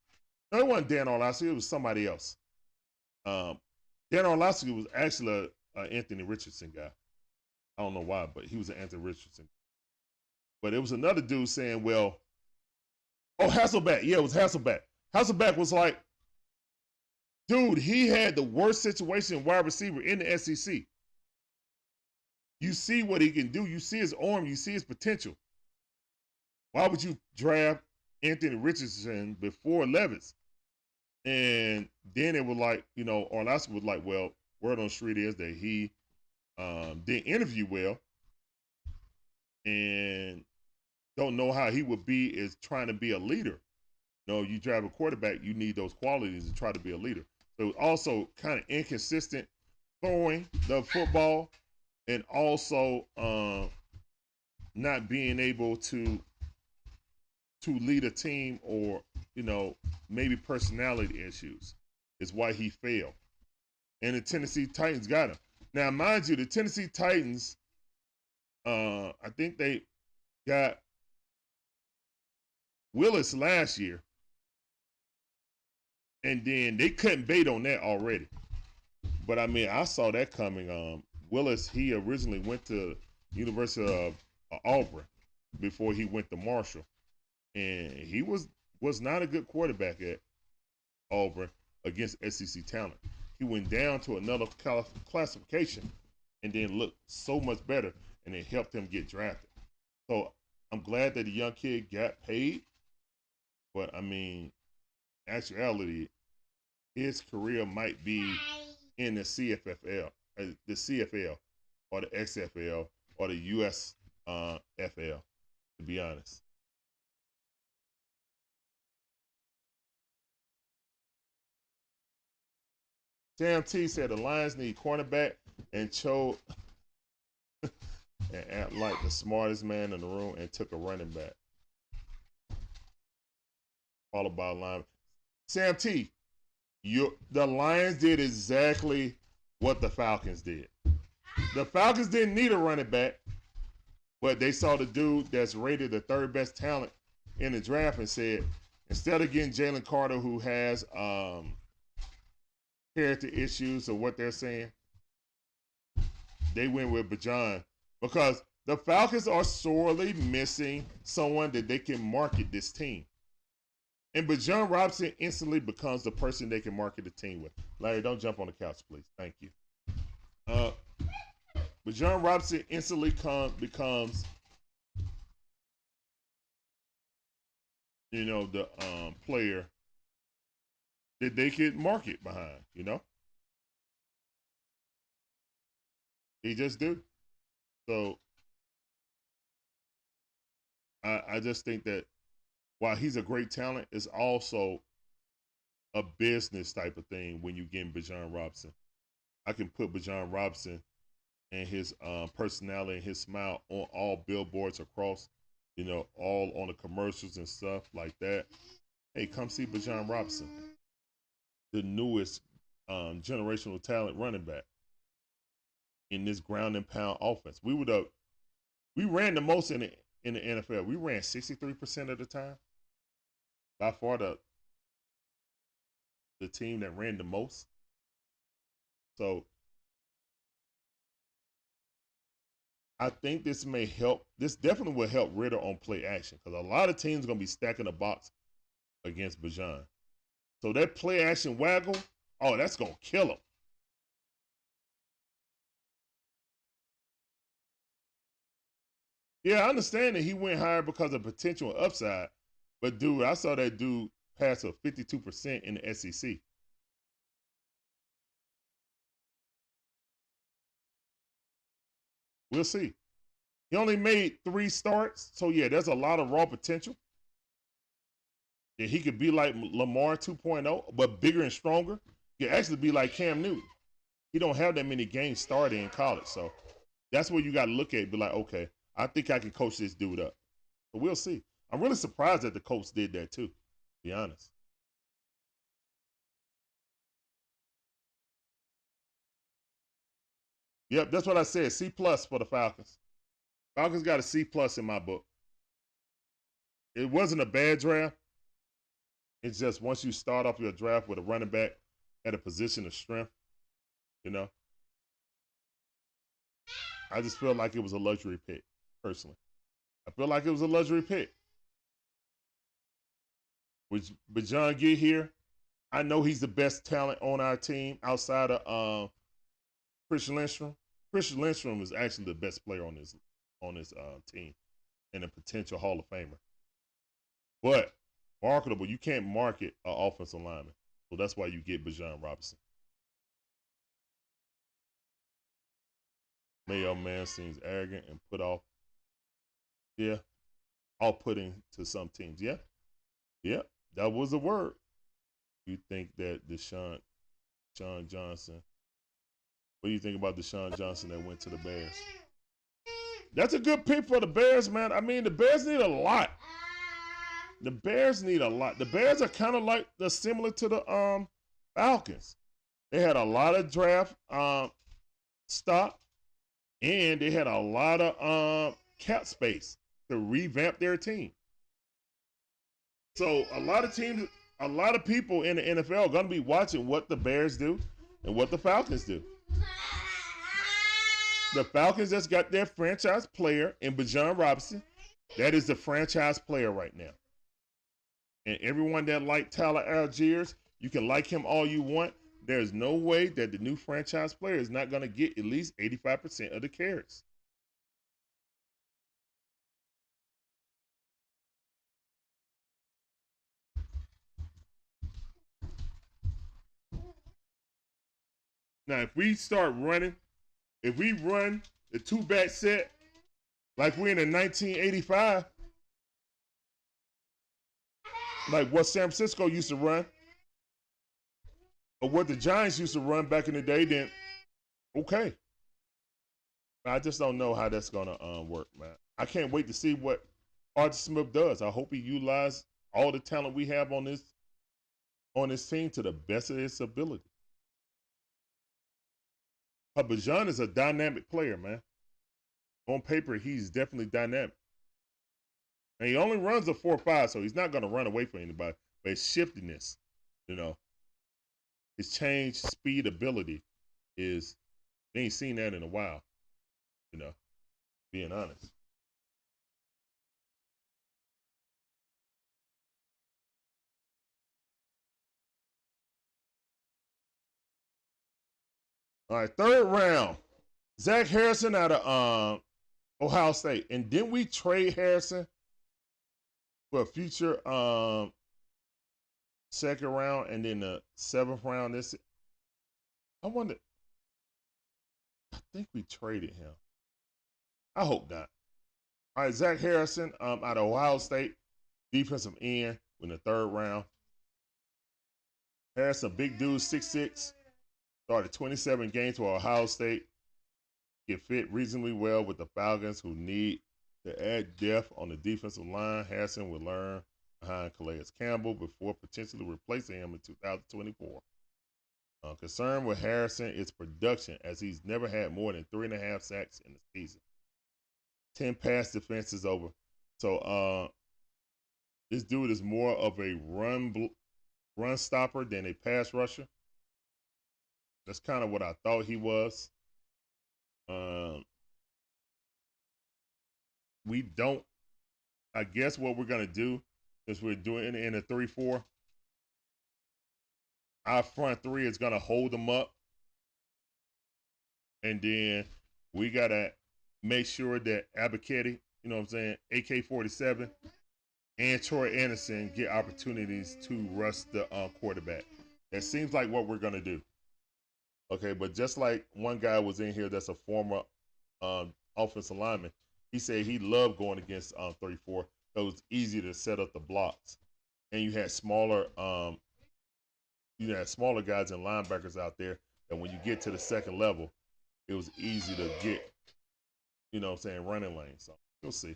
No, it wasn't Dan Orlovsky. It was somebody else. Dan Orlovsky was actually an Anthony Richardson guy. I don't know why, but he was an Anthony Richardson. But it was another dude saying, well, Hasselbeck. Yeah, it was Hasselbeck. Hasselbeck was like, dude, he had the worst situation wide receiver in the SEC. You see what he can do. You see his arm. You see his potential. Why would you draft Anthony Richardson before Levis? And then it was like, Orlowski was like, well, word on the street is that he didn't interview well and don't know how he would be is trying to be a leader. You drive a quarterback, you need those qualities to try to be a leader. So it was also kind of inconsistent throwing the football and also not being able to lead a team or, maybe personality issues is why he failed. And the Tennessee Titans got him. Now, mind you, the Tennessee Titans, I think they got Willis last year. And then they couldn't bait on that already. But, I saw that coming. Willis, he originally went to University of Auburn before he went to Marshall. And he was not a good quarterback at Auburn against SEC talent. He went down to another classification and then looked so much better, and it helped him get drafted. So I'm glad that the young kid got paid. But, actuality, his career might be in the CFL, or the XFL, or the USFL, to be honest. Sam T said the Lions need cornerback and chose and act like the smartest man in the room and took a running back. Followed by a lineman. Sam T, the Lions did exactly what the Falcons did. The Falcons didn't need a running back, but they saw the dude that's rated the third best talent in the draft and said, instead of getting Jalen Carter, who has character issues or what they're saying, they went with Bijan because the Falcons are sorely missing someone that they can market this team. And Bijan Robinson instantly becomes the person they can market the team with. Larry, don't jump on the couch, please. Thank you. Bijan Robinson instantly becomes, the player that they could market behind, They just do. So I just think that while he's a great talent, it's also a business type of thing when you get Bijan Robinson. I can put Bijan Robinson and his personality and his smile on all billboards across, all on the commercials and stuff like that. Hey, come see Bijan Robinson, the newest generational talent running back in this ground and pound offense. We ran the most in the NFL. We ran 63% of the time. By far the team that ran the most. So I think this may help. This definitely will help Ritter on play action because a lot of teams are going to be stacking the box against Bijan. So that play action waggle, that's going to kill him. Yeah, I understand that he went higher because of potential upside. But, dude, I saw that dude pass a 52% in the SEC. We'll see. He only made 3 starts. So, yeah, there's a lot of raw potential. Yeah, he could be like Lamar 2.0, but bigger and stronger. He could actually be like Cam Newton. He don't have that many games started in college. So, that's where you got to look at it. Be like, okay, I think I can coach this dude up. But we'll see. I'm really surprised that the Colts did that too, to be honest. Yep, that's what I said. C+ for the Falcons. Falcons got a C+ in my book. It wasn't a bad draft. It's just once you start off your draft with a running back at a position of strength, I just feel like it was a luxury pick, personally. I feel like it was a luxury pick. But John get here, I know he's the best talent on our team outside of Christian Lindstrom. Christian Lindstrom is actually the best player on this team and a potential Hall of Famer. But marketable, you can't market an offensive lineman. So that's why you get Bijan Robinson. Mayo man seems arrogant and put off. Yeah. Off-putting to some teams. Yeah. Yeah. That was a word. You think that Deshaun Johnson, what do you think about Deshaun Johnson that went to the Bears? That's a good pick for the Bears, man. I mean, the Bears need a lot. The Bears need a lot. The Bears are kind of like similar to the Falcons. They had a lot of draft stock, and they had a lot of cap space to revamp their team. So a lot of people in the NFL are going to be watching what the Bears do and what the Falcons do. The Falcons just got their franchise player in Bijan Robinson. That is the franchise player right now. And everyone that liked Tyler Algiers, you can like him all you want. There's no way that the new franchise player is not going to get at least 85% of the carries. Now, if we run the two-back set like we're in 1985, like what San Francisco used to run, or what the Giants used to run back in the day, then okay. I just don't know how that's going to work, man. I can't wait to see what Arthur Smith does. I hope he utilizes all the talent we have on this team to the best of his ability. Bijan is a dynamic player, man. On paper, he's definitely dynamic. And he only runs a 4.5, so he's not going to run away from anybody. But his shiftiness, his change speed ability is, they ain't seen that in a while, being honest. All right, third round. Zach Harrison out of Ohio State. And didn't we trade Harrison for a future second round and then the 7th round? I wonder. I think we traded him. I hope not. All right, Zach Harrison out of Ohio State, defensive end in the 3rd round. Harrison, big dude, 6'6". Started 27 games for Ohio State. Get fit reasonably well with the Falcons, who need to add depth on the defensive line. Harrison will learn behind Calais Campbell before potentially replacing him in 2024. Concern with Harrison is production, as he's never had more than 3.5 sacks in the season. 10 pass defenses over. So this dude is more of a run stopper than a pass rusher. That's kind of what I thought he was. We don't, I guess what we're going to do is we're doing it in a 3-4. Our front three is going to hold them up. And then we got to make sure that Abichetti, AK-47, and Troy Anderson get opportunities to rush the quarterback. That seems like what we're going to do. Okay, but just like one guy was in here that's a former offensive lineman, he said he loved going against 3-4. So it was easy to set up the blocks. And you had smaller guys and linebackers out there that when you get to the second level, it was easy to get, running lanes. So you'll see.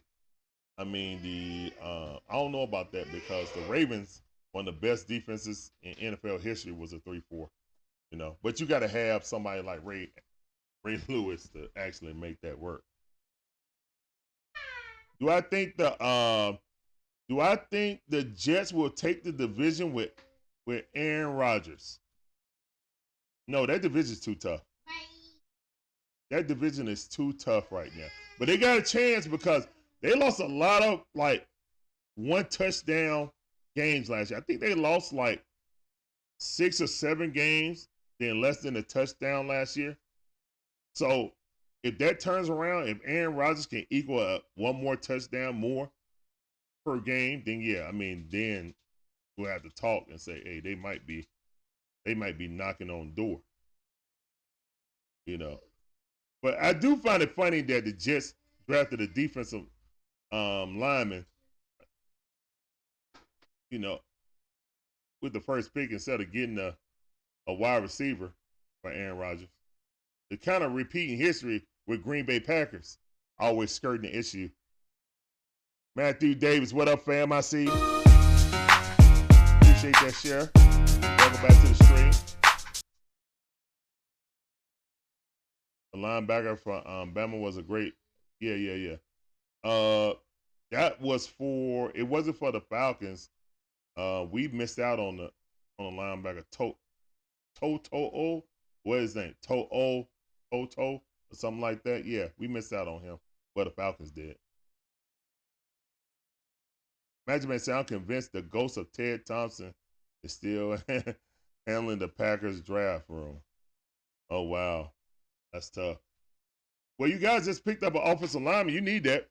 I mean, I don't know about that because the Ravens, one of the best defenses in NFL history, was a 3-4. But you got to have somebody like Ray Lewis to actually make that work. Do I think the Jets will take the division with Aaron Rodgers? No, that division is too tough. That division is too tough right now. But they got a chance because they lost a lot of one touchdown games last year. I think they lost 6 or 7 games, then less than a touchdown last year. So if that turns around, if Aaron Rodgers can equal one more touchdown more per game, then yeah, then we'll have to talk and say, hey, they might be they might be knocking on the door. You know. But I do find it funny that the Jets drafted a defensive lineman, you know, with the first pick instead of getting a wide receiver for Aaron Rodgers. They're kind of repeating history with Green Bay Packers, always skirting the issue. Matthew Davis, what up, fam? I see you. Appreciate that share. Welcome back to the stream. The linebacker for Bama was a great, yeah. That was for, it wasn't for the Falcons. We missed out on the linebacker Toto. What is his name? Toto or something like that. Yeah, we missed out on him, but the Falcons did. Magic Man said, I'm convinced the ghost of Ted Thompson is still handling the Packers draft room. Oh, wow. That's tough. Well, you guys just picked up an offensive lineman. You need that.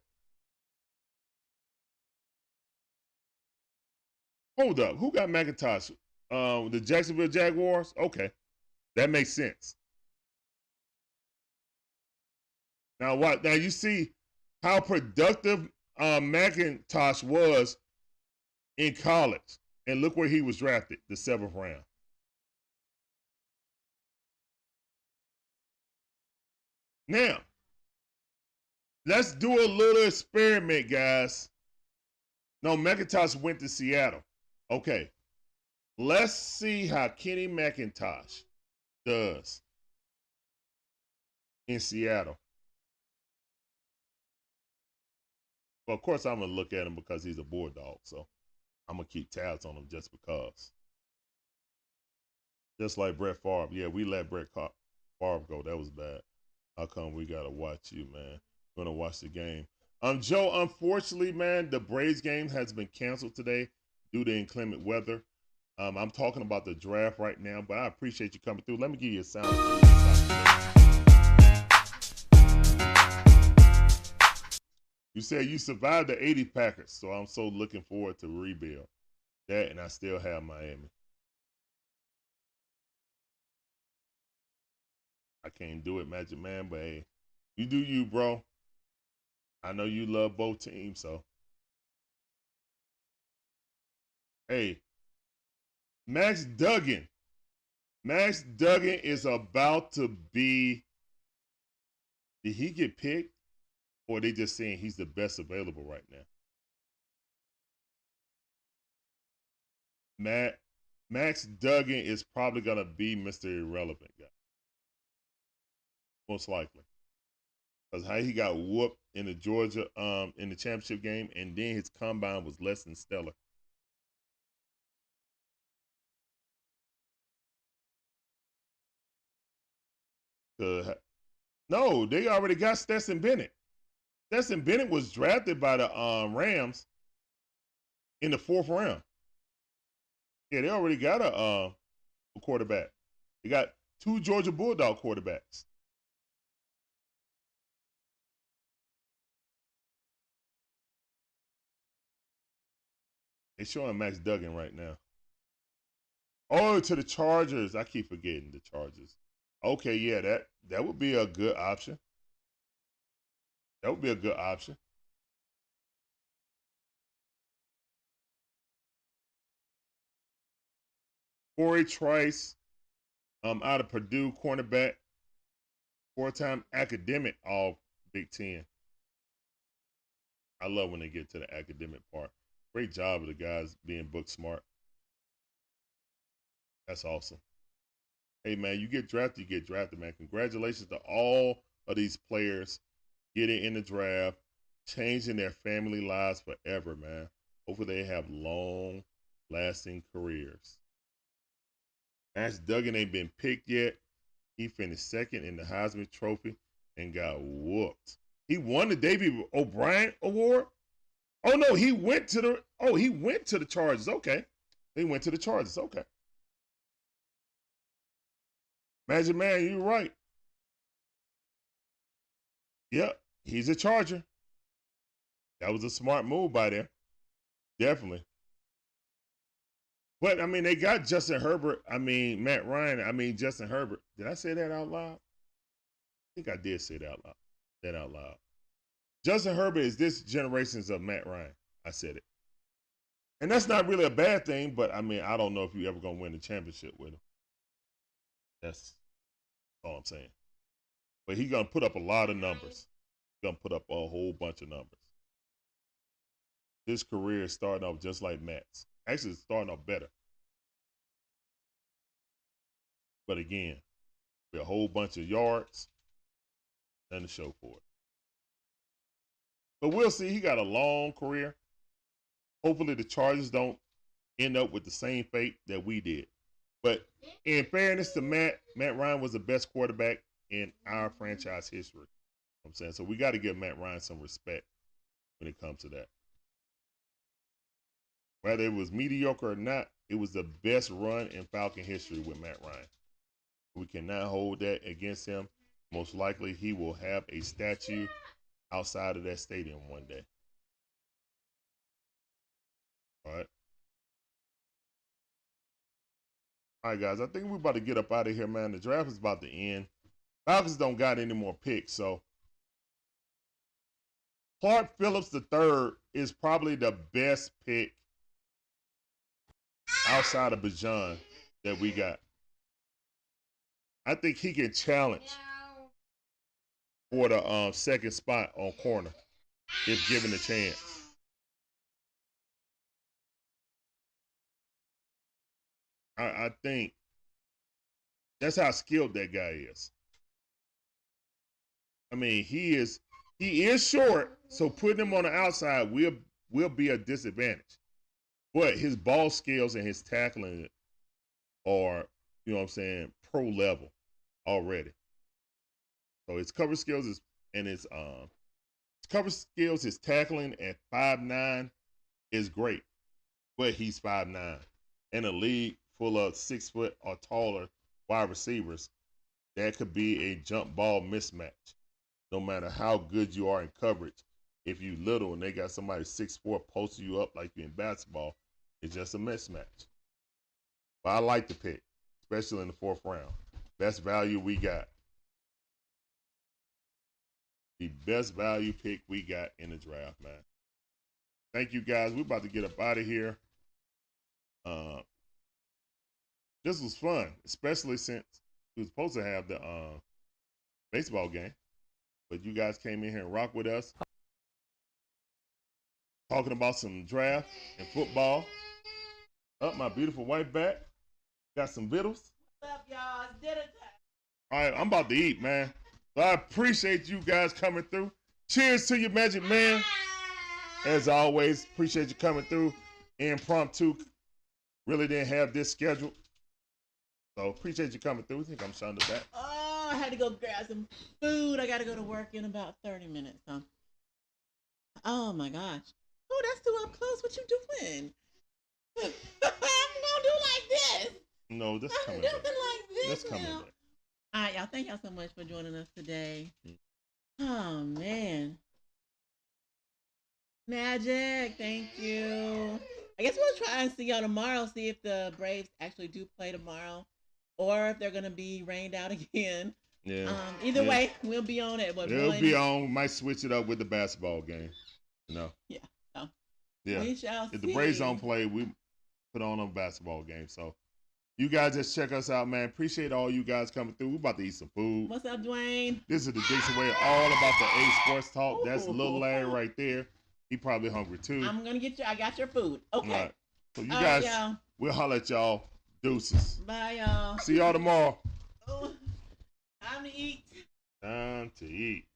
Hold up. Who got McIntosh? The Jacksonville Jaguars? Okay. That makes sense. Now, what? Now, you see how productive McIntosh was in college. And look where he was drafted, the 7th round. Now, let's do a little experiment, guys. No, McIntosh went to Seattle. Okay. Let's see how Kenny McIntosh does in Seattle. Well, of course, I'm going to look at him because he's a Bulldog, so I'm going to keep tabs on him just because. Just like Brett Favre. Yeah, we let Brett Favre go. That was bad. How come we got to watch you, man? Going to watch the game. Joe, unfortunately, man, the Braves game has been canceled today due to inclement weather. I'm talking about the draft right now, but I appreciate you coming through. Let me give you a sound. You said you survived the 80 Packers, so I'm so looking forward to rebuild that, and I still have Miami. I can't do it, Magic Man, but hey, you do you, bro. I know you love both teams, so. Hey, Max Duggan. Max Duggan is about to be, did he get picked? Or are they just saying he's the best available right now? Max Duggan is probably going to be Mr. Irrelevant guy. Most likely. Because how he got whooped in the Georgia, in the championship game, and then his combine was less than stellar. No, they already got Stetson Bennett. Stetson Bennett was drafted by the Rams in the 4th round. Yeah, they already got a quarterback. They got 2 Georgia Bulldog quarterbacks. They're showing Max Duggan right now. Oh, to the Chargers. I keep forgetting the Chargers. Okay, yeah, that would be a good option. That would be a good option. Corey Trice, out of Purdue, cornerback, 4-time academic all Big Ten. I love when they get to the academic part. Great job of the guys being book smart. That's awesome. Hey, man, you get drafted, man. Congratulations to all of these players getting in the draft, changing their family lives forever, man. Hopefully they have long-lasting careers. Max Duggan ain't been picked yet. He finished 2nd in the Heisman Trophy and got whooped. He won the David O'Brien Award. Oh no, he went to the Chargers. Okay, he went to the Chargers. Okay. Magic Man, you're right. Yep, he's a Charger. That was a smart move by them. Definitely. But I mean, they got Justin Herbert. I mean, Matt Ryan. I mean, Justin Herbert. Did I say that out loud? I think I did say that out loud. Justin Herbert is this generation's of Matt Ryan. I said it. And that's not really a bad thing, but I mean, I don't know if you're ever going to win the championship with him. That's all I'm saying. But he's going to put up a lot of numbers. He's going to put up a whole bunch of numbers. His career is starting off just like Matt's. Actually, it's starting off better. But again, with a whole bunch of yards, nothing to show for it. But we'll see. He got a long career. Hopefully the Chargers don't end up with the same fate that we did. But in fairness to Matt Ryan was the best quarterback in our franchise history. You know what I'm saying? So we got to give Matt Ryan some respect when it comes to that. Whether it was mediocre or not, it was the best run in Falcon history with Matt Ryan. We cannot hold that against him. Most likely he will have a statue outside of that stadium one day. All right. All right, guys. I think we're about to get up out of here, man. The draft is about to end. Falcons don't got any more picks, so Clark Phillips III is probably the best pick outside of Bijan that we got. I think he can challenge for the second spot on corner if given a chance. I think that's how skilled that guy is. I mean, he is short, so putting him on the outside will be a disadvantage. But his ball skills and his tackling are, you know what I'm saying, pro level already. So his cover skills his tackling at 5'9" is great. But he's 5'9". In a league full of 6 foot or taller wide receivers, that could be a jump ball mismatch. No matter how good you are in coverage, if you little and they got somebody 6'4" posting you up like you in basketball, it's just a mismatch. But I like the pick, especially in the 4th round. Best value we got. The best value pick we got in the draft, man. Thank you, guys. We're about to get up out of here. This was fun, especially since we were supposed to have the baseball game. But you guys came in here and rocked with us. Talking about some draft and football. Up, my beautiful wife back. Got some vittles.
What's up, y'all? It's dinner time.
All right, I'm about to eat, man. So I appreciate you guys coming through. Cheers to you, Magic Man. As always, appreciate you coming through. Impromptu. Really didn't have this scheduled. So appreciate you coming through. I think I'm Shonda back.
Oh, I had to go grab some food. I got to go to work in about 30 minutes. So. Oh, my gosh. Oh, that's too up close. What you doing? I'm going to do like this.
No, this
I'm
coming
doing
back.
like this
This coming
now.
back.
All right, y'all. Thank y'all so much for joining us today. Oh, man. Magic, thank you. I guess we'll try and see y'all tomorrow, see if the Braves actually do play tomorrow or if they're going to be rained out again.
Yeah.
Either way, we'll be on it.
It'll be on. Might switch it up with the basketball game. You know?
Yeah. So
yeah.
we shall
if
see.
the Braves don't play, we put on a basketball game. So you guys just check us out, man. Appreciate all you guys coming through. We're about to eat some food.
What's up, Dwayne?
This is the Dixon Way, all about the A Sports Talk. That's little Larry right there. He probably hungry too.
I'm going to get you. I got your food. Okay.
All right. So you
all
guys,
right,
we'll holler at y'all. Deuces.
Bye, y'all.
See y'all tomorrow.
Oh, time to eat.
Time to eat.